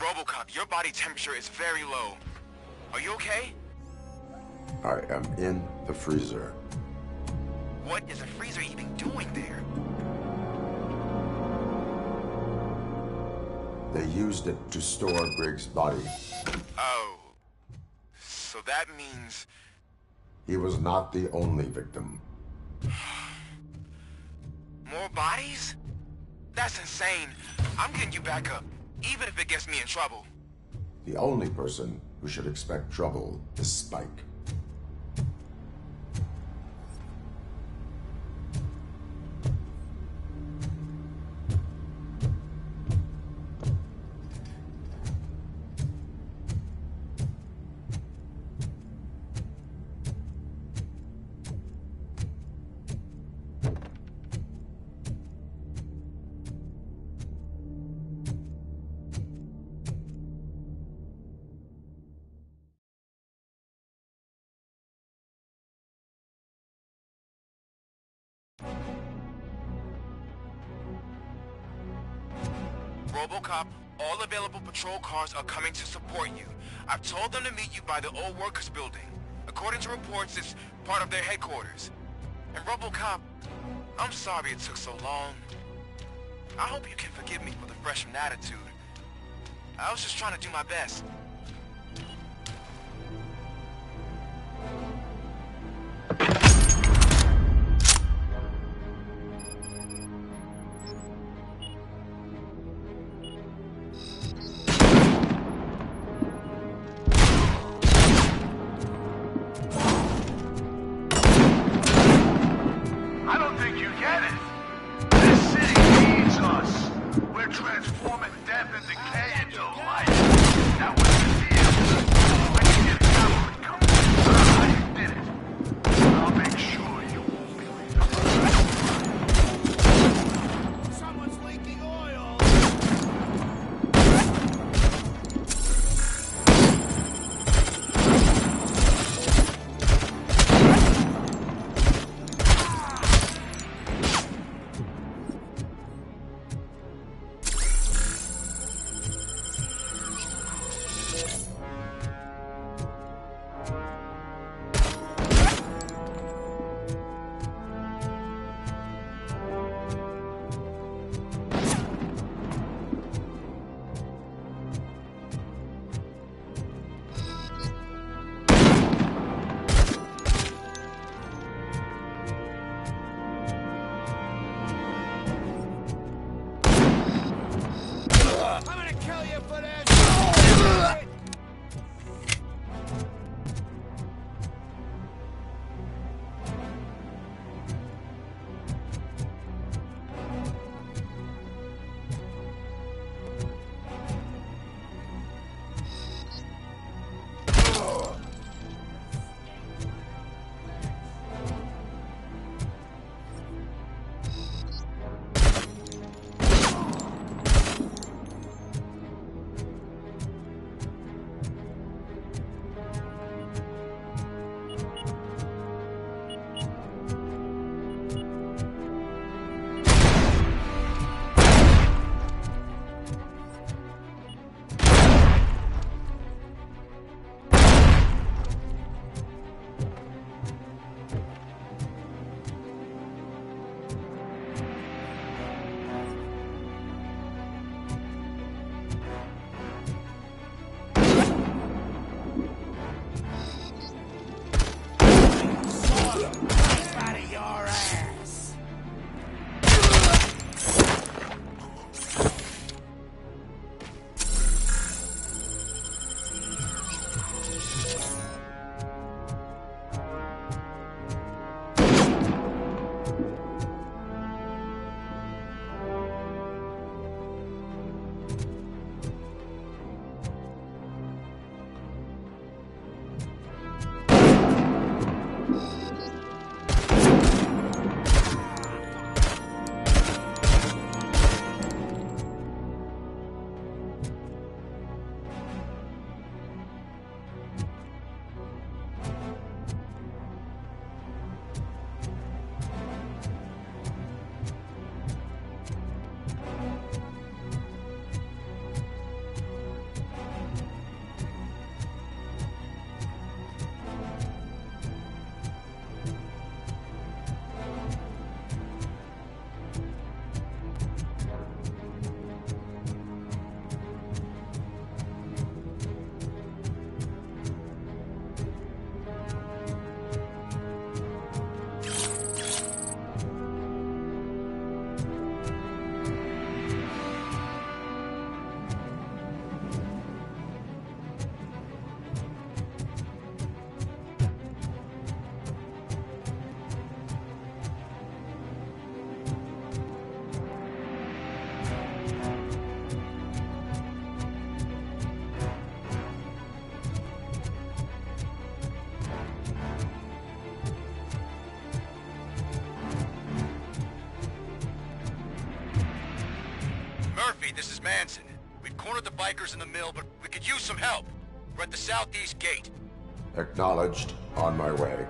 Robocop, your body temperature is very low. Are you okay? I am in the freezer. What is a freezer even doing there? They used it to store Briggs' body. Oh. So that means... He was not the only victim. More bodies? That's insane. I'm getting you back up, even if it gets me in trouble. The only person who should expect trouble is Spike. Robocop, all available patrol cars are coming to support you. I've told them to meet you by the old workers building. According to reports, it's part of their headquarters. And Robocop, I'm sorry it took so long. I hope you can forgive me for the freshman attitude. I was just trying to do my best. I don't think you get it. This city needs us. We're transforming death and decay into life. That was the deal. I can get cavalry coming. I did it. I'll make sure you won't believe it. Someone's leaking oil! I'm gonna kill you for this! Out of your ass! Murphy, this is Manson. We've cornered the bikers in the mill, but we could use some help. We're at the southeast gate. Acknowledged. On my way.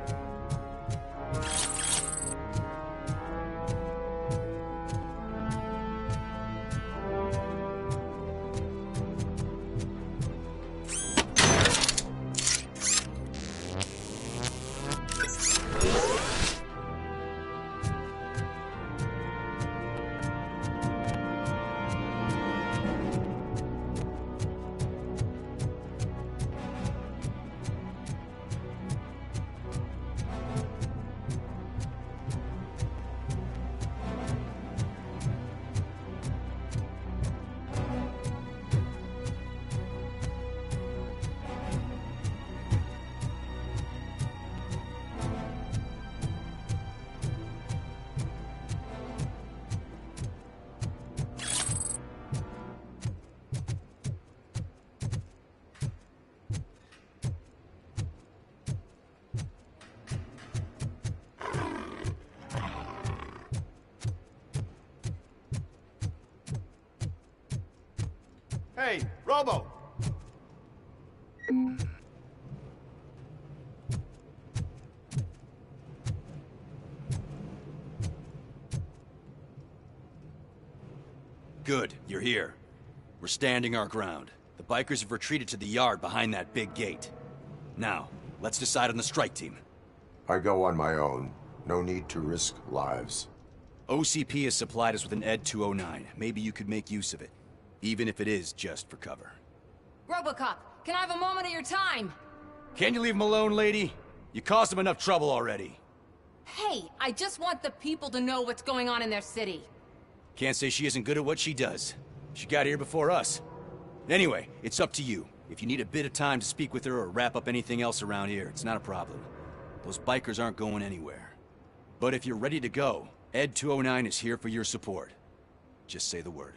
Hey, Robo! Good, you're here. We're standing our ground. The bikers have retreated to the yard behind that big gate. Now, let's decide on the strike team. I go on my own. No need to risk lives. OCP has supplied us with an ED 209. Maybe you could make use of it. Even if it is just for cover. Robocop, can I have a moment of your time? Can you leave him alone, lady? You caused him enough trouble already. Hey, I just want the people to know what's going on in their city. Can't say she isn't good at what she does. She got here before us. Anyway, it's up to you. If you need a bit of time to speak with her or wrap up anything else around here, it's not a problem. Those bikers aren't going anywhere. But if you're ready to go, ED 209 is here for your support. Just say the word.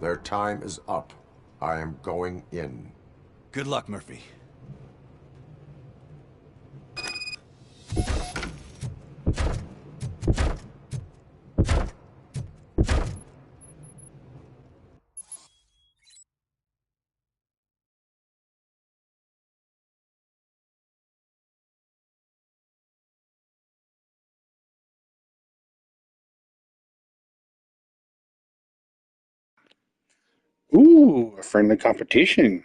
Their time is up. I am going in. Good luck, Murphy. Ooh, a friendly competition.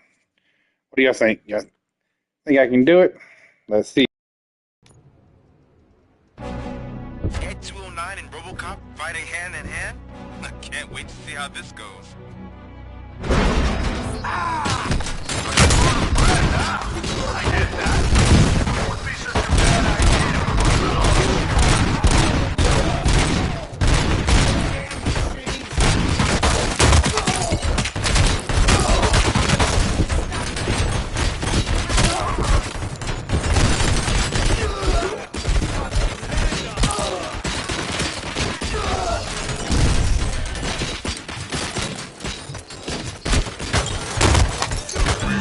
What do y'all think? Y'all think I can do it? Let's see. Ed 209 and Robocop fighting hand in hand? I can't wait to see how this goes.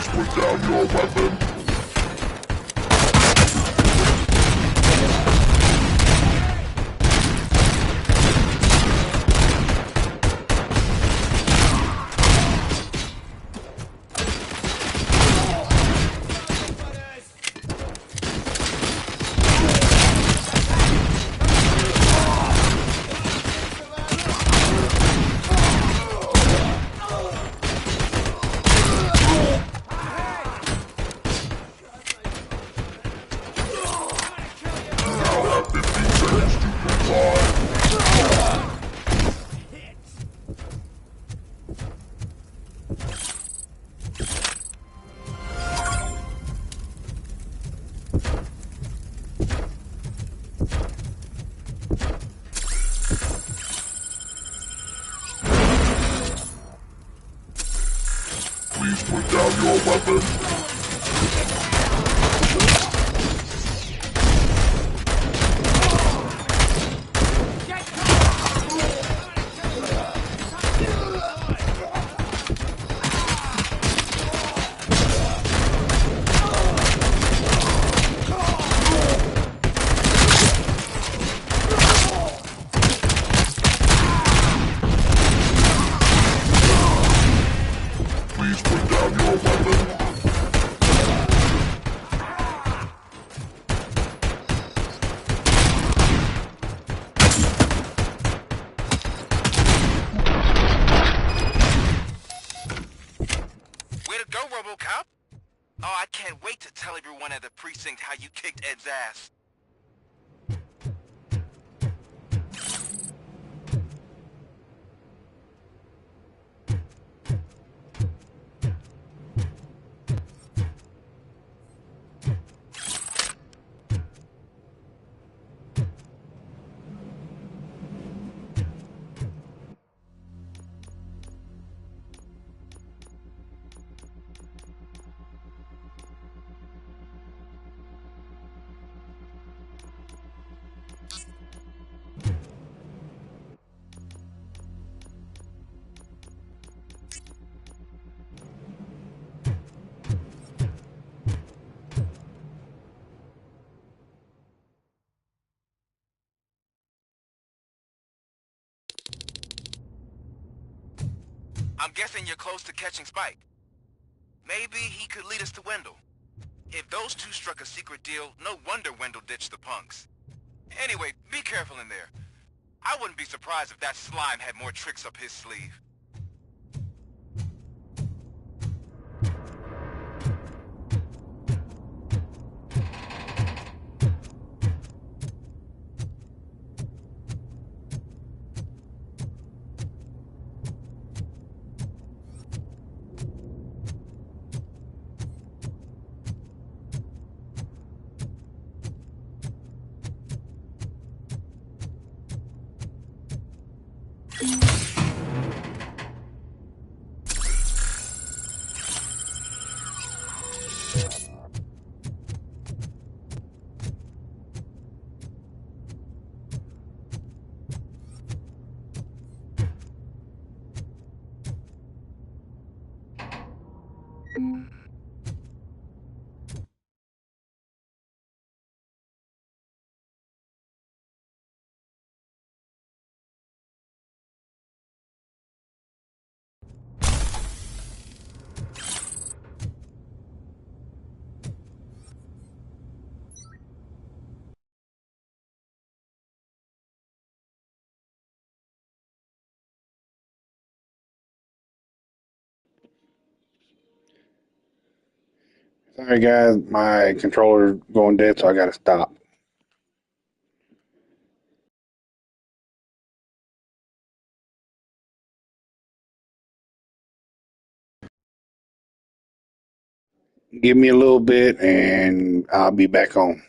Put down your weapon. Way to go, Robocop! Oh, I can't wait to tell everyone at the precinct how you kicked Ed's ass. I'm guessing you're close to catching Spike. Maybe he could lead us to Wendell. If those two struck a secret deal, no wonder Wendell ditched the punks. Anyway, be careful in there. I wouldn't be surprised if that slime had more tricks up his sleeve. Sorry, guys. My controller's going dead, so I got to stop. Give me a little bit, and I'll be back on.